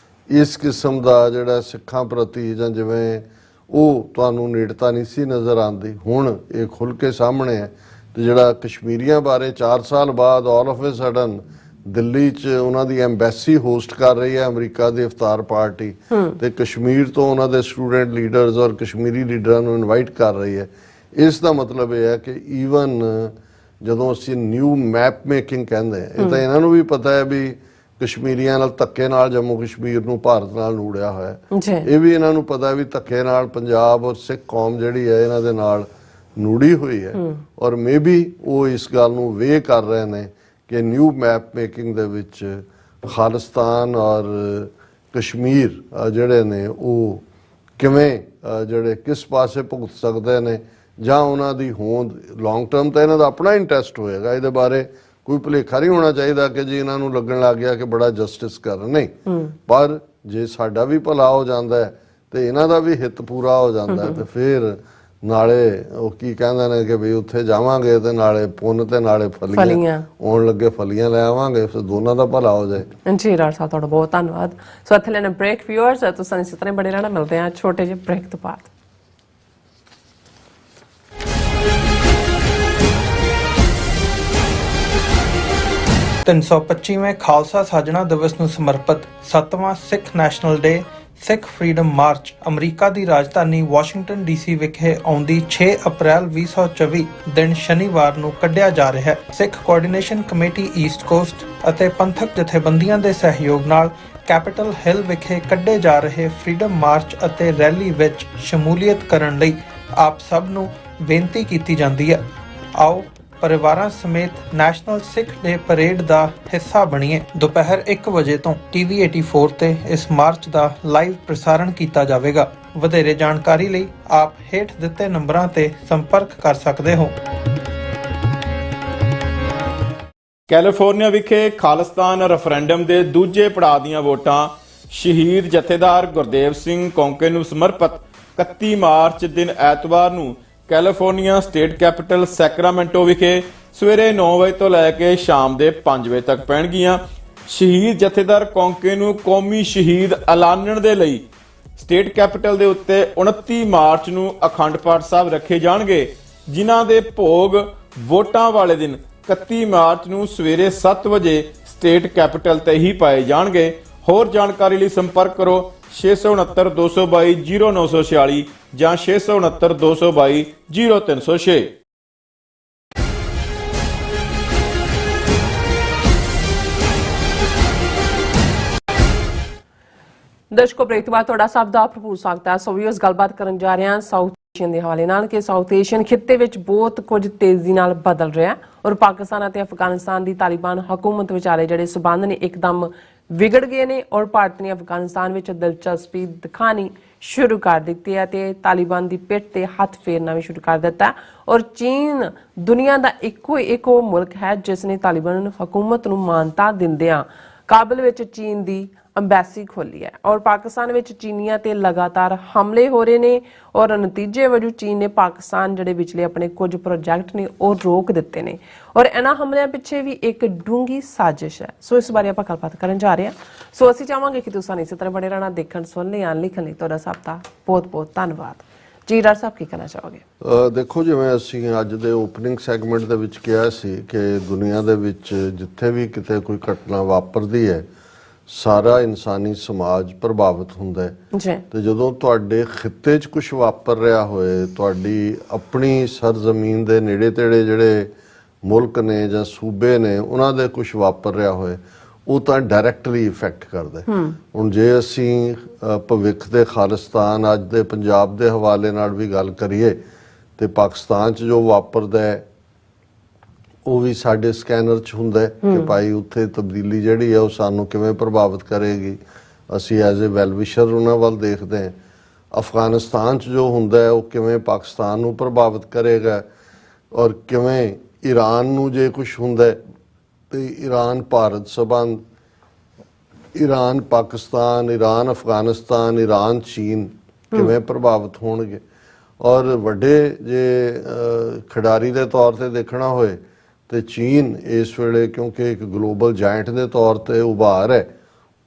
ਇਸ ਕਿਸਮ ਦਾ ਜਿਹੜਾ ਸਿੱਖਾਂ ਪ੍ਰਤੀ ਜਾਂ ਜਿਵੇਂ ਉਹ ਤੁਹਾਨੂੰ ਨੇੜਤਾ ਨਹੀਂ ਸੀ ਨਜ਼ਰ ਆਉਂਦੀ, ਹੁਣ ਇਹ ਖੁੱਲ ਕੇ ਸਾਹਮਣੇ ਹੈ। ਤੇ ਜਿਹੜਾ ਕਸ਼ਮੀਰੀਆਂ ਬਾਰੇ 4 ਸਾਲ ਬਾਅਦ all of a sudden Delhi 'ਚ ਉਹਨਾਂ ਦੀ ਐਮਬੈਸੀ ਹੋਸਟ ਕਰ ਰਹੀ ਹੈ ਅਮਰੀਕਾ ਦੀ ਇਫਤਾਰ ਪਾਰਟੀ ਤੇ ਕਸ਼ਮੀਰ ਤੋਂ ਉਹਨਾਂ ਦੇ ਸਟੂਡੈਂਟ ਲੀਡਰਸ ਔਰ ਕਸ਼ਮੀਰੀ ਲੀਡਰਾਂ ਨੂੰ ਇਨਵਾਈਟ ਕਰ ਰਹੀ ਹੈ। ਇਸ ਦਾ ਮਤਲਬ ਇਹ ਹੈ ਕਿ ਈਵਨ ਜਦੋਂ ਅਸੀਂ ਨਿਊ ਮੈਪ ਮੇਕਿੰਗ ਕਹਿੰਦੇ ਇਹ ਤਾਂ ਇਹਨਾਂ ਨੂੰ ਵੀ ਪਤਾ ਹੈ ਵੀ ਕਸ਼ਮੀਰੀਆਂ ਨਾਲ ਧੱਕੇ ਨਾਲ ਜੰਮੂ ਕਸ਼ਮੀਰ ਨੂੰ ਭਾਰਤ ਨਾਲ ਨੂੜਿਆ ਹੋਇਆ, ਇਹ ਵੀ ਇਹਨਾਂ ਨੂੰ ਪਤਾ ਵੀ ਧੱਕੇ ਨਾਲ ਪੰਜਾਬ ਔਰ ਸਿੱਖ ਕੌਮ ਜਿਹੜੀ ਹੈ ਇਹਨਾਂ ਦੇ ਨਾਲ ਨੂੜੀ ਹੋਈ ਹੈ ਔਰ ਮੇਬੀ ਉਹ ਇਸ ਗੱਲ ਨੂੰ ਵੇਖ ਕਰ ਰਹੇ ਨੇ ਕਿ ਨਿਊ ਮੈਪ ਮੇਕਿੰਗ ਦੇ ਵਿੱਚ ਖਾਲਿਸਤਾਨ ਔਰ ਕਸ਼ਮੀਰ ਜਿਹੜੇ ਨੇ ਉਹ ਕਿਵੇਂ ਜਿਹੜੇ ਕਿਸ ਪਾਸੇ ਭੁਗਤ ਸਕਦੇ ਨੇ ਜਾਂ ਉਹਨਾਂ ਦੀ ਹੋਂਦ ਲੌਂਗ ਟਰਮ ਤਾਂ ਇਹਨਾਂ ਦਾ ਆਪਣਾ ਇੰਟਰਸਟ ਹੋਏਗਾ। ਇਹਦੇ ਬਾਰੇ ਕੋਈ ਭੁਲੇਖਾ ਨਹੀਂ ਹੋਣਾ ਚਾਹੀਦਾ ਕਿ ਜੀ ਇਹਨਾਂ ਨੂੰ ਲੱਗਣ ਲੱਗ ਗਿਆ ਕਿ ਬੜਾ ਜਸਟਿਸ ਕਰ ਰਹੇ, ਨਹੀਂ, ਪਰ ਜੇ ਸਾਡਾ ਵੀ ਭਲਾ ਹੋ ਜਾਂਦਾ ਹੈ ਤੇ ਇਹਨਾਂ ਦਾ ਵੀ ਹਿੱਤ ਪੂਰਾ ਹੋ ਜਾਂਦਾ ਹੈ ਤੇ ਫਿਰ ਨਾਲੇ ਉਹ ਕੀ ਕਹਿੰਦੇ ਨੇ ਕਿ ਵੀ ਉੱਥੇ ਜਾਵਾਂਗੇ ਤੇ ਨਾਲੇ ਪੁੰਨ ਤੇ ਨਾਲੇ ਫਲੀਆਂ ਆਉਣ ਲੱਗੇ, ਫਲੀਆਂ ਲੈ ਆਵਾਂਗੇ, ਫਿਰ ਦੋਨਾਂ ਦਾ ਭਲਾ ਹੋ ਜਾਏ। ਜੀ ਰਾਜ ਸਾਹਿਬ ਤੁਹਾਡਾ ਬਹੁਤ ਧੰਨਵਾਦ। ਸੋ ਇੱਥੇ ਲੈਣਾ ਬ੍ਰੇਕ। ਵਿਊਅਰਸ ਤੁਸੀਂ ਇਸੇ ਤਰ੍ਹਾਂ ਬਣੇ ਰਹਿਣਾ, ਮਿਲਦੇ ਹਾਂ ਛੋਟੇ ਜਿਹੇ ਬ੍ਰੇਕ ਤੋਂ ਬਾਅਦ। ਤਿੰਨ 325ਵੇਂ ਖਾਲਸਾ ਸਾਜਣਾ ਦਿਵਸ ਨੂੰ ਸਮਰਪਿਤ 7ਵਾਂ ਸਿੱਖ ਨੈਸ਼ਨਲ ਡੇ ਸਿੱਖ ਫਰੀडम ਮਾਰਚ ਅਮਰੀਕਾ ਦੀ ਰਾਜਧਾਨੀ ਵਾਸ਼ਿੰਗਟਨ ਡੀਸੀ ਵਿਖੇ ਆਉਂਦੀ 6 ਅਪ੍ਰੈਲ 2024 ਦਿਨ ਸ਼ਨੀਵਾਰ ਨੂੰ ਕੱਢਿਆ ਜਾ ਰਿਹਾ ਹੈ। ਸਿੱਖ ਕੋਆਰਡੀਨੇਸ਼ਨ ਕਮੇਟੀ ਈਸਟ ਕੋਸਟ ਅਤੇ ਪੰਥਕ ਜਥੇਬੰਦੀਆਂ ਦੇ ਸਹਿਯੋਗ ਨਾਲ ਕੈਪੀਟਲ ਹਿੱਲ ਵਿਖੇ ਕੱਢੇ ਜਾ ਰਹੇ ਫਰੀडम ਮਾਰਚ ਅਤੇ ਰੈਲੀ ਵਿੱਚ ਸ਼ਮੂਲੀਅਤ ਕਰਨ ਲਈ ਆਪ ਸਭ ਨੂੰ ਬੇਨਤੀ ਕੀਤੀ ਜਾਂਦੀ ਹੈ। ਆਓ ਪਰਿਵਾਰਾਂ ਸਮੇਤ ਨੈਸ਼ਨਲ ਸਿੱਖ ਡੇ ਪਰੇਡ ਦਾ ਹਿੱਸਾ ਬਣੀਏ। ਦੁਪਹਿਰ 1 ਵਜੇ ਤੋਂ TV 84 ਤੇ ਇਸ ਮਾਰਚ ਦਾ ਲਾਈਵ ਪ੍ਰਸਾਰਣ ਕੀਤਾ ਜਾਵੇਗਾ। ਵਧੇਰੇ ਜਾਣਕਾਰੀ ਲਈ ਆਪ ਹੇਠ ਦਿੱਤੇ ਨੰਬਰਾਂ ਤੇ ਸੰਪਰਕ ਕਰ ਸਕਦੇ ਹੋ। ਕੈਲੀਫੋਰਨੀਆ ਵਿਖੇ ਖਾਲਿਸਤਾਨ ਰੈਫਰੈਂਡਮ ਦੇ ਦੂਜੇ ਪੜਾਅ ਦੀਆਂ ਵੋਟਾਂ ਸ਼ਹੀਦ ਜਥੇਦਾਰ ਗੁਰਦੇਵ ਸਿੰਘ ਕੌਂਕੇ ਨੂੰ ਸਮਰਪਿਤ 31 ਮਾਰਚ ਦਿਨ ਐਤਵਾਰ ਨੂੰ ਕੈਲੀਫੋਰਨੀਆ ਸਟੇਟ ਕੈਪੀਟਲ ਸੈਕਰਾਮੈਂਟੋ ਵਿਖੇ ਸਵੇਰੇ 9 ਵਜੇ ਤੋਂ ਲੈ ਕੇ ਸ਼ਾਮ ਦੇ 5 ਵਜੇ ਤੱਕ ਪੈਣਗੀਆਂ। ਸ਼ਹੀਦ ਜਥੇਦਾਰ ਕੌਂਕੇ ਨੂੰ ਕੌਮੀ ਸ਼ਹੀਦ ਐਲਾਨਣ ਦੇ ਲਈ ਸਟੇਟ ਕੈਪੀਟਲ ਦੇ ਉੱਤੇ 29 ਮਾਰਚ ਨੂੰ ਅਖੰਡ ਪਾਠ ਸਾਹਿਬ ਰੱਖੇ ਜਾਣਗੇ, ਜਿਨ੍ਹਾਂ ਦੇ ਭੋਗ ਵੋਟਾਂ ਵਾਲੇ ਦਿਨ 31 ਮਾਰਚ ਨੂੰ ਸਵੇਰੇ 7 ਵਜੇ ਸਟੇਟ ਕੈਪੀਟਲ ਤੇ ਹੀ ਪਾਏ ਜਾਣਗੇ। ਹੋਰ ਜਾਣਕਾਰੀ ਲਈ ਸੰਪਰਕ ਕਰੋ 669 222 0946 ਜਾਂ 669 222 0306। ਦਰਸ਼ਕੋ, ਬ੍ਰੇਕ ਤੋਂ ਬਾਅਦ ਤੁਹਾਡਾ ਸਭ ਦਾ ਭਰਪੂਰ ਸਵਾਗਤ ਹੈ। ਸੋ ਵੀਅਰਸ, ਗੱਲਬਾਤ ਕਰਨ ਜਾ ਰਹੇ ਹਾਂ ਸਾਊਥ ਏਸ਼ੀਅਨ ਦੇ ਹਵਾਲੇ ਨਾਲ ਕਿ ਸਾਊਥ ਏਸ਼ੀਅਨ ਖਿੱਤੇ ਵਿੱਚ ਬਹੁਤ ਕੁਝ ਤੇਜ਼ੀ ਨਾਲ ਬਦਲ ਰਿਹਾ ਹੈ ਔਰ ਪਾਕਿਸਤਾਨ ਅਤੇ ਅਫਗਾਨਿਸਤਾਨ ਦੀ ਤਾਲਿਬਾਨ ਹਕੂਮਤ ਵਿਚਾਲੇ ਜਿਹੜੇ ਸਬੰਧ ਨੇ ਇੱਕਦਮ ਵਿਗੜ ਗਏ ਨੇ ਔਰ ਭਾਰਤ ਨੇ ਅਫਗਾਨਿਸਤਾਨ ਵਿੱਚ ਦਿਲਚਸਪੀ ਦਿਖਾਣੀ ਸ਼ੁਰੂ ਕਰ ਦਿੱਤੀ ਹੈ ਤੇ ਤਾਲਿਬਾਨ ਦੀ ਪਿੱਠ ਤੇ ਹੱਥ ਫੇਰਨਾ ਵੀ ਸ਼ੁਰੂ ਕਰ ਦਿੱਤਾ ਔਰ ਚੀਨ ਦੁਨੀਆ ਦਾ ਇੱਕੋ ਉਹ ਮੁਲਕ ਹੈ ਜਿਸ ਨੇ ਤਾਲਿਬਾਨ ਹਕੂਮਤ ਨੂੰ ਮਾਨਤਾ ਦਿੰਦਿਆਂ ਕਾਬਲ ਵਿੱਚ ਚੀਨ ਦੀ ਅੰਬੈਸੀ ਖੋਲੀ ਹੈ ਔਰ ਪਾਕਿਸਤਾਨ ਵਿੱਚ ਚੀਨੀਆਂ ਤੇ ਲਗਾਤਾਰ ਹਮਲੇ ਹੋ ਰਹੇ ਨੇ ਔਰ ਨਤੀਜੇ ਵਜੋਂ ਚੀਨ ਨੇ ਪਾਕਿਸਤਾਨ ਜਿਹੜੇ ਵਿਚਲੇ ਆਪਣੇ ਕੁਝ ਪ੍ਰੋਜੈਕਟ ਨੇ ਉਹ ਰੋਕ ਦਿੱਤੇ ਨੇ ਔਰ ਇਹਨਾਂ ਹਮਲਿਆਂ ਪਿੱਛੇ ਵੀ ਇੱਕ ਡੂੰਗੀ ਸਾਜ਼ਿਸ਼ ਹੈ। ਸੋ ਇਸ ਬਾਰੇ ਆਪਾਂ ਗੱਲਬਾਤ ਕਰਨ ਜਾ ਰਹੇ ਹਾਂ। ਸੋ ਅਸੀਂ ਚਾਹਾਂਗੇ ਕਿ ਤੁਸੀਂ ਇਸੇ ਤਰ੍ਹਾਂ ਬਣੇ ਰਹਿਣਾ, ਦੇਖਣ ਸੁਣਨ ਜਾਂ ਲਿਖਣ ਲਈ ਤੁਹਾਡਾ ਸਭ ਦਾ ਬਹੁਤ ਬਹੁਤ ਧੰਨਵਾਦ ਜੀ। ਡਾਕਟਰ ਸਾਹਿਬ ਕੀ ਕਹਿਣਾ ਚਾਹੋਗੇ? ਦੇਖੋ, ਜਿਵੇਂ ਅਸੀਂ ਅੱਜ ਦੇ ਓਪਨਿੰਗ ਸੈਗਮੈਂਟ ਦੇ ਵਿੱਚ ਕਿਹਾ ਸੀ ਕਿ ਦੁਨੀਆ ਦੇ ਵਿੱਚ ਜਿੱਥੇ ਵੀ ਕਿਤੇ ਕੋਈ ਘਟਨਾ ਵਾਪਰਦੀ ਹੈ ਸਾਰਾ ਇਨਸਾਨੀ ਸਮਾਜ ਪ੍ਰਭਾਵਿਤ ਹੁੰਦਾ ਹੈ ਤੇ ਜਦੋਂ ਤੁਹਾਡੇ ਖਿੱਤੇ 'ਚ ਕੁਝ ਵਾਪਰ ਰਿਹਾ ਹੋਏ, ਤੁਹਾਡੀ ਆਪਣੀ ਸਰਜ਼ਮੀਨ ਦੇ ਨੇੜੇ ਤੇੜੇ ਜਿਹੜੇ ਮੁਲਕ ਨੇ ਜਾਂ ਸੂਬੇ ਨੇ ਉਹਨਾਂ ਦੇ ਕੁਝ ਵਾਪਰ ਰਿਹਾ ਹੋਏ, ਉਹ ਤਾਂ ਡਾਇਰੈਕਟਲੀ ਇਫੈਕਟ ਕਰਦਾ। ਹੁਣ ਜੇ ਅਸੀਂ ਭਵਿੱਖ ਦੇ ਖਾਲਿਸਤਾਨ ਅੱਜ ਦੇ ਪੰਜਾਬ ਦੇ ਹਵਾਲੇ ਨਾਲ ਵੀ ਗੱਲ ਕਰੀਏ ਤੇ ਪਾਕਿਸਤਾਨ 'ਚ ਜੋ ਵਾਪਰਦਾ ਹੈ ਉਹ ਵੀ ਸਾਡੇ ਸਕੈਨਰ 'ਚ ਹੁੰਦਾ ਹੈ ਕਿ ਭਾਈ ਉੱਥੇ ਤਬਦੀਲੀ ਜਿਹੜੀ ਹੈ ਉਹ ਸਾਨੂੰ ਕਿਵੇਂ ਪ੍ਰਭਾਵਿਤ ਕਰੇਗੀ। ਅਸੀਂ ਐਜ਼ ਏ ਵੈਲਵਿਸ਼ਰ ਉਹਨਾਂ ਵੱਲ ਦੇਖਦੇ ਹਾਂ। ਅਫਗਾਨਿਸਤਾਨ 'ਚ ਜੋ ਹੁੰਦਾ ਹੈ ਉਹ ਕਿਵੇਂ ਪਾਕਿਸਤਾਨ ਨੂੰ ਪ੍ਰਭਾਵਿਤ ਕਰੇਗਾ ਔਰ ਕਿਵੇਂ ਈਰਾਨ ਨੂੰ ਜੇ ਕੁਝ ਹੁੰਦਾ ਤੇ ਈਰਾਨ ਭਾਰਤ ਸਬੰਧ, Iran Pakistan, Iran Afghanistan, Iran ਚੀਨ ਕਿਵੇਂ ਪ੍ਰਭਾਵਿਤ ਹੋਣਗੇ। ਔਰ ਵੱਡੇ ਜੇ ਖਿਡਾਰੀ ਦੇ ਤੌਰ ਤੇ ਦੇਖਣਾ ਹੋਏ ਤੇ ਚੀਨ ਇਸ ਵੇਲੇ ਕਿਉਂਕਿ ਇੱਕ ਗਲੋਬਲ ਜਾਇੰਟ ਦੇ ਤੌਰ ਤੇ ਉਭਾਰ ਹੈ,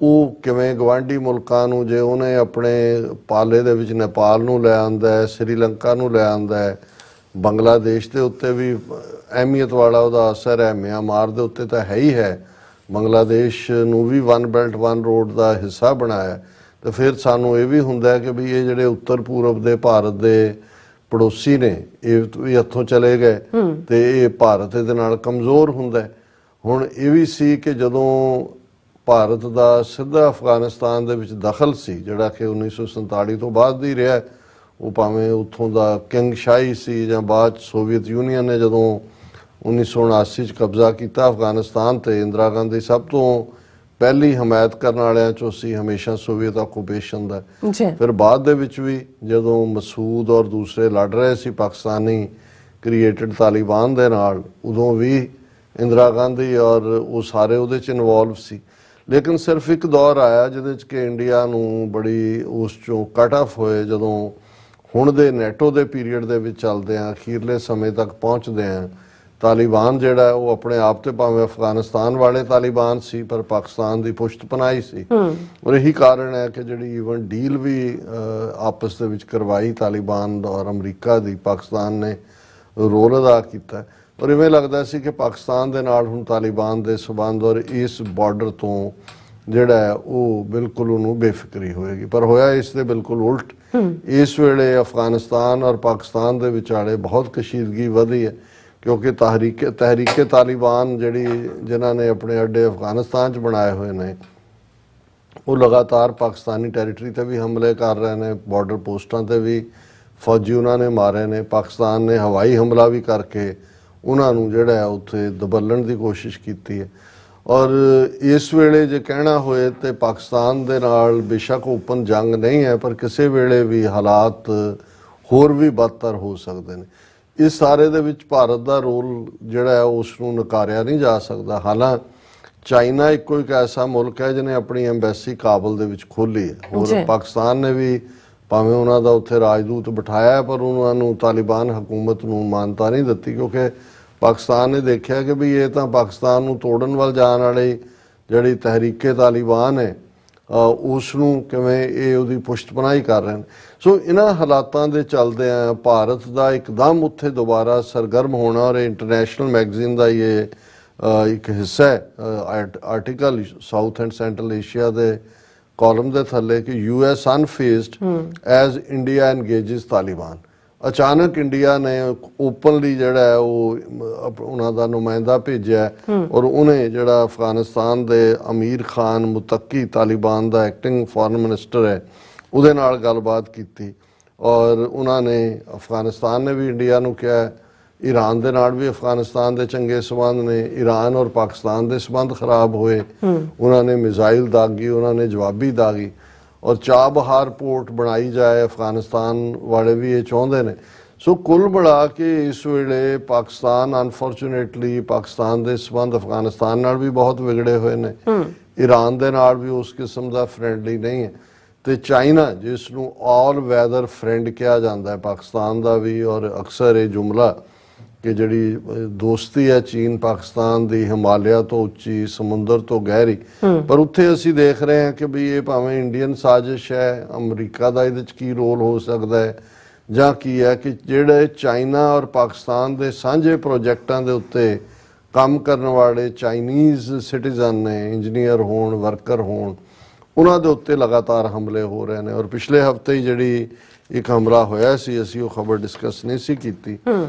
ਉਹ ਕਿਵੇਂ ਗਵਾਂਢੀ ਮੁਲਕਾਂ ਨੂੰ ਜੇ ਉਹਨੇ ਆਪਣੇ ਪਾਲੇ ਦੇ ਵਿੱਚ ਨੇਪਾਲ ਨੂੰ ਲੈ ਆਂਦਾ ਹੈ, ਸ੍ਰੀਲੰਕਾ ਨੂੰ ਲੈ ਆਂਦਾ ਹੈ, ਬੰਗਲਾਦੇਸ਼ ਦੇ ਉੱਤੇ ਵੀ ਅਹਿਮੀਅਤ ਵਾਲਾ ਉਹਦਾ ਅਸਰ ਹੈ, ਮਿਆਂਮਾਰ ਦੇ ਉੱਤੇ ਤਾਂ ਹੈ ਹੀ ਹੈ, ਬੰਗਲਾਦੇਸ਼ ਨੂੰ ਵੀ ਵਨ ਬੈਲਟ ਵਨ ਰੋਡ ਦਾ ਹਿੱਸਾ ਬਣਾਇਆ। ਤੇ ਫਿਰ ਸਾਨੂੰ ਇਹ ਵੀ ਹੁੰਦਾ ਕਿ ਵੀ ਇਹ ਜਿਹੜੇ ਉੱਤਰ ਪੂਰਬ ਦੇ ਭਾਰਤ ਦੇ ਪੜੋਸੀ ਨੇ ਇਹ ਵੀ ਇੱਥੋਂ ਚਲੇ ਗਏ ਤੇ ਇਹ ਭਾਰਤ ਇਹਦੇ ਨਾਲ ਕਮਜ਼ੋਰ ਹੁੰਦਾ। ਹੁਣ ਇਹ ਵੀ ਸੀ ਕਿ ਜਦੋਂ ਭਾਰਤ ਦਾ ਸਿੱਧਾ ਅਫਗਾਨਿਸਤਾਨ ਦੇ ਵਿੱਚ ਦਖਲ ਸੀ ਜਿਹੜਾ ਕਿ 1947 ਤੋਂ ਬਾਅਦ ਹੀ ਰਿਹਾ, ਉਹ ਭਾਵੇਂ ਉੱਥੋਂ ਦਾ ਕਿੰਗ ਸ਼ਾਹੀ ਸੀ ਜਾਂ ਬਾਅਦ ਸੋਵੀਅਤ ਯੂਨੀਅਨ ਨੇ ਜਦੋਂ 1979 'ਚ ਕਬਜ਼ਾ ਕੀਤਾ ਅਫਗਾਨਿਸਤਾਨ ਤੇ, ਇੰਦਰਾ ਗਾਂਧੀ ਸਭ ਤੋਂ ਪਹਿਲੀ ਹਮਾਇਤ ਕਰਨ ਵਾਲਿਆਂ 'ਚੋਂ ਸੀ ਹਮੇਸ਼ਾ ਸੋਵੀਅਤ ਆਕੂਪੇਸ਼ਨ ਦਾ। ਫਿਰ ਬਾਅਦ ਦੇ ਵਿੱਚ ਵੀ ਜਦੋਂ ਮਸੂਦ ਔਰ ਦੂਸਰੇ ਲੜ ਰਹੇ ਸੀ ਪਾਕਿਸਤਾਨੀ ਕ੍ਰੀਏਟਡ ਤਾਲਿਬਾਨ ਦੇ ਨਾਲ, ਉਦੋਂ ਵੀ ਇੰਦਰਾ ਗਾਂਧੀ ਔਰ ਉਹ ਸਾਰੇ ਉਹਦੇ 'ਚ ਇਨਵੋਲਵ ਸੀ। ਲੇਕਿਨ ਸਿਰਫ ਇੱਕ ਦੌਰ ਆਇਆ ਜਿਹਦੇ 'ਚ ਕਿ ਇੰਡੀਆ ਨੂੰ ਬੜੀ ਉਸ 'ਚੋਂ ਕੱਟ ਆਫ ਹੋਏ, ਜਦੋਂ ਹੁਣ ਦੇ ਨੈਟੋ ਦੇ ਪੀਰੀਅਡ ਦੇ ਵਿੱਚ ਚੱਲਦੇ ਆ ਅਖੀਰਲੇ ਸਮੇਂ ਤੱਕ ਪਹੁੰਚਦੇ ਆ। ਤਾਲਿਬਾਨ ਜਿਹੜਾ ਉਹ ਆਪਣੇ ਆਪ ਤੇ ਭਾਵੇਂ ਅਫਗਾਨਿਸਤਾਨ ਵਾਲੇ ਤਾਲਿਬਾਨ ਸੀ ਪਰ ਪਾਕਿਸਤਾਨ ਦੀ ਪੁਸ਼ਤ ਪਨਾਹੀ ਸੀ ਔਰ ਇਹੀ ਕਾਰਨ ਹੈ ਕਿ ਜਿਹੜੀ ਈਵਨ ਡੀਲ ਵੀ ਆਪਸ ਦੇ ਵਿੱਚ ਕਰਵਾਈ ਤਾਲਿਬਾਨ ਔਰ ਅਮਰੀਕਾ ਦੀ, ਪਾਕਿਸਤਾਨ ਨੇ ਰੋਲ ਅਦਾ ਕੀਤਾ ਔਰ ਇਵੇਂ ਲੱਗਦਾ ਸੀ ਕਿ ਪਾਕਿਸਤਾਨ ਦੇ ਨਾਲ ਹੁਣ ਤਾਲਿਬਾਨ ਦੇ ਸਬੰਧ ਔਰ ਇਸ ਬਾਰਡਰ ਤੋਂ ਜਿਹੜਾ ਹੈ ਉਹ ਬਿਲਕੁਲ ਉਹਨੂੰ ਬੇਫਿਕਰੀ ਹੋਏਗੀ। ਪਰ ਹੋਇਆ ਇਸ ਦੇ ਬਿਲਕੁਲ ਉਲਟ। ਇਸ ਵੇਲੇ ਅਫਗਾਨਿਸਤਾਨ ਔਰ ਪਾਕਿਸਤਾਨ ਦੇ ਵਿਚਾਲੇ ਬਹੁਤ ਕਸ਼ੀਦਗੀ ਵਧੀ ਹੈ ਕਿਉਂਕਿ ਤਹਿਰੀਕੇ ਤਾਲਿਬਾਨ ਜਿਹੜੀ ਜਿਨ੍ਹਾਂ ਨੇ ਆਪਣੇ ਅੱਡੇ ਅਫਗਾਨਿਸਤਾਨ 'ਚ ਬਣਾਏ ਹੋਏ ਨੇ ਉਹ ਲਗਾਤਾਰ ਪਾਕਿਸਤਾਨੀ ਟੈਰੀਟਰੀ ਤੇ ਵੀ ਹਮਲੇ ਕਰ ਰਹੇ ਨੇ, ਬਾਰਡਰ ਪੋਸਟਾਂ ਤੇ ਵੀ ਫੌਜੀ ਉਹਨਾਂ ਨੇ ਮਾਰੇ ਨੇ। ਪਾਕਿਸਤਾਨ ਨੇ ਹਵਾਈ ਹਮਲਾ ਵੀ ਕਰਕੇ ਉਹਨਾਂ ਨੂੰ ਜਿਹੜਾ ਹੈ ਉੱਥੇ ਦਬਲਣ ਦੀ ਕੋਸ਼ਿਸ਼ ਕੀਤੀ ਹੈ। ਔਰ ਇਸ ਵੇਲੇ ਜੇ ਕਹਿਣਾ ਹੋਏ ਤੇ ਪਾਕਿਸਤਾਨ ਦੇ ਨਾਲ ਬੇਸ਼ੱਕ ਓਪਨ ਜੰਗ ਨਹੀਂ ਹੈ, ਪਰ ਕਿਸੇ ਵੇਲੇ ਵੀ ਹਾਲਾਤ ਹੋਰ ਵੀ ਬਦਤਰ ਹੋ ਸਕਦੇ ਨੇ। ਇਸ ਸਾਰੇ ਦੇ ਵਿੱਚ ਭਾਰਤ ਦਾ ਰੋਲ ਜਿਹੜਾ ਹੈ ਉਸ ਨੂੰ ਨਕਾਰਿਆ ਨਹੀਂ ਜਾ ਸਕਦਾ। ਹਾਲਾਂਕਿ ਚਾਈਨਾ ਇੱਕੋ ਇੱਕ ਐਸਾ ਮੁਲਕ ਹੈ ਜਿਹਨੇ ਆਪਣੀ ਐਮਬੈਸੀ ਕਾਬਲ ਦੇ ਵਿੱਚ ਖੋਲ੍ਹੀ ਹੈ। ਹੋਰ ਪਾਕਿਸਤਾਨ ਨੇ ਵੀ ਭਾਵੇਂ ਉਹਨਾਂ ਦਾ ਉੱਥੇ ਰਾਜਦੂਤ ਬਿਠਾਇਆ ਹੈ, ਪਰ ਉਹਨਾਂ ਨੂੰ ਤਾਲਿਬਾਨ ਹਕੂਮਤ ਨੂੰ ਮਾਨਤਾ ਨਹੀਂ ਦਿੱਤੀ, ਕਿਉਂਕਿ ਪਾਕਿਸਤਾਨ ਨੇ ਦੇਖਿਆ ਕਿ ਵੀ ਇਹ ਤਾਂ ਪਾਕਿਸਤਾਨ ਨੂੰ ਤੋੜਨ ਵੱਲ ਜਾਣ ਵਾਲੀ ਜਿਹੜੀ ਤਹਿਰੀਕੇ ਤਾਲਿਬਾਨ ਹੈ ਉਸ ਨੂੰ ਕਿਵੇਂ ਇਹ ਉਹਦੀ ਪੁਸ਼ਤਪਨਾਹੀ ਕਰ ਰਹੇ ਨੇ। ਸੋ ਇਹਨਾਂ ਹਾਲਾਤਾਂ ਦੇ ਚੱਲਦਿਆਂ ਭਾਰਤ ਦਾ ਇੱਕਦਮ ਉੱਥੇ ਦੁਬਾਰਾ ਸਰਗਰਮ ਹੋਣਾ, ਔਰ ਇੰਟਰਨੈਸ਼ਨਲ ਮੈਗਜ਼ੀਨ ਦਾ ਇਹ ਇੱਕ ਹਿੱਸਾ ਹੈ article south and central Asia ਦੇ ਕਾਲਮ ਦੇ ਥੱਲੇ ਕਿ US ਅਨਫੇਜ਼ਡ ਐਜ਼ ਇੰਡੀਆ ਐਨਗੇਜਿਸ ਤਾਲਿਬਾਨ। ਅਚਾਨਕ ਇੰਡੀਆ ਨੇ ਓਪਨਲੀ ਜਿਹੜਾ ਹੈ ਉਹ ਉਹਨਾਂ ਦਾ ਨੁਮਾਇੰਦਾ ਭੇਜਿਆ, ਔਰ ਉਹਨੇ ਜਿਹੜਾ ਅਫਗਾਨਿਸਤਾਨ ਦੇ ਅਮੀਰ ਖਾਨ ਮੁਤੱਕੀ ਤਾਲਿਬਾਨ ਦਾ ਐਕਟਿੰਗ ਫੋਰਨ ਮਿਨਿਸਟਰ ਹੈ ਉਹਦੇ ਨਾਲ ਗੱਲਬਾਤ ਕੀਤੀ। ਔਰ ਉਹਨਾਂ ਨੇ ਅਫਗਾਨਿਸਤਾਨ ਨੇ ਵੀ ਇੰਡੀਆ ਨੂੰ ਕਿਹਾ, ਈਰਾਨ ਦੇ ਨਾਲ ਵੀ ਅਫਗਾਨਿਸਤਾਨ ਦੇ ਚੰਗੇ ਸਬੰਧ ਨੇ, ਈਰਾਨ ਔਰ ਪਾਕਿਸਤਾਨ ਦੇ ਸਬੰਧ ਖਰਾਬ ਹੋਏ, ਉਹਨਾਂ ਨੇ ਮਿਜ਼ਾਈਲ ਦਾਗੀ, ਉਹਨਾਂ ਨੇ ਜਵਾਬੀ ਦਾਗੀ, ਔਰ ਚਾਬਹਾਰ ਪੋਰਟ ਬਣਾਈ ਜਾਏ, ਅਫਗਾਨਿਸਤਾਨ ਵਾਲੇ ਵੀ ਇਹ ਚਾਹੁੰਦੇ ਨੇ। ਸੋ ਕੁੱਲ ਮਿਲਾ ਕੇ ਇਸ ਵੇਲੇ ਪਾਕਿਸਤਾਨ ਅਨਫੋਰਚੂਨੇਟਲੀ ਪਾਕਿਸਤਾਨ ਦੇ ਸਬੰਧ ਅਫਗਾਨਿਸਤਾਨ ਨਾਲ ਵੀ ਬਹੁਤ ਵਿਗੜੇ ਹੋਏ ਨੇ, ਈਰਾਨ ਦੇ ਨਾਲ ਵੀ ਉਸ ਕਿਸਮ ਦਾ ਫਰੈਂਡਲੀ ਨਹੀਂ ਹੈ, ਤੇ ਚਾਈਨਾ ਜਿਸ ਨੂੰ ਆਲ ਵੈਦਰ ਫਰੈਂਡ ਕਿਹਾ ਜਾਂਦਾ ਹੈ ਪਾਕਿਸਤਾਨ ਦਾ ਵੀ, ਔਰ ਅਕਸਰ ਇਹ ਜੁਮਲਾ ਕਿ ਜਿਹੜੀ ਦੋਸਤੀ ਹੈ ਚੀਨ ਪਾਕਿਸਤਾਨ ਦੀ ਹਿਮਾਲਿਆ ਤੋਂ ਉੱਚੀ ਸਮੁੰਦਰ ਤੋਂ ਗਹਿਰੀ, ਪਰ ਉੱਥੇ ਅਸੀਂ ਦੇਖ ਰਹੇ ਹਾਂ ਕਿ ਵੀ ਇਹ ਭਾਵੇਂ ਇੰਡੀਅਨ ਸਾਜ਼ਿਸ਼ ਹੈ, ਅਮਰੀਕਾ ਦਾ ਇਹਦੇ 'ਚ ਕੀ ਰੋਲ ਹੋ ਸਕਦਾ ਹੈ ਜਾਂ ਕੀ ਹੈ ਕਿ ਜਿਹੜੇ ਚਾਈਨਾ ਔਰ ਪਾਕਿਸਤਾਨ ਦੇ ਸਾਂਝੇ ਪ੍ਰੋਜੈਕਟਾਂ ਦੇ ਉੱਤੇ ਕੰਮ ਕਰਨ ਵਾਲੇ ਚਾਈਨੀਜ਼ ਸਿਟੀਜ਼ਨ ਨੇ, ਇੰਜੀਨੀਅਰ ਹੋਣ, ਵਰਕਰ ਹੋਣ, ਉਹਨਾਂ ਦੇ ਉੱਤੇ ਲਗਾਤਾਰ ਹਮਲੇ ਹੋ ਰਹੇ ਨੇ। ਔਰ ਪਿਛਲੇ ਹਫਤੇ ਹੀ ਜਿਹੜੀ ਇੱਕ ਹਮਲਾ ਹੋਇਆ ਸੀ, ਅਸੀਂ ਉਹ ਖਬਰ ਡਿਸਕਸ ਨਹੀਂ ਸੀ ਕੀਤੀ,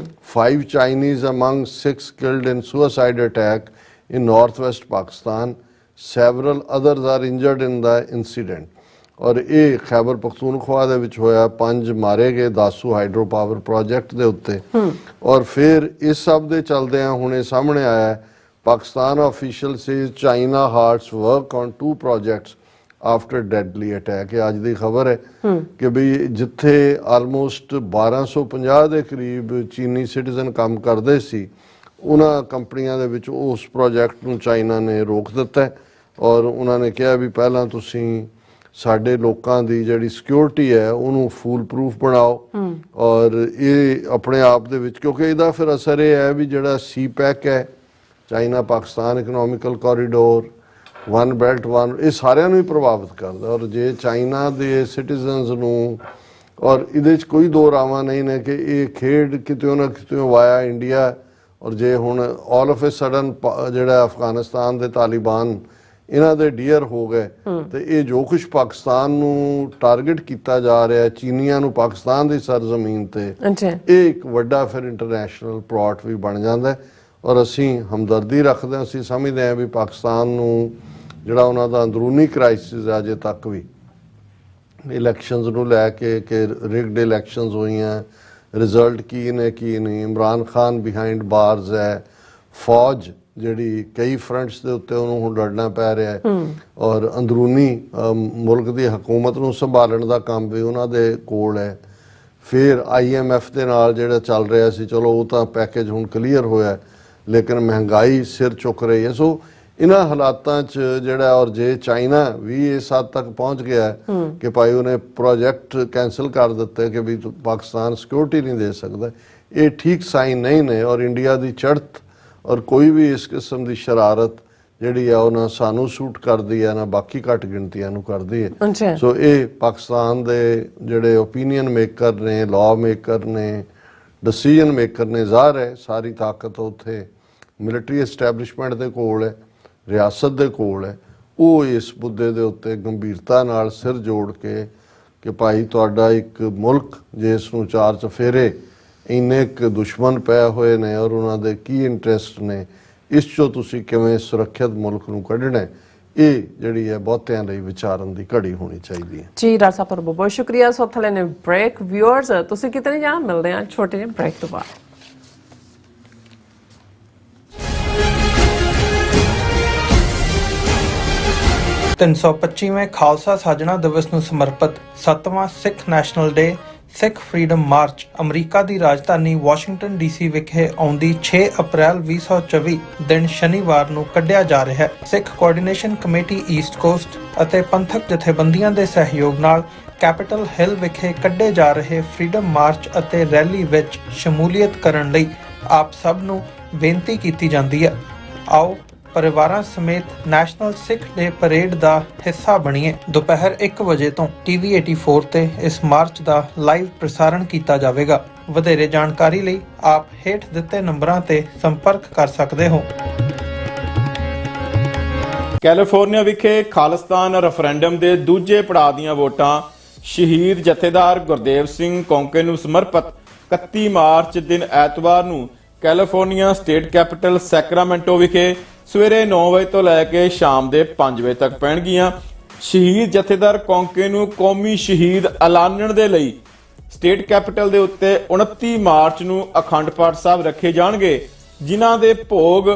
5 Chinese among 6 killed in suicide attack in northwest Pakistan, several others are injured in the incident। ਔਰ ਇਹ ਖੈਬਰ ਪਖਤੂਨਖਵਾ ਦੇ ਵਿੱਚ ਹੋਇਆ, 5 ਮਾਰੇ ਗਏ ਦਾਸੂ ਹਾਈਡਰੋ ਪਾਵਰ ਪ੍ਰੋਜੈਕਟ ਦੇ ਉੱਤੇ। ਔਰ ਫਿਰ ਇਸ ਸਭ ਦੇ ਚੱਲਦਿਆਂ ਹੁਣ ਇਹ ਸਾਹਮਣੇ ਆਇਆ Pakistan official says China hearts work on 2 projects after deadly attack. ਇਹ ਅੱਜ ਦੀ ਖਬਰ ਹੈ ਕਿ ਵੀ ਜਿੱਥੇ ਆਲਮੋਸਟ 1250 ਦੇ ਕਰੀਬ ਚੀਨੀ ਸਿਟੀਜ਼ਨ ਕੰਮ ਕਰਦੇ ਸੀ, ਉਹਨਾਂ ਕੰਪਨੀਆਂ ਦੇ ਵਿੱਚ ਉਸ ਪ੍ਰੋਜੈਕਟ ਨੂੰ ਚਾਈਨਾ ਨੇ ਰੋਕ ਦਿੱਤਾ, ਔਰ ਉਹਨਾਂ ਨੇ ਕਿਹਾ ਵੀ ਪਹਿਲਾਂ ਤੁਸੀਂ ਸਾਡੇ ਲੋਕਾਂ ਦੀ ਜਿਹੜੀ ਸਿਕਿਉਰਿਟੀ ਹੈ ਉਹਨੂੰ ਫੂਲ ਪ੍ਰੂਫ ਬਣਾਓ। ਔਰ ਇਹ ਆਪਣੇ ਆਪ ਦੇ ਵਿੱਚ, ਕਿਉਂਕਿ ਇਹਦਾ ਫਿਰ ਅਸਰ ਇਹ ਹੈ ਵੀ ਜਿਹੜਾ CPEC ਹੈ, China Pakistan economical corridor, one belt one, ਇਹ ਸਾਰਿਆਂ ਨੂੰ ਹੀ ਪ੍ਰਭਾਵਿਤ ਕਰਦਾ। ਔਰ ਜੇ ਚਾਈਨਾ ਦੇ ਸਿਟੀਜ਼ਨਸ ਨੂੰ, ਔਰ ਇਹਦੇ 'ਚ ਕੋਈ ਦੋ ਰਾਵਾਂ ਨਹੀਂ ਨੇ ਕਿ ਇਹ ਖੇਡ ਕਿਤੇ ਨਾ ਕਿਤੇ ਵਾਇਆ ਇੰਡੀਆ, ਔਰ ਜੇ ਹੁਣ ਆਲ ਆਫ ਏ ਸਡਨ ਜਿਹੜਾ ਅਫਗਾਨਿਸਤਾਨ ਦੇ ਤਾਲਿਬਾਨ ਇਹਨਾਂ ਦੇ ਡੀਅਰ ਹੋ ਗਏ, ਤੇ ਇਹ ਜੋ ਕੁਛ ਪਾਕਿਸਤਾਨ ਨੂੰ ਟਾਰਗੇਟ ਕੀਤਾ ਜਾ ਰਿਹਾ ਚੀਨੀਆਂ ਨੂੰ ਪਾਕਿਸਤਾਨ ਦੀ ਸਰਜ਼ਮੀਨ ਤੇ, ਇਹ ਇੱਕ ਵੱਡਾ ਫਿਰ ਇੰਟਰਨੈਸ਼ਨਲ ਪਲਾਟ ਵੀ ਬਣ ਜਾਂਦਾ। ਔਰ ਅਸੀਂ ਹਮਦਰਦੀ ਰੱਖਦੇ ਹਾਂ, ਅਸੀਂ ਸਮਝਦੇ ਹਾਂ ਵੀ ਪਾਕਿਸਤਾਨ ਨੂੰ ਜਿਹੜਾ ਉਹਨਾਂ ਦਾ ਅੰਦਰੂਨੀ ਕ੍ਰਾਈਸਿਸ ਹੈ ਅਜੇ ਤੱਕ ਵੀ, ਇਲੈਕਸ਼ਨਸ ਨੂੰ ਲੈ ਕੇ ਕਿ ਰਿਗਡ ਇਲੈਕਸ਼ਨਸ ਹੋਈਆਂ, ਰਿਜ਼ਲਟ ਕੀ ਨੇ ਕੀ ਨਹੀਂ, ਇਮਰਾਨ ਖਾਨ ਬਿਹਾਈਂਡ ਬਾਰਜ਼ ਹੈ, ਫੌਜ ਜਿਹੜੀ ਕਈ ਫਰੰਟਸ ਦੇ ਉੱਤੇ ਉਹਨੂੰ ਹੁਣ ਲੜਨਾ ਪੈ ਰਿਹਾ ਹੈ, ਔਰ ਅੰਦਰੂਨੀ ਮੁਲਕ ਦੀ ਹਕੂਮਤ ਨੂੰ ਸੰਭਾਲਣ ਦਾ ਕੰਮ ਵੀ ਉਹਨਾਂ ਦੇ ਕੋਲ ਹੈ। ਫਿਰ IMF ਦੇ ਨਾਲ ਜਿਹੜਾ ਚੱਲ ਰਿਹਾ ਸੀ, ਚਲੋ ਉਹ ਤਾਂ ਪੈਕੇਜ ਹੁਣ ਕਲੀਅਰ ਹੋਇਆ, ਲੇਕਿਨ ਮਹਿੰਗਾਈ ਸਿਰ ਚੁੱਕ ਰਹੀ ਹੈ। ਸੋ ਇਹਨਾਂ ਹਾਲਾਤਾਂ 'ਚ ਜਿਹੜਾ, ਔਰ ਜੇ ਚਾਈਨਾ ਵੀ ਇਸ ਹੱਦ ਤੱਕ ਪਹੁੰਚ ਗਿਆ ਕਿ ਭਾਈ ਉਹਨੇ ਪ੍ਰੋਜੈਕਟ ਕੈਂਸਲ ਕਰ ਦਿੱਤੇ ਕਿ ਵੀ ਪਾਕਿਸਤਾਨ ਸਿਕਿਉਰਿਟੀ ਨਹੀਂ ਦੇ ਸਕਦਾ, ਇਹ ਠੀਕ ਸਾਈਨ ਨਹੀਂ ਨੇ। ਔਰ ਇੰਡੀਆ ਦੀ ਚੜ੍ਹਤ ਔਰ ਕੋਈ ਵੀ ਇਸ ਕਿਸਮ ਦੀ ਸ਼ਰਾਰਤ ਜਿਹੜੀ ਆ ਉਹ ਨਾ ਸਾਨੂੰ ਸੂਟ ਕਰਦੀ ਹੈ, ਨਾ ਬਾਕੀ ਘੱਟ ਗਿਣਤੀਆਂ ਨੂੰ ਕਰਦੀ ਹੈ। ਸੋ ਇਹ ਪਾਕਿਸਤਾਨ ਦੇ ਜਿਹੜੇ ਓਪੀਨੀਅਨ ਮੇਕਰ ਨੇ, ਲਾਅ ਮੇਕਰ ਨੇ, ਡਿਸੀਜਨ ਮੇਕਰ ਨੇ, ਜ਼ਾਹਰ ਹੈ ਸਾਰੀ ਤਾਕਤ ਉੱਥੇ ਮਿਲਟਰੀ ਐਸਟੈਬਲਿਸ਼ਮੈਂਟ ਦੇ ਕੋਲ ਹੈ, ਰਿਆਸਤ ਦੇ ਕੋਲ ਹੈ। ਉਹ ਇਸ ਮੁੱਦੇ ਦੇ ਉੱਤੇ ਗੰਭੀਰਤਾ ਨਾਲ ਸਿਰ ਜੋੜ ਕੇ ਕਿ ਭਾਈ ਤੁਹਾਡਾ ਇੱਕ ਮੁਲਕ ਜਿਸ ਨੂੰ ਚਾਰ ਚਫੇਰੇ ਇੰਨੇ ਕੁ ਦੁਸ਼ਮਣ ਪਏ ਹੋਏ ਨੇ ਔਰ ਉਹਨਾਂ ਦੇ ਕੀ ਇੰਟਰਸਟ ਨੇ, ਇਸ 'ਚੋਂ ਤੁਸੀਂ ਕਿਵੇਂ ਸੁਰੱਖਿਅਤ ਮੁਲਕ ਨੂੰ ਕੱਢਣਾ, ਇਹ ਜਿਹੜੀ ਹੈ ਬਹੁਤਿਆਂ ਲਈ ਵਿਚਾਰਨ ਦੀ ਘੜੀ ਹੋਣੀ ਚਾਹੀਦੀ ਹੈ। ਜੀ ਡਾਕਟਰ ਸਾਹਿਬ ਤੁਹਾਡਾ ਬਹੁਤ ਸ਼ੁਕਰੀਆ। ਸੋ ਥਲੇ ਨੇ ਬ੍ਰੇਕ, ਵਿਊਅਰਸ ਤੁਸੀਂ ਕਿਤੇ ਨਹੀਂ ਜਾਣਾ, ਮਿਲਦੇ ਹਾਂ ਛੋਟੇ ਜਿਹੇ ਬ੍ਰੇਕ ਤੋਂ ਬਾਅਦ। 325ਵੇਂ ਖਾਲਸਾ ਸਾਜਣਾ ਦਿਵਸ ਨੂੰ ਸਮਰਪਿਤ 7ਵਾਂ ਸਿੱਖ ਨੈਸ਼ਨਲ ਡੇ ਸਿੱਖ ਫਰੀडम ਮਾਰਚ ਅਮਰੀਕਾ ਦੀ ਰਾਜਧਾਨੀ ਵਾਸ਼ਿੰਗਟਨ ਡੀਸੀ ਵਿਖੇ ਆਉਂਦੀ 6 ਅਪ੍ਰੈਲ 2024 ਦਿਨ ਸ਼ਨੀਵਾਰ ਨੂੰ ਕੱਢਿਆ ਜਾ ਰਿਹਾ ਹੈ। ਸਿੱਖ ਕੋਆਰਡੀਨੇਸ਼ਨ ਕਮੇਟੀ ਈਸਟ ਕੋਸਟ ਅਤੇ ਪੰਥਕ ਜਥੇਬੰਦੀਆਂ ਦੇ ਸਹਿਯੋਗ ਨਾਲ ਕੈਪੀਟਲ ਹਿੱਲ ਵਿਖੇ ਕੱਢੇ ਜਾ ਰਹੇ ਫਰੀडम ਮਾਰਚ ਅਤੇ ਰੈਲੀ ਵਿੱਚ ਸ਼ਮੂਲੀਅਤ ਕਰਨ ਲਈ ਆਪ ਸਭ ਨੂੰ ਬੇਨਤੀ ਕੀਤੀ ਜਾਂਦੀ ਹੈ। ਆਓ ਪਰਿਵਾਰਾਂ ਸਮੇਤ ਨੈਸ਼ਨਲ ਸਿੱਖ ਡੇ ਪਰੇਡ ਦਾ ਹਿੱਸਾ ਬਣੀਏ। ਦੁਪਹਿਰ 1 ਵਜੇ ਤੋਂ ਟੀਵੀ 84 ਤੇ ਇਸ ਮਾਰਚ ਦਾ ਲਾਈਵ ਪ੍ਰਸਾਰਣ ਕੀਤਾ ਜਾਵੇਗਾ। ਵਧੇਰੇ ਜਾਣਕਾਰੀ ਲਈ ਆਪ ਹੇਠ ਦਿੱਤੇ ਨੰਬਰਾਂ ਤੇ ਸੰਪਰਕ ਕਰ ਸਕਦੇ ਹੋ। ਕੈਲੀਫੋਰਨੀਆ ਵਿਖੇ ਖਾਲਿਸਤਾਨ ਰੈਫਰੈਂਡਮ ਦੇ ਦੂਜੇ ਪੜਾਅ ਦੀਆਂ ਵੋਟਾਂ ਸ਼ਹੀਦ ਜਥੇਦਾਰ ਗੁਰਦੇਵ ਸਿੰਘ ਕੌਂਕੇ ਨੂੰ ਸਮਰਪਿਤ 31 ਮਾਰਚ ਦਿਨ ਐਤਵਾਰ ਨੂੰ ਕੈਲੀਫੋਰਨੀਆ ਸਟੇਟ ਕੈਪੀਟਲ ਸੈਕਰਾਮੈਂਟੋ ਵਿਖੇ ਸਵੇਰੇ 9 ਵਜੇ ਤੋਂ ਲੈ ਕੇ ਸ਼ਾਮ ਦੇ 5 ਵਜੇ ਤੱਕ ਪੈਣਗੀਆਂ। ਸ਼ਹੀਦ ਜਥੇਦਾਰ ਕੌਂਕੇ ਨੂੰ ਕੌਮੀ ਸ਼ਹੀਦ ਐਲਾਨਣ ਦੇ ਲਈ ਸਟੇਟ ਕੈਪੀਟਲ ਦੇ ਉੱਤੇ 29 ਮਾਰਚ ਨੂੰ ਅਖੰਡ ਪਾਠ ਸਾਹਿਬ ਰੱਖੇ ਜਾਣਗੇ, ਜਿਨ੍ਹਾਂ ਦੇ ਭੋਗ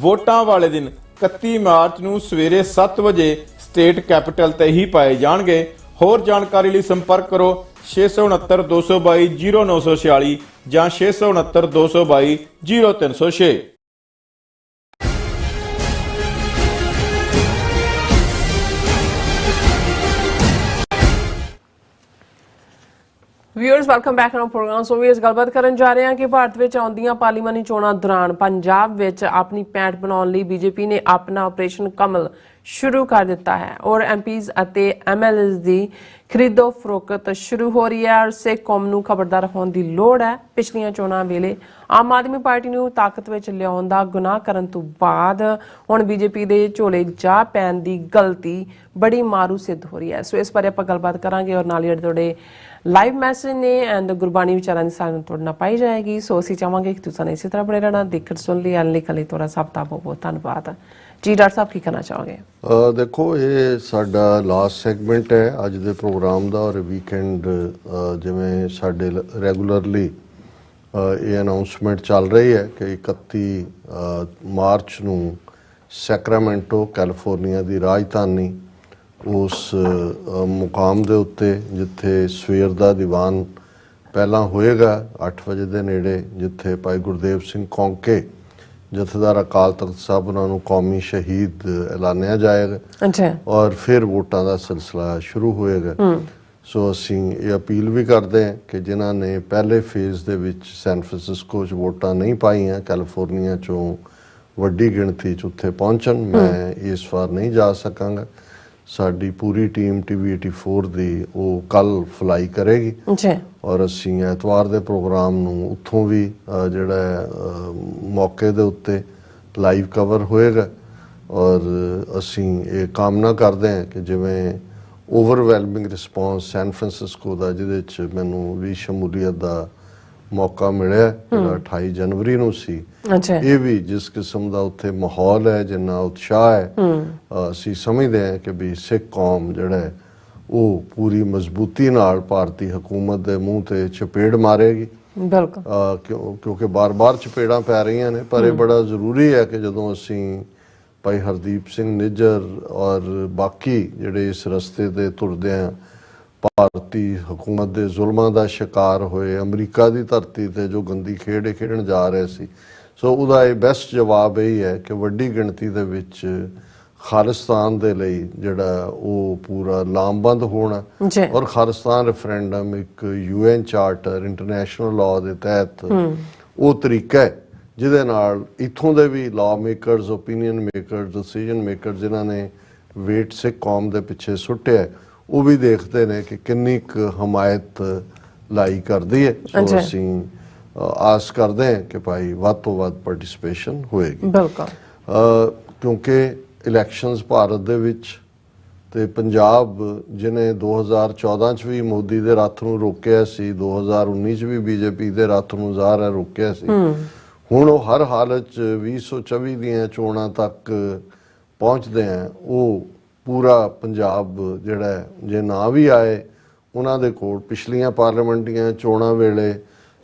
ਵੋਟਾਂ ਵਾਲੇ ਦਿਨ 31 ਮਾਰਚ ਨੂੰ ਸਵੇਰੇ 7 ਵਜੇ ਸਟੇਟ ਕੈਪੀਟਲ ਤੇ ਹੀ ਪਾਏ ਜਾਣਗੇ। ਹੋਰ ਜਾਣਕਾਰੀ ਲਈ ਸੰਪਰਕ ਕਰੋ 669 222 0946 ਜਾਂ 669 222 0306। Viewers welcome back on program. So we ਇਸ ਗੱਲਬਾਤ ਕਰਨ ਜਾ ਰਹੇ ਹਾਂ ਕਿ ਭਾਰਤ ਵਿੱਚ ਆਉਂਦੀਆਂ ਪਾਰਲੀਮਾਨੀ ਚੋਣਾਂ ਦੌਰਾਨ ਪੰਜਾਬ ਵਿੱਚ ਆਪਣੀ ਪੈਂਠ ਬਣਾਉਣ ਲਈ ਬੀਜੇਪੀ ਨੇ ਆਪਣਾ ਆਪਰੇਸ਼ਨ ਕਮਲ ਸ਼ੁਰੂ ਕਰ ਦਿੱਤਾ ਹੈ ਔਰ ਐਮਪੀਜ਼ ਅਤੇ ਐਮਐਲਏਜ਼ ਦੀ ਖਰੀਦੋ ਫਰੋਖਤ ਸ਼ੁਰੂ ਹੋ ਰਹੀ ਹੈ ਔਰ ਸਿੱਖ ਕੌਮ ਨੂੰ ਖਬਰਦਾਰ ਹੋਣ ਦੀ ਲੋੜ ਹੈ। ਪਿਛਲੀਆਂ ਚੋਣਾਂ ਵੇਲੇ ਆਮ ਆਦਮੀ ਪਾਰਟੀ ਨੂੰ ਤਾਕਤ ਵਿੱਚ ਲਿਆਉਣ ਦਾ ਗੁਨਾਹ ਕਰਨ ਤੋਂ ਬਾਅਦ ਹੁਣ ਬੀਜੇਪੀ ਦੇ ਝੋਲੇ ਜਾ ਪੈਣ ਦੀ ਗਲਤੀ ਬੜੀ ਮਾਰੂ ਸਿੱਧ ਹੋ ਰਹੀ ਹੈ। ਸੋ ਇਸ ਬਾਰੇ ਆਪਾਂ ਗੱਲਬਾਤ ਕਰਾਂਗੇ ਔਰ ਨਾਲ ਹੀ ਤੁਹਾਡੇ ਲਾਈਵ ਮੈਸੇਜ ਨੇ ਐਂਡ ਗੁਰਬਾਣੀ ਵਿਚਾਰਾਂ ਦੀ ਸਾਨੂੰ ਤੁਹਾਡੇ ਨਾਲ ਪਾਈ ਜਾਏਗੀ। ਸੋ ਅਸੀਂ ਚਾਹਾਂਗੇ ਕਿ ਤੁਸੀਂ ਇਸੇ ਤਰ੍ਹਾਂ ਬਣੇ ਰਹਿਣਾ। ਦੇਖਣ ਸੁਣ ਲਈ ਲਿਖਣ ਲਈ ਤੁਹਾਡਾ ਸਭ ਦਾ ਬਹੁਤ ਬਹੁਤ ਧੰਨਵਾਦ ਜੀ। ਡਾਕਟਰ ਸਾਹਿਬ ਕੀ ਕਹਿਣਾ ਚਾਹੋਗੇ? ਦੇਖੋ, ਇਹ ਸਾਡਾ ਲਾਸਟ ਸੈਗਮੈਂਟ ਹੈ ਅੱਜ ਦੇ ਪ੍ਰੋਗਰਾਮ ਦਾ ਔਰ ਵੀਕਐਂਡ ਜਿਵੇਂ ਸਾਡੇ ਰੈਗੂਲਰਲੀ ਇਹ ਅਨਾਉਂਸਮੈਂਟ ਚੱਲ ਰਹੀ ਹੈ ਕਿ 31 ਮਾਰਚ ਨੂੰ ਸੈਕਰਾਮੈਂਟੋ ਕੈਲੀਫੋਰਨੀਆ ਦੀ ਰਾਜਧਾਨੀ ਉਸ ਮੁਕਾਮ ਦੇ ਉੱਤੇ ਜਿੱਥੇ ਸਵੇਰ ਦਾ ਦੀਵਾਨ ਪਹਿਲਾਂ ਹੋਏਗਾ 8 ਵਜੇ ਦੇ ਨੇੜੇ, ਜਿੱਥੇ ਭਾਈ ਗੁਰਦੇਵ ਸਿੰਘ ਕੌਂਕੇ ਜਥੇਦਾਰ ਅਕਾਲ ਤਖਤ ਸਾਹਿਬ ਉਹਨਾਂ ਨੂੰ ਕੌਮੀ ਸ਼ਹੀਦ ਐਲਾਨਿਆ ਜਾਏਗਾ। ਅੱਛਾ। ਔਰ ਫਿਰ ਵੋਟਾਂ ਦਾ ਸਿਲਸਿਲਾ ਸ਼ੁਰੂ ਹੋਏਗਾ। ਸੋ ਅਸੀਂ ਇਹ ਅਪੀਲ ਵੀ ਕਰਦੇ ਹਾਂ ਕਿ ਜਿਨ੍ਹਾਂ ਨੇ ਪਹਿਲੇ ਫੇਜ਼ ਦੇ ਵਿੱਚ ਸੈਨ ਫਰਾਂਸਿਸਕੋ 'ਚ ਵੋਟਾਂ ਨਹੀਂ ਪਾਈਆਂ, ਕੈਲੀਫੋਰਨੀਆ 'ਚੋਂ ਵੱਡੀ ਗਿਣਤੀ 'ਚ ਉੱਥੇ ਪਹੁੰਚਣ। ਮੈਂ ਇਸ ਵਾਰ ਨਹੀਂ ਜਾ ਸਕਾਂਗਾ। ਸਾਡੀ ਪੂਰੀ ਟੀਮ ਟੀਵੀ 84 ਦੀ ਉਹ ਕੱਲ ਫਲਾਈ ਕਰੇਗੀ ਔਰ ਅਸੀਂ ਐਤਵਾਰ ਦੇ ਪ੍ਰੋਗਰਾਮ ਨੂੰ ਉੱਥੋਂ ਵੀ ਜਿਹੜਾ ਮੌਕੇ ਦੇ ਉੱਤੇ ਲਾਈਵ ਕਵਰ ਹੋਏਗਾ। ਔਰ ਅਸੀਂ ਇਹ ਕਾਮਨਾ ਕਰਦੇ ਹਾਂ ਕਿ ਜਿਵੇਂ ਓਵਰਵੈਲਮਿੰਗ ਰਿਸਪੌਂਸ ਸੈਨ ਫਰਾਂਸਿਸਕੋ ਦਾ, ਜਿਹਦੇ 'ਚ ਮੈਨੂੰ ਵੀ ਸ਼ਮੂਲੀਅਤ ਦਾ ਮੌਕਾ ਮਿਲਿਆ ਜਿਹੜਾ 28 ਜਨਵਰੀ ਨੂੰ ਸੀ, ਇਹ ਵੀ ਜਿਸ ਕਿਸਮ ਦਾ ਉੱਥੇ ਮਾਹੌਲ ਹੈ, ਜਿੰਨਾ ਉਤਸ਼ਾਹ ਹੈ, ਅਸੀਂ ਸਮਝਦੇ ਹਾਂ ਕਿ ਵੀ ਸਿੱਖ ਕੌਮ ਜਿਹੜਾ ਉਹ ਪੂਰੀ ਮਜ਼ਬੂਤੀ ਨਾਲ ਭਾਰਤੀ ਹਕੂਮਤ ਦੇ ਮੂੰਹ ਤੇ ਚਪੇੜ ਮਾਰੇਗੀ। ਬਿਲਕੁਲ, ਕਿਉਂਕਿ ਬਾਰ-ਬਾਰ ਚਪੇੜਾਂ ਪੈ ਰਹੀਆਂ ਨੇ। ਪਰ ਇਹ ਬੜਾ ਜ਼ਰੂਰੀ ਹੈ ਕਿ ਜਦੋਂ ਅਸੀਂ ਭਾਈ ਹਰਦੀਪ ਸਿੰਘ ਨਿੱਜਰ ਔਰ ਬਾਕੀ ਜਿਹੜੇ ਇਸ ਰਸਤੇ ਤੇ ਤੁਰਦੇ ਆ, ਭਾਰਤੀ ਹਕੂਮਤ ਦੇ ਜ਼ੁਲਮਾਂ ਦਾ ਸ਼ਿਕਾਰ ਹੋਏ, ਅਮਰੀਕਾ ਦੀ ਧਰਤੀ ਤੇ ਜੋ ਗੰਦੀ ਖੇਡ ਖੇਡਣ ਜਾ ਰਹੇ ਸੀ, ਸੋ ਉਹਦਾ ਇਹ ਬੈਸਟ ਜਵਾਬ ਇਹ ਹੈ ਕਿ ਵੱਡੀ ਗਿਣਤੀ ਦੇ ਵਿੱਚ ਖਾਲਿਸਤਾਨ ਦੇ ਲਈ ਜਿਹੜਾ ਉਹ ਪੂਰਾ ਲਾਮਬੰਦ ਹੋਣਾ ਔਰ ਖਾਲਿਸਤਾਨ ਰੈਫਰੈਂਡਮ ਇੱਕ UN ਚਾਰਟਰ ਇੰਟਰਨੈਸ਼ਨਲ ਲਾਅ ਦੇ ਤਹਿਤ ਉਹ ਤਰੀਕਾ ਹੈ ਜਿਹਦੇ ਨਾਲ ਇੱਥੋਂ ਦੇ ਵੀ law makers, opinion makers, decision makers ਜਿਨ੍ਹਾਂ ਨੇ ਵੇਟ ਸਿੱਖ ਕੌਮ ਦੇ ਪਿੱਛੇ ਸੁੱਟਿਆ, ਉਹ ਵੀ ਦੇਖਦੇ ਨੇ ਕਿ ਕਿੰਨੀ ਕੁ ਹਮਾਇਤ ਲਾਈ ਕਰਦੀ ਹੈ। ਸੋ ਅਸੀਂ ਆਸ ਕਰਦੇ ਹਾਂ ਕਿ ਭਾਈ ਵੱਧ ਤੋਂ ਵੱਧ ਪਾਰਟਿਸਿਪੇਸ਼ਨ ਹੋਏਗੀ। ਬਿਲਕੁਲ, ਕਿਉਂਕਿ ਇਲੈਕਸ਼ਨਸ ਭਾਰਤ ਦੇ ਵਿੱਚ ਤੇ ਪੰਜਾਬ ਜਿਹਨੇ 2014 'ਚ ਵੀ ਮੋਦੀ ਦੇ ਰੱਥ ਨੂੰ ਰੋਕਿਆ ਸੀ, 2019 'ਚ ਵੀ ਬੀਜੇਪੀ ਦੇ ਰੱਥ ਨੂੰ ਜ਼ਾਹਰ ਹੈ ਰੋਕਿਆ ਸੀ, ਹੁਣ ਉਹ ਹਰ ਹਾਲਤ 'ਚ 2024 ਦੀਆਂ ਚੋਣਾਂ ਤੱਕ ਪਹੁੰਚਦੇ ਆ। ਉਹ ਪੂਰਾ ਪੰਜਾਬ ਜਿਹੜਾ ਜੇ ਨਾ ਵੀ ਆਏ, ਉਹਨਾਂ ਦੇ ਕੋਲ ਪਿਛਲੀਆਂ ਪਾਰਲੀਮੈਂਟੀਆਂ ਚੋਣਾਂ ਵੇਲੇ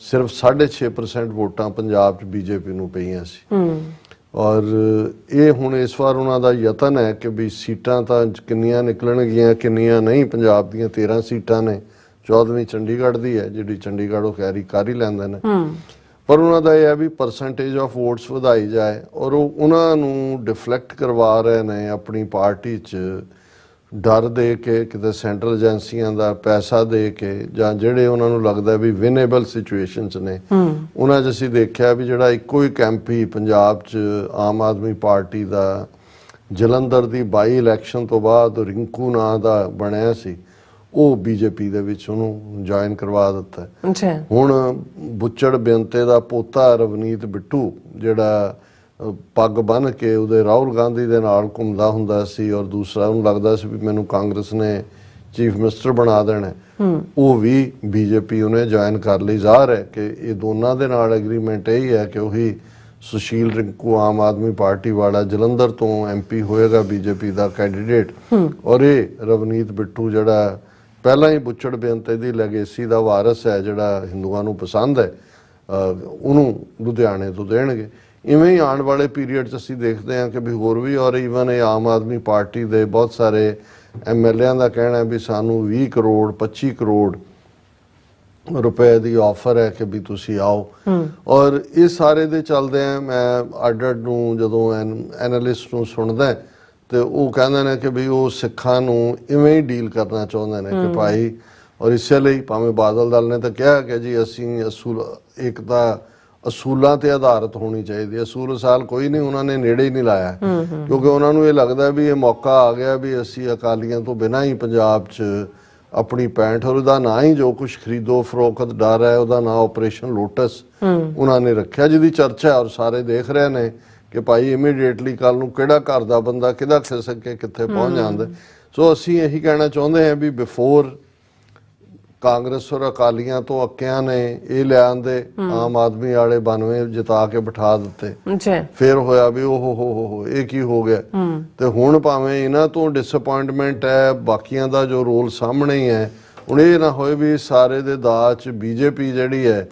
ਸਿਰਫ 6.5% ਵੋਟਾਂ ਪੰਜਾਬ 'ਚ ਬੀਜੇਪੀ ਨੂੰ ਪਈਆਂ ਸੀ। ਔਰ ਇਹ ਹੁਣ ਇਸ ਵਾਰ ਉਹਨਾਂ ਦਾ ਯਤਨ ਹੈ ਕਿ ਵੀ ਸੀਟਾਂ ਤਾਂ ਕਿੰਨੀਆਂ ਨਿਕਲਣਗੀਆਂ ਕਿੰਨੀਆਂ ਨਹੀਂ। ਪੰਜਾਬ ਦੀਆਂ 13 ਸੀਟਾਂ ਨੇ, 14ਵੀਂ ਚੰਡੀਗੜ੍ਹ ਦੀ ਹੈ, ਜਿਹੜੀ ਚੰਡੀਗੜ੍ਹ ਉਹ ਕੈਰੀ ਕਰ ਹੀ ਲੈਂਦੇ ਨੇ। ਪਰ ਉਹਨਾਂ ਦਾ ਇਹ ਹੈ ਵੀ ਪਰਸੈਂਟੇਜ ਆਫ ਵੋਟਸ ਵਧਾਈ ਜਾਏ, ਔਰ ਉਹ ਉਹਨਾਂ ਨੂੰ ਡਿਫਲੈਕਟ ਕਰਵਾ ਰਹੇ ਨੇ ਆਪਣੀ ਪਾਰਟੀ 'ਚ ਡਰ ਦੇ ਕੇ, ਕਿਤੇ ਸੈਂਟਰਲ ਏਜੰਸੀਆਂ ਦਾ ਪੈਸਾ ਦੇ ਕੇ, ਜਾਂ ਜਿਹੜੇ ਉਹਨਾਂ ਨੂੰ ਲੱਗਦਾ ਵੀ ਵਿਨੇਬਲ ਸਿਚੁਏਸ਼ਨਸ ਨੇ ਉਹਨਾਂ 'ਚ ਅਸੀਂ ਦੇਖਿਆ ਵੀ ਜਿਹੜਾ ਇੱਕੋ ਹੀ MP ਪੰਜਾਬ 'ਚ ਆਮ ਆਦਮੀ ਪਾਰਟੀ ਦਾ ਜਲੰਧਰ ਦੀ ਬਾਈ ਇਲੈਕਸ਼ਨ ਤੋਂ ਬਾਅਦ ਰਿੰਕੂ ਨਾਂ ਦਾ ਬਣਿਆ ਸੀ, ਉਹ BJP ਦੇ ਵਿੱਚ ਉਹਨੂੰ ਜੁਆਇਨ ਕਰਵਾ ਦਿੱਤਾ। ਹੁਣ ਬੁੱਚੜ ਬੇਅੰਤੇ ਦਾ ਪੋਤਾ ਰਵਨੀਤ ਬਿੱਟੂ ਜਿਹੜਾ ਪੱਗ ਬੰਨ੍ਹ ਕੇ ਉਹਦੇ ਰਾਹੁਲ ਗਾਂਧੀ ਦੇ ਨਾਲ ਘੁੰਮਦਾ ਹੁੰਦਾ ਸੀ, ਔਰ ਦੂਸਰਾ ਉਹਨੂੰ ਲੱਗਦਾ ਸੀ ਵੀ ਮੈਨੂੰ ਕਾਂਗਰਸ ਨੇ ਚੀਫ ਮਿਨਿਸਟਰ ਬਣਾ ਦੇਣਾ, ਉਹ ਵੀ BJP ਉਹਨੇ ਜੁਆਇਨ ਕਰ ਲਈ। ਜ਼ਾਹਰ ਹੈ ਕਿ ਇਹ ਦੋਨਾਂ ਦੇ ਨਾਲ ਐਗਰੀਮੈਂਟ ਇਹੀ ਹੈ ਕਿ ਉਹੀ ਸੁਸ਼ੀਲ ਰਿੰਕੂ ਆਮ ਆਦਮੀ ਪਾਰਟੀ ਵਾਲਾ ਜਲੰਧਰ ਤੋਂ MP ਹੋਏਗਾ BJP ਦਾ ਕੈਂਡੀਡੇਟ, ਔਰ ਇਹ ਰਵਨੀਤ ਬਿੱਟੂ ਜਿਹੜਾ ਪਹਿਲਾਂ ਹੀ ਬੁੱਚੜ ਬੇਅੰਤੇ ਦੀ ਲੈਗੇਸੀ ਦਾ ਵਾਰਸ ਹੈ, ਜਿਹੜਾ ਹਿੰਦੂਆਂ ਨੂੰ ਪਸੰਦ ਹੈ, ਉਹਨੂੰ ਲੁਧਿਆਣੇ ਤੋਂ ਦੇਣਗੇ। ਇਵੇਂ ਹੀ ਆਉਣ ਵਾਲੇ ਪੀਰੀਅਡ 'ਚ ਅਸੀਂ ਦੇਖਦੇ ਹਾਂ ਕਿ ਵੀ ਹੋਰ ਵੀ, ਔਰ ਈਵਨ ਇਹ ਆਮ ਆਦਮੀ ਪਾਰਟੀ ਦੇ ਬਹੁਤ ਸਾਰੇ MLAs ਦਾ ਕਹਿਣਾ ਵੀ ਸਾਨੂੰ 20 ਕਰੋੜ 25 ਕਰੋੜ ਰੁਪਏ ਦੀ ਆਫਰ ਹੈ ਕਿ ਵੀ ਤੁਸੀਂ ਆਓ। ਔਰ ਇਹ ਸਾਰੇ ਦੇ ਚੱਲਦੇ ਆ ਮੈਂ ਅੱਡ ਨੂੰ ਜਦੋਂ ਐਨਾਲਿਸਟ ਨੂੰ ਸੁਣਦਾ ਤੇ ਉਹ ਕਹਿੰਦੇ ਨੇ ਕਿ ਵੀ ਉਹ ਸਿੱਖਾਂ ਨੂੰ ਇਵੇਂ ਹੀ ਡੀਲ ਕਰਨਾ ਚਾਹੁੰਦੇ ਨੇ ਕਿ ਭਾਈ, ਔਰ ਇਸੇ ਲਈ ਭਾਵੇਂ ਬਾਦਲ ਦਲ ਨੇ ਤਾਂ ਕਿਹਾ ਕਿ ਜੀ ਅਸੀਂ ਇੱਕ ਤਾਂ ਅਸੂਲਾਂ ਤੇ ਆਧਾਰਿਤ ਹੋਣੀ ਚਾਹੀਦੀ। ਅਸੂਲ ਅਸਾਲ ਕੋਈ ਨਹੀਂ, ਉਹਨਾਂ ਨੇ ਨੇੜੇ ਹੀ ਨਹੀਂ ਲਾਇਆ, ਕਿਉਂਕਿ ਉਹਨਾਂ ਨੂੰ ਇਹ ਲੱਗਦਾ ਵੀ ਇਹ ਮੌਕਾ ਆ ਗਿਆ ਵੀ ਅਸੀਂ ਅਕਾਲੀਆਂ ਤੋਂ ਬਿਨਾਂ ਹੀ ਪੰਜਾਬ 'ਚ ਆਪਣੀ ਪੈਂਠ, ਔਰ ਉਹਦਾ ਨਾਂ ਹੀ ਜੋ ਕੁਝ ਖਰੀਦੋ ਫਰੋਖਤ ਡਰ ਹੈ, ਉਹਦਾ ਨਾਂ ਆਪਰੇਸ਼ਨ ਲੋਟਸ ਉਹਨਾਂ ਨੇ ਰੱਖਿਆ, ਜਿਹਦੀ ਚਰਚਾ ਔਰ ਸਾਰੇ ਦੇਖ ਰਹੇ ਨੇ ਕਿ ਭਾਈ ਇਮੀਡੀਏਟਲੀ ਕੱਲ ਨੂੰ ਕਿਹੜਾ ਘਰ ਦਾ ਬੰਦਾ ਕਿਹਦਾ ਖਿਸਕ ਕੇ ਕਿੱਥੇ ਪਹੁੰਚ ਜਾਂਦਾ। ਸੋ ਅਸੀਂ ਇਹੀ ਕਹਿਣਾ ਚਾਹੁੰਦੇ ਹਾਂ ਵੀ ਬਿਫੋਰ ਕਾਂਗਰਸ ਔਰ ਅਕਾਲੀਆਂ ਤੋਂ ਅੱਕਿਆਂ ਨੇ ਇਹ ਲਿਆਂਦੇ ਆਮ ਆਦਮੀ ਵਾਲੇ 92 ਜਿਤਾ ਕੇ ਬਿਠਾ ਦਿੱਤੇ, ਫਿਰ ਹੋਇਆ ਵੀ ਉਹ ਇਹ ਕੀ ਹੋ ਗਿਆ। ਤੇ ਹੁਣ ਭਾਵੇਂ ਇਹਨਾਂ ਤੋਂ ਡਿਸਅਪੁਆਇੰਟਮੈਂਟ ਹੈ, ਬਾਕੀਆਂ ਦਾ ਜੋ ਰੋਲ ਸਾਹਮਣੇ ਹੀ ਹੈ, ਹੁਣ ਇਹ ਨਾ ਹੋਏ ਵੀ ਸਾਰੇ ਦੇ ਦਾਅ 'ਚ BJP ਜਿਹੜੀ ਹੈ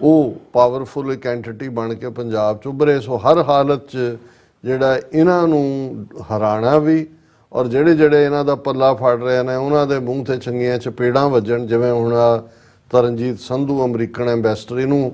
ਉਹ ਪਾਵਰਫੁਲ ਇੱਕ ਐਂਟੀਟੀ ਬਣ ਕੇ ਪੰਜਾਬ 'ਚ ਉੱਭਰੇ। ਸੋ ਹਰ ਹਾਲਤ 'ਚ ਜਿਹੜਾ ਇਹਨਾਂ ਨੂੰ ਹਰਾਣਾ ਵੀ, ਔਰ ਜਿਹੜੇ ਇਹਨਾਂ ਦਾ ਪੱਲਾ ਫੜ ਰਹੇ ਨੇ ਉਹਨਾਂ ਦੇ ਮੂੰਹ ਤੇ ਚੰਗੀਆਂ ਚਪੇੜਾਂ ਵੱਜਣ। ਜਿਵੇਂ ਹੁਣ ਤਰਨਜੀਤ ਸੰਧੂ ਅਮਰੀਕਨ ਐਂਬੈਸਡਰ, ਇਹਨੂੰ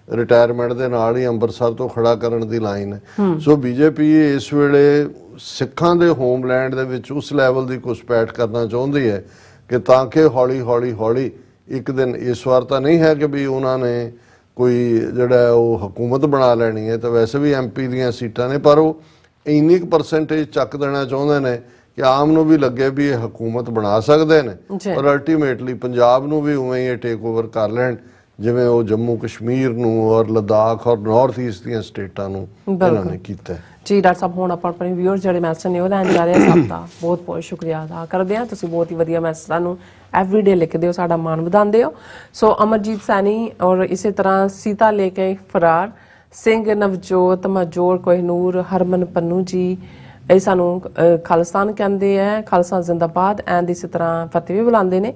ਰਿਟਾਇਰਮੈਂਟ ਦੇ ਨਾਲ ਹੀ ਅੰਮ੍ਰਿਤਸਰ ਤੋਂ ਖੜਾ ਕਰਨ ਦੀ ਲਾਈਨ ਹੈ। ਸੋ BJP ਇਸ ਵੇਲੇ ਸਿੱਖਾਂ ਦੇ ਹੋਮਲੈਂਡ ਦੇ ਵਿੱਚ ਉਸ ਲੈਵਲ ਦੀ ਘੁਸਪੈਠ ਕਰਨਾ ਚਾਹੁੰਦੀ ਹੈ ਕਿ ਤਾਂ ਕਿ ਹੌਲੀ ਇੱਕ ਦਿਨ, ਇਸ ਵਾਰ ਤਾਂ ਨਹੀਂ ਹੈ ਕਿ ਵੀ ਉਹਨਾਂ ਨੇ ਕੋਈ ਜਿਹੜਾ ਉਹ ਹਕੂਮਤ ਬਣਾ ਲੈਣੀ ਹੈ, ਤਾਂ ਵੈਸੇ ਵੀ MP ਦੀਆਂ ਸੀਟਾਂ ਨੇ, ਪਰ ਉਹ ਇੰਨੀ ਕੁ ਪਰਸੈਂਟੇਜ ਚੱਕ ਦੇਣਾ ਚਾਹੁੰਦੇ ਨੇ ਕਿ ਆਮ ਨੂੰ ਵੀ ਲੱਗੇ ਵੀ ਇਹ ਹਕੂਮਤ ਬਣਾ ਸਕਦੇ ਨੇ, ਔਰ ਅਲਟੀਮੇਟਲੀ ਪੰਜਾਬ ਨੂੰ ਵੀ ਉਵੇਂ ਹੀ ਇਹ ਟੇਕ ਓਵਰ ਕਰ ਲੈਣ ਜਿਵੇਂ ਉਹ ਜੰਮੂ ਕਸ਼ਮੀਰ ਨੂੰ ਔਰ ਲਦਾਖ ਔਰ ਨਾਰਥ ਈਸਟ ਦੀਆਂ ਸਟੇਟਾਂ ਨੂੰ ਇਹਨਾਂ ਨੇ ਕੀਤਾ ਜੀ। ਡਾਕਟਰ ਸਾਹਿਬ, ਹੁਣ ਆਪਾਂ ਆਪਣੇ ਵਿਊਅਰਸ ਜਿਹੜੇ ਮੈਸੇਜ ਨੇ ਉਹ ਲੈਣ ਜਾ ਰਹੇ ਹਾਂ। ਸਭ ਦਾ ਬਹੁਤ ਬਹੁਤ ਸ਼ੁਕਰੀਆ ਅਦਾ ਕਰਦੇ ਹਾਂ, ਤੁਸੀਂ ਬਹੁਤ ਹੀ ਵਧੀਆ ਮੈਸੇਜ ਸਾਨੂੰ ਐਵਰੀਡੇ ਲਿਖਦੇ ਹੋ, ਸਾਡਾ ਮਾਣ ਵਧਾਉਂਦੇ ਹੋ। ਸੋ ਅਮਰਜੀਤ ਸੈਣੀ ਔਰ ਇਸੇ ਤਰ੍ਹਾਂ ਸੀਤਾ ਲੈ ਕੇ ਫਰਾਰ ਸਿੰਘ, ਨਵਜੋਤ ਮਜੋਰ, ਕੋਹਿਨੂਰ, ਹਰਮਨ ਪੰਨੂ ਜੀ, ਇਹ ਸਾਨੂੰ ਖਾਲਿਸਤਾਨ ਕਹਿੰਦੇ ਹੈ, ਖਾਲਸਾ ਜ਼ਿੰਦਾਬਾਦ, ਐਂਡ ਇਸੇ ਤਰ੍ਹਾਂ ਫਤਿਹ ਵੀ ਬੁਲਾਉਂਦੇ ਨੇ।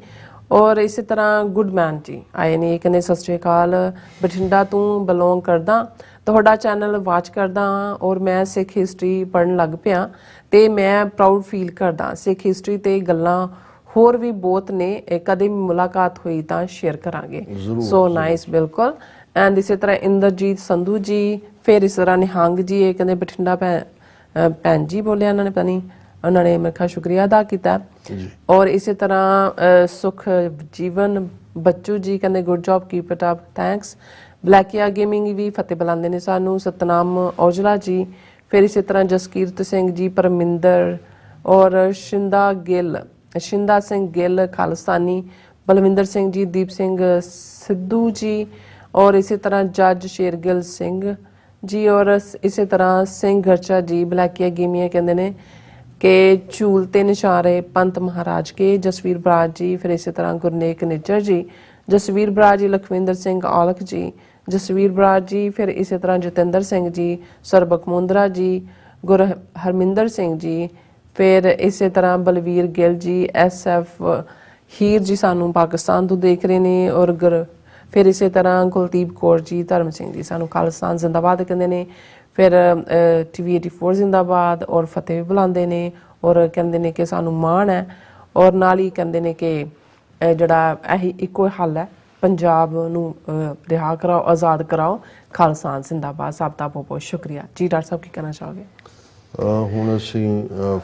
ਔਰ ਇਸੇ ਤਰ੍ਹਾਂ ਗੁੱਡਮੈਨ ਜੀ ਆਏ ਨੇ, ਕਹਿੰਦੇ ਸਤਿ ਸ਼੍ਰੀ ਅਕਾਲ, ਬਠਿੰਡਾ ਤੋਂ ਬਿਲੋਂਗ ਕਰਦਾ, ਤੁਹਾਡਾ ਚੈਨਲ ਵਾਚ ਕਰਦਾ ਹਾਂ ਔਰ ਮੈਂ ਸਿੱਖ ਹਿਸਟਰੀ ਪੜ੍ਹਨ ਲੱਗ ਪਿਆ ਤੇ ਮੈਂ ਪ੍ਰਾਊਡ ਫੀਲ ਕਰਦਾ। ਸਿੱਖ ਹਿਸਟਰੀ ਤੇ ਗੱਲਾਂ ਹੋਰ ਵੀ ਬਹੁਤ ਨੇ, ਕਦੇ ਵੀ ਮੁਲਾਕਾਤ ਹੋਈ ਤਾਂ ਸ਼ੇਅਰ ਕਰਾਂਗੇ। ਸੋ ਨਾਈਸ, ਬਿਲਕੁਲ। ਐਂਡ ਇਸੇ ਤਰ੍ਹਾਂ ਇੰਦਰਜੀਤ ਸੰਧੂ ਜੀ, ਫਿਰ ਇਸ ਤਰ੍ਹਾਂ ਨਿਹੰਗ ਜੀ, ਇਹ ਕਹਿੰਦੇ ਬਠਿੰਡਾ ਭੈਣ ਜੀ ਬੋਲਿਆ ਉਹਨਾਂ ਨੇ, ਪਤਾ ਨਹੀਂ ਉਹਨਾਂ ਨੇ ਮੇਰੇ ਖਿਆਲ ਸ਼ੁਕਰੀਆ ਅਦਾ ਕੀਤਾ। ਔਰ ਇਸੇ ਤਰ੍ਹਾਂ ਸੁਖ ਜੀਵਨ ਬੱਚੂ ਜੀ ਕਹਿੰਦੇ good job, keep it up, thanks. ਬਲੈਕੀਆ ਗੇਮਿੰਗ ਵੀ ਫਤਿਹ ਬੁਲਾਉਂਦੇ ਨੇ ਸਾਨੂੰ। ਸਤਨਾਮ ਔਜਲਾ ਜੀ, ਫਿਰ ਇਸੇ ਤਰ੍ਹਾਂ ਜਸਕੀਰਤ ਸਿੰਘ ਜੀ, ਪਰਮਿੰਦਰ ਔਰ ਸ਼ਿੰਦਾ ਸਿੰਘ ਗਿੱਲ ਖਾਲਿਸਤਾਨੀ, ਬਲਵਿੰਦਰ ਸਿੰਘ ਜੀ, ਦੀਪ ਸਿੰਘ ਸਿੱਧੂ ਜੀ, ਔਰ ਇਸੇ ਤਰ੍ਹਾਂ ਜੱਜ ਸ਼ੇਰਗਿਲ ਸਿੰਘ ਜੀ, ਔਰ ਇਸੇ ਤਰ੍ਹਾਂ ਸਿੰਘ ਗਰਚਾ ਜੀ। ਬਲੈਕੀਆ ਗੇਮੀਆਂ ਕਹਿੰਦੇ ਨੇ ਕਿ ਝੂਲ ਤੇ ਨਿਸ਼ਾਰੇ ਪੰਤ ਮਹਾਰਾਜ ਕੇ, ਜਸਵੀਰ ਬਰਾਜ ਜੀ, ਫਿਰ ਇਸੇ ਤਰ੍ਹਾਂ ਗੁਰਨੇਕ ਨਿੱਜਰ ਜੀ, ਜਸਵੀਰ ਬਰਾਜ ਜੀ, ਲਖਵਿੰਦਰ ਸਿੰਘ ਔਲਖ ਜੀ, ਜਸਵੀਰ ਬਰਾਜ ਜੀ, ਫਿਰ ਇਸੇ ਤਰ੍ਹਾਂ ਜਤਿੰਦਰ ਸਿੰਘ ਜੀ, ਸਰਬਕ ਮੁੰਦਰਾ ਜੀ, ਹਰਮਿੰਦਰ ਸਿੰਘ ਜੀ, ਫਿਰ ਇਸੇ ਤਰ੍ਹਾਂ ਬਲਵੀਰ ਗਿੱਲ ਜੀ, SF ਹੀਰ ਜੀ ਸਾਨੂੰ ਪਾਕਿਸਤਾਨ ਤੋਂ ਦੇਖ ਰਹੇ ਨੇ, ਔਰ ਫਿਰ ਇਸੇ ਤਰ੍ਹਾਂ ਕੁਲਦੀਪ ਕੌਰ ਜੀ, ਧਰਮ ਸਿੰਘ ਜੀ ਸਾਨੂੰ ਖਾਲਿਸਤਾਨ ਜ਼ਿੰਦਾਬਾਦ ਕਹਿੰਦੇ ਨੇ। ਫਿਰ TV 84 ਜ਼ਿੰਦਾਬਾਦ ਔਰ ਫਤਿਹ ਵੀ ਬੁਲਾਉਂਦੇ ਨੇ ਔਰ ਕਹਿੰਦੇ ਨੇ ਕਿ ਸਾਨੂੰ ਮਾਣ ਹੈ ਔਰ ਨਾਲ ਹੀ ਕਹਿੰਦੇ ਨੇ ਕਿ ਜਿਹੜਾ ਇਹੀ ਇੱਕੋ ਹੱਲ ਹੈ, ਪੰਜਾਬ ਨੂੰ ਰਿਹਾ ਕਰਾਓ, ਆਜ਼ਾਦ ਕਰਾਓ, ਖਾਲਸਾ ਜ਼ਿੰਦਾਬਾਦ। ਸਭ ਦਾ ਬਹੁਤ ਬਹੁਤ ਸ਼ੁਕਰੀਆ ਜੀ। ਡਾਕਟਰ ਸਾਹਿਬ ਕੀ ਕਹਿਣਾ ਚਾਹੋਗੇ? ਹੁਣ ਅਸੀਂ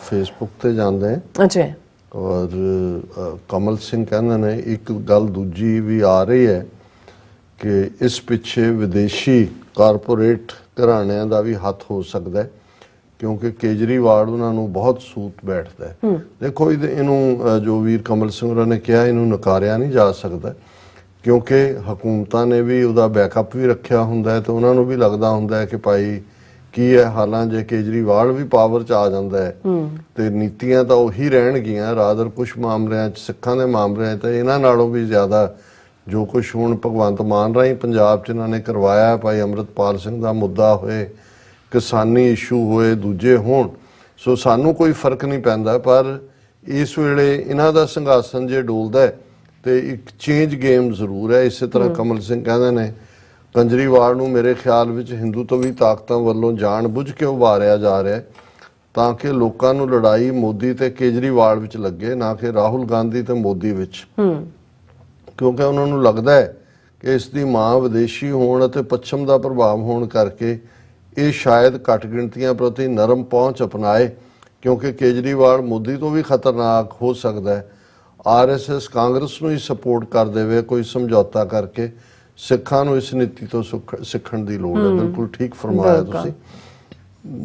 ਫੇਸਬੁੱਕ ਤੇ ਜਾਂਦੇ ਹਾਂ। ਅੱਛਾ। ਔਰ ਕਮਲ ਸਿੰਘ ਕਹਿੰਦੇ ਨੇ ਇੱਕ ਗੱਲ ਦੂਜੀ ਵੀ ਆ ਰਹੀ ਹੈ ਕਿ ਇਸ ਪਿੱਛੇ ਵਿਦੇਸ਼ੀ ਕਾਰਪੋਰੇਟ ਘਰਾਣਿਆਂ ਦਾ ਵੀ ਹੱਥ ਹੋ ਸਕਦਾ ਹੈ, ਕਿਉਂਕਿ ਕੇਜਰੀਵਾਲ ਉਹਨਾਂ ਨੂੰ ਬਹੁਤ ਸੂਤ ਬੈਠਦਾ ਹੈ। ਦੇਖੋ ਇਹਨੂੰ ਜੋ ਵੀਰ ਕਮਲ ਸਿੰਘ ਹੋਰਾਂ ਨੇ ਕਿਹਾ, ਇਹਨੂੰ ਨਕਾਰਿਆ ਨਹੀਂ ਜਾ ਸਕਦਾ, ਕਿਉਂਕਿ ਹਕੂਮਤਾਂ ਨੇ ਵੀ ਉਹਦਾ ਬੈਕਅਪ ਵੀ ਰੱਖਿਆ ਹੁੰਦਾ ਹੈ ਤੇ ਉਹਨਾਂ ਨੂੰ ਵੀ ਲੱਗਦਾ ਹੁੰਦਾ ਹੈ ਕਿ ਭਾਈ ਕੀ ਹੈ ਹਾਲਾਂ ਜੇ ਕੇਜਰੀਵਾਲ ਵੀ ਪਾਵਰ 'ਚ ਆ ਜਾਂਦਾ ਹੈ ਤੇ ਨੀਤੀਆਂ ਤਾਂ ਉਹੀ ਰਹਿਣਗੀਆਂ। ਰਾਦਰ ਕੁਛ ਮਾਮਲਿਆਂ 'ਚ, ਸਿੱਖਾਂ ਦੇ ਮਾਮਲਿਆਂ 'ਚ ਤਾਂ ਇਹਨਾਂ ਨਾਲੋਂ ਵੀ ਜ਼ਿਆਦਾ ਜੋ ਕੁਛ ਹੁਣ ਭਗਵੰਤ ਮਾਨ ਰਾਹੀਂ ਪੰਜਾਬ 'ਚ ਇਹਨਾਂ ਨੇ ਕਰਵਾਇਆ, ਭਾਈ ਅੰਮ੍ਰਿਤਪਾਲ ਸਿੰਘ ਦਾ ਮੁੱਦਾ ਹੋਏ, ਕਿਸਾਨੀ ਇਸ਼ੂ ਹੋਏ, ਦੂਜੇ ਹੋਣ, ਸੋ ਸਾਨੂੰ ਕੋਈ ਫਰਕ ਨਹੀਂ ਪੈਂਦਾ। ਪਰ ਇਸ ਵੇਲੇ ਇਹਨਾਂ ਦਾ ਸੰਘਾਸਨ ਜੇ ਡੋਲਦਾ ਹੈ ਤੇ ਇੱਕ ਚੇਂਜ ਗੇਮ ਜ਼ਰੂਰ ਹੈ। ਇਸੇ ਤਰ੍ਹਾਂ ਕਮਲ ਸਿੰਘ ਕਹਿੰਦੇ ਨੇ ਕੇਜਰੀਵਾਲ ਨੂੰ ਮੇਰੇ ਖਿਆਲ ਵਿੱਚ ਹਿੰਦੂਤਵੀ ਤਾਕਤਾਂ ਵੱਲੋਂ ਜਾਣ ਬੁੱਝ ਕੇ ਉਭਾਰਿਆ ਜਾ ਰਿਹਾ ਹੈ ਤਾਂ ਕਿ ਲੋਕਾਂ ਨੂੰ ਲੜਾਈ ਮੋਦੀ ਤੇ ਕੇਜਰੀਵਾਲ ਵਿੱਚ ਲੱਗੇ, ਨਾ ਕਿ ਰਾਹੁਲ ਗਾਂਧੀ ਤੇ ਮੋਦੀ ਵਿੱਚ, ਕਿਉਂਕਿ ਉਹਨਾਂ ਨੂੰ ਲੱਗਦਾ ਹੈ ਕਿ ਇਸ ਦੀ ਮਾਂ ਵਿਦੇਸ਼ੀ ਹੋਣ ਅਤੇ ਪੱਛਮ ਦਾ ਪ੍ਰਭਾਵ ਹੋਣ ਕਰਕੇ ਇਹ ਸ਼ਾਇਦ ਘੱਟ ਗਿਣਤੀਆਂ ਪ੍ਰਤੀ ਨਰਮ ਪਹੁੰਚ ਅਪਣਾਏ, ਕਿਉਂਕਿ ਕੇਜਰੀਵਾਲ ਮੋਦੀ ਤੋਂ ਵੀ ਖਤਰਨਾਕ ਹੋ ਸਕਦਾ ਹੈ। RSS ਕਾਂਗਰਸ ਨੂੰ ਹੀ ਸਪੋਰਟ ਕਰ ਦੇਵੇ ਕੋਈ ਸਮਝੌਤਾ ਕਰਕੇ, ਸਿੱਖਾਂ ਨੂੰ ਇਸ ਨੀਤੀ ਤੋਂ ਸਿੱਖਣ ਦੀ ਲੋੜ ਹੈ। ਬਿਲਕੁਲ ਠੀਕ ਫਰਮਾਇਆ ਤੁਸੀਂ।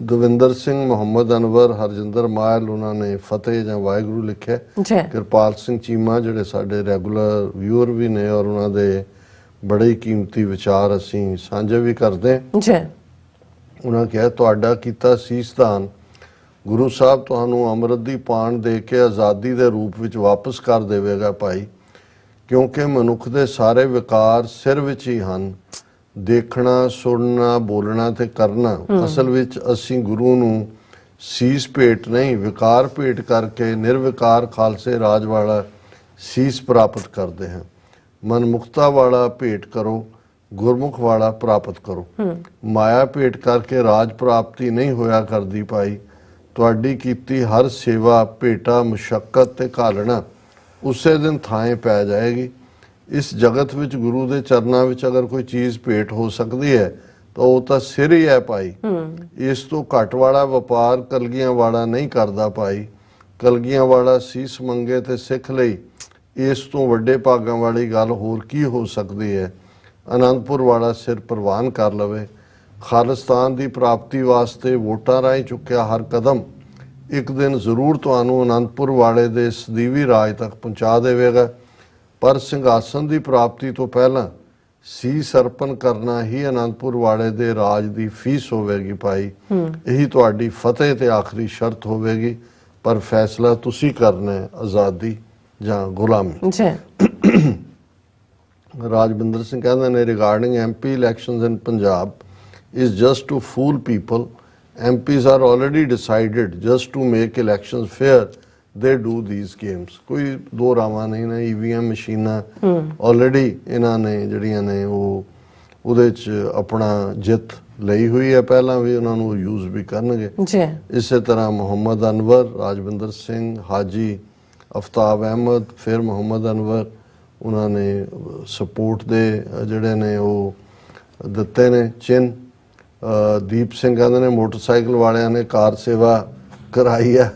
ਦਵਿੰਦਰ ਸਿੰਘ, ਮੁਹੰਮਦ ਅਨਵਰ, ਹਰਜਿੰਦਰ ਮਾਇਲ ਉਹਨਾਂ ਨੇ ਫਤਿਹ ਜਾਂ ਵਾਹਿਗੁਰੂ ਲਿਖਿਆ। ਕਿਰਪਾਲ ਸਿੰਘ ਚੀਮਾ ਜਿਹੜੇ ਸਾਡੇ ਰੈਗੂਲਰ ਵਿਊਅਰ ਵੀ ਨੇ ਔਰ ਉਹਨਾਂ ਦੇ ਬੜੇ ਹੀ ਕੀਮਤੀ ਵਿਚਾਰ ਅਸੀਂ ਸਾਂਝੇ ਵੀ ਕਰਦੇ ਹਾਂ। ਉਹਨਾਂ ਕਿਹਾ ਤੁਹਾਡਾ ਕੀਤਾ ਸੀਸਦਾਨ ਗੁਰੂ ਸਾਹਿਬ ਤੁਹਾਨੂੰ ਅੰਮ੍ਰਿਤ ਦੀ ਪਾਣ ਦੇ ਕੇ ਆਜ਼ਾਦੀ ਦੇ ਰੂਪ ਵਿੱਚ ਵਾਪਸ ਕਰ ਦੇਵੇਗਾ ਭਾਈ, ਕਿਉਂਕਿ ਮਨੁੱਖ ਦੇ ਸਾਰੇ ਵਿਕਾਰ ਸਿਰ ਵਿੱਚ ਹੀ ਹਨ, ਦੇਖਣਾ, ਸੁਣਨਾ, ਬੋਲਣਾ ਤੇ ਕਰਨਾ। ਅਸਲ ਵਿੱਚ ਅਸੀਂ ਗੁਰੂ ਨੂੰ ਸੀਸ ਭੇਟ ਨਹੀਂ ਵਿਕਾਰ ਭੇਟ ਕਰਕੇ ਨਿਰਵਿਕਾਰ ਖਾਲਸੇ ਰਾਜ ਵਾਲਾ ਸੀਸ ਪ੍ਰਾਪਤ ਕਰਦੇ ਹਾਂ। ਮਨਮੁਖਤਾ ਵਾਲਾ ਭੇਟ ਕਰੋ, ਗੁਰਮੁਖ ਵਾਲਾ ਪ੍ਰਾਪਤ ਕਰੋ। ਮਾਇਆ ਭੇਟ ਕਰਕੇ ਰਾਜ ਪ੍ਰਾਪਤੀ ਨਹੀਂ ਹੋਇਆ ਕਰਦੀ ਭਾਈ। ਤੁਹਾਡੀ ਕੀਤੀ ਹਰ ਸੇਵਾ ਭੇਟਾ ਮੁਸ਼ੱਕਤ ਤੇ ਘਾਲਣਾ ਉਸੇ ਦਿਨ ਥਾਂ ਪੈ ਜਾਏਗੀ। ਇਸ ਜਗਤ ਵਿੱਚ ਗੁਰੂ ਦੇ ਚਰਨਾਂ ਵਿੱਚ ਅਗਰ ਕੋਈ ਚੀਜ਼ ਭੇਟ ਹੋ ਸਕਦੀ ਹੈ ਤਾਂ ਉਹ ਤਾਂ ਸਿਰ ਹੀ ਹੈ ਭਾਈ। ਇਸ ਤੋਂ ਘੱਟ ਵਾਲਾ ਵਪਾਰ ਕਲਗੀਆਂ ਵਾਲਾ ਨਹੀਂ ਕਰਦਾ ਭਾਈ। ਕਲਗੀਆਂ ਵਾਲਾ ਸੀਸ ਮੰਗੇ ਤੇ ਸਿੱਖ ਲਈ, ਇਸ ਤੋਂ ਵੱਡੇ ਭਾਗਾਂ ਵਾਲੀ ਗੱਲ ਹੋਰ ਕੀ ਹੋ ਸਕਦੀ ਹੈ। ਅਨੰਦਪੁਰ ਵਾਲਾ ਸਿਰ ਪ੍ਰਵਾਨ ਕਰ ਲਵੇ। ਖਾਲਿਸਤਾਨ ਦੀ ਪ੍ਰਾਪਤੀ ਵਾਸਤੇ ਵੋਟਾਂ ਰਾਹੀਂ ਚੁੱਕਿਆ ਹਰ ਕਦਮ ਇੱਕ ਦਿਨ ਜ਼ਰੂਰ ਤੁਹਾਨੂੰ ਅਨੰਦਪੁਰ ਵਾਲੇ ਦੇ ਸਦੀਵੀ ਰਾਜ ਤੱਕ ਪਹੁੰਚਾ ਦੇਵੇਗਾ, ਪਰ ਸਿੰਘਾਸਨ ਦੀ ਪ੍ਰਾਪਤੀ ਤੋਂ ਪਹਿਲਾਂ ਸੀਸ ਅਰਪਣ ਕਰਨਾ ਹੀ ਅਨੰਦਪੁਰ ਵਾਲੇ ਦੇ ਰਾਜ ਦੀ ਫੀਸ ਹੋਵੇਗੀ ਭਾਈ। ਇਹੀ ਤੁਹਾਡੀ ਫਤਿਹ ਤੇ ਆਖਰੀ ਸ਼ਰਤ ਹੋਵੇਗੀ, ਪਰ ਫੈਸਲਾ ਤੁਸੀਂ ਕਰਨਾ ਹੈ, ਆਜ਼ਾਦੀ ਜਾਂ ਗੁਲਾਮੀ। ਰਾਜਵਿੰਦਰ ਸਿੰਘ ਕਹਿੰਦੇ ਨੇ regarding MP elections in Punjab is just to fool people. MPs are already decided just to make elections fair. They do these games. ਕੋਈ ਦੋ ਰਾਵਾਂ ਨਹੀਂ ਨਾ। EVM ਮਸ਼ੀਨਾਂ ਆਲਰੇਡੀ ਇਹਨਾਂ ਨੇ ਜਿਹੜੀਆਂ ਨੇ ਉਹ ਉਹਦੇ 'ਚ ਆਪਣਾ ਜਿੱਤ ਲਈ ਹੋਈ ਹੈ, ਪਹਿਲਾਂ ਵੀ ਉਹਨਾਂ ਨੂੰ ਯੂਜ਼ ਵੀ ਕਰਨਗੇ। ਇਸੇ ਤਰ੍ਹਾਂ ਮੁਹੰਮਦ ਅਨਵਰ, ਰਾਜਵਿੰਦਰ ਸਿੰਘ, ਹਾਜੀ ਅਫਤਾਬ ਅਹਿਮਦ, ਫਿਰ ਮੁਹੰਮਦ ਅਨਵਰ, ਉਹਨਾਂ ਨੇ ਸਪੋਰਟ ਦੇ ਜਿਹੜੇ ਨੇ ਉਹ ਦਿੱਤੇ ਨੇ ਚਿੰਨ੍ਹ। ਦੀਪ ਸਿੰਘ ਕਹਿੰਦੇ ਨੇ ਮੋਟਰਸਾਈਕਲ ਵਾਲਿਆਂ ਨੇ ਕਾਰ ਸੇਵਾ ਕਰਾਈ ਹੈ।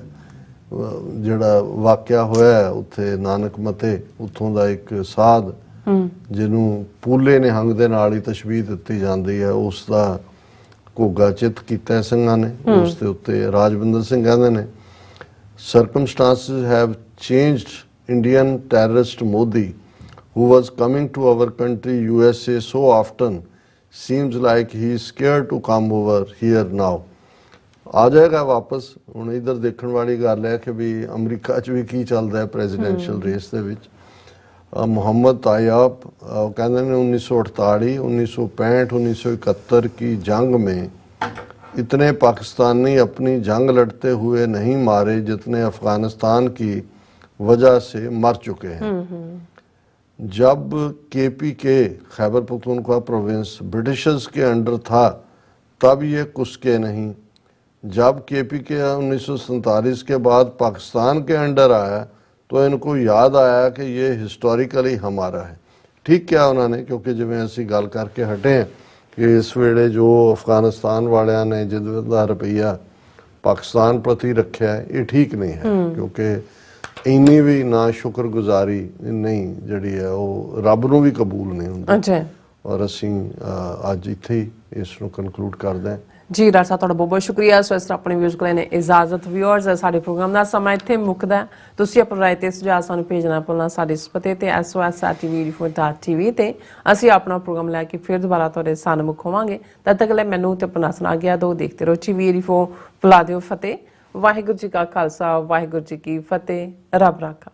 ਜਿਹੜਾ ਵਾਕਿਆ ਹੋਇਆ ਉੱਥੇ ਨਾਨਕ ਮਤੇ, ਉੱਥੋਂ ਦਾ ਇੱਕ ਸਾਧ ਜਿਹਨੂੰ ਪੂਲੇ ਨਿਹੰਗ ਦੇ ਨਾਲ ਹੀ ਤਸ਼ਬੀਹ ਦਿੱਤੀ ਜਾਂਦੀ ਹੈ, ਉਸ ਦਾ ਘੋਗਾ ਚਿੱਤ ਕੀਤਾ ਸਿੰਘਾਂ ਨੇ। ਉਸ ਦੇ ਉੱਤੇ ਰਾਜਵਿੰਦਰ ਸਿੰਘ ਕਹਿੰਦੇ ਨੇ circumstances have changed Indian terrorist Modi, who was coming to our country USA so often, seems like he is scared to come over here now. ਆ ਜਾਏਗਾ ਵਾਪਸ। ਹੁਣ ਇਧਰ ਦੇਖਣ ਵਾਲੀ ਗੱਲ ਹੈ ਕਿ ਵੀ ਅਮਰੀਕਾ 'ਚ ਵੀ ਕੀ ਚੱਲਦਾ ਹੈ ਪ੍ਰੈਜ਼ੀਡੈਂਸ਼ੀਅਲ ਰੇਸ ਦੇ ਵਿੱਚ। ਮੁਹੰਮਦ ਤਾਇਬ ਕਹਿੰਦੇ ਨੇ 1948, 1965, 1971 की जंग में इतने पाकिस्तानी अपनी जंग लड़ते हुए नहीं मारे जितने अफगानिस्तान की वजह से मर चुके हैं। जब KPK Khyber Pakhtunkhwa province Britishers के अंडर था तब ये कुस्के नहीं। जब KPK 1947 के बाद पाकिस्तान के अंडर आया तो इनको याद आया कि ये हिस्टोरिकली हमारा है। ठीक क्या उन्होंने, क्योंकि जिवें असीं गल करके हटे हैं कि इस वेले जो अफगानिस्तान वालियां ने जिदा रुपया पाकिस्तान प्रति रखा है ये ठीक नहीं है, क्योंकि इन्नी भी ना शुक्रगुजारी नहीं जिहड़ी है वो रब नूं भी कबूल नहीं हुंदी। अच्छा और असीं अज इत्थे ही इस नूं कनक्लूड करदे हां। जी डॉक्टर साहब ਤੁਹਾਡਾ ਬਹੁਤ ਬਹੁਤ ਸ਼ੁਕਰੀਆ। ਸੋ ਇਸ ਤਰ੍ਹਾਂ ਆਪਣੇ ਵਿਊਜ਼ ਕੋਲ ਨੇ ਇਜਾਜ਼ਤ। ਵਿਊਅਰਸ ਸਾਡੇ ਪ੍ਰੋਗਰਾਮ ਦਾ ਸਮਾਂ ਇੱਥੇ ਮੁੱਕਦਾ ਹੈ। ਤੁਸੀਂ ਆਪਣੀ ਰਾਏ ਤੇ ਸੁਝਾਅ ਸਾਨੂੰ ਭੇਜਣਾ ਭੁੱਲਣਾ ਸਾਡੇ ਇਸ ਪਤੇ ਤੇ sos@tv84.tv ਤੇ ਅਸੀਂ ਆਪਣਾ ਪ੍ਰੋਗਰਾਮ ਲੈ ਕੇ ਫਿਰ ਦੁਬਾਰਾ ਤੁਹਾਡੇ ਸਾਹਮਣੇ ਹੋਵਾਂਗੇ। ਤਦ ਤੱਕ ਲਈ ਮੈਨੂੰ ਤੇ ਆਪਣਾ ਸੁਣਾ ਗਿਆ ਦੋ ਦੇਖਦੇ ਰਹੋ TV84 ਬੁਲਾ ਦਿਓ ਫਤਿਹ। ਵਾਹਿਗੁਰੂ ਜੀ ਕਾ ਖਾਲਸਾ ਵਾਹਿਗੁਰੂ ਜੀ ਕੀ ਫਤਿਹ। ਰੱਬ ਰਾਖਾ।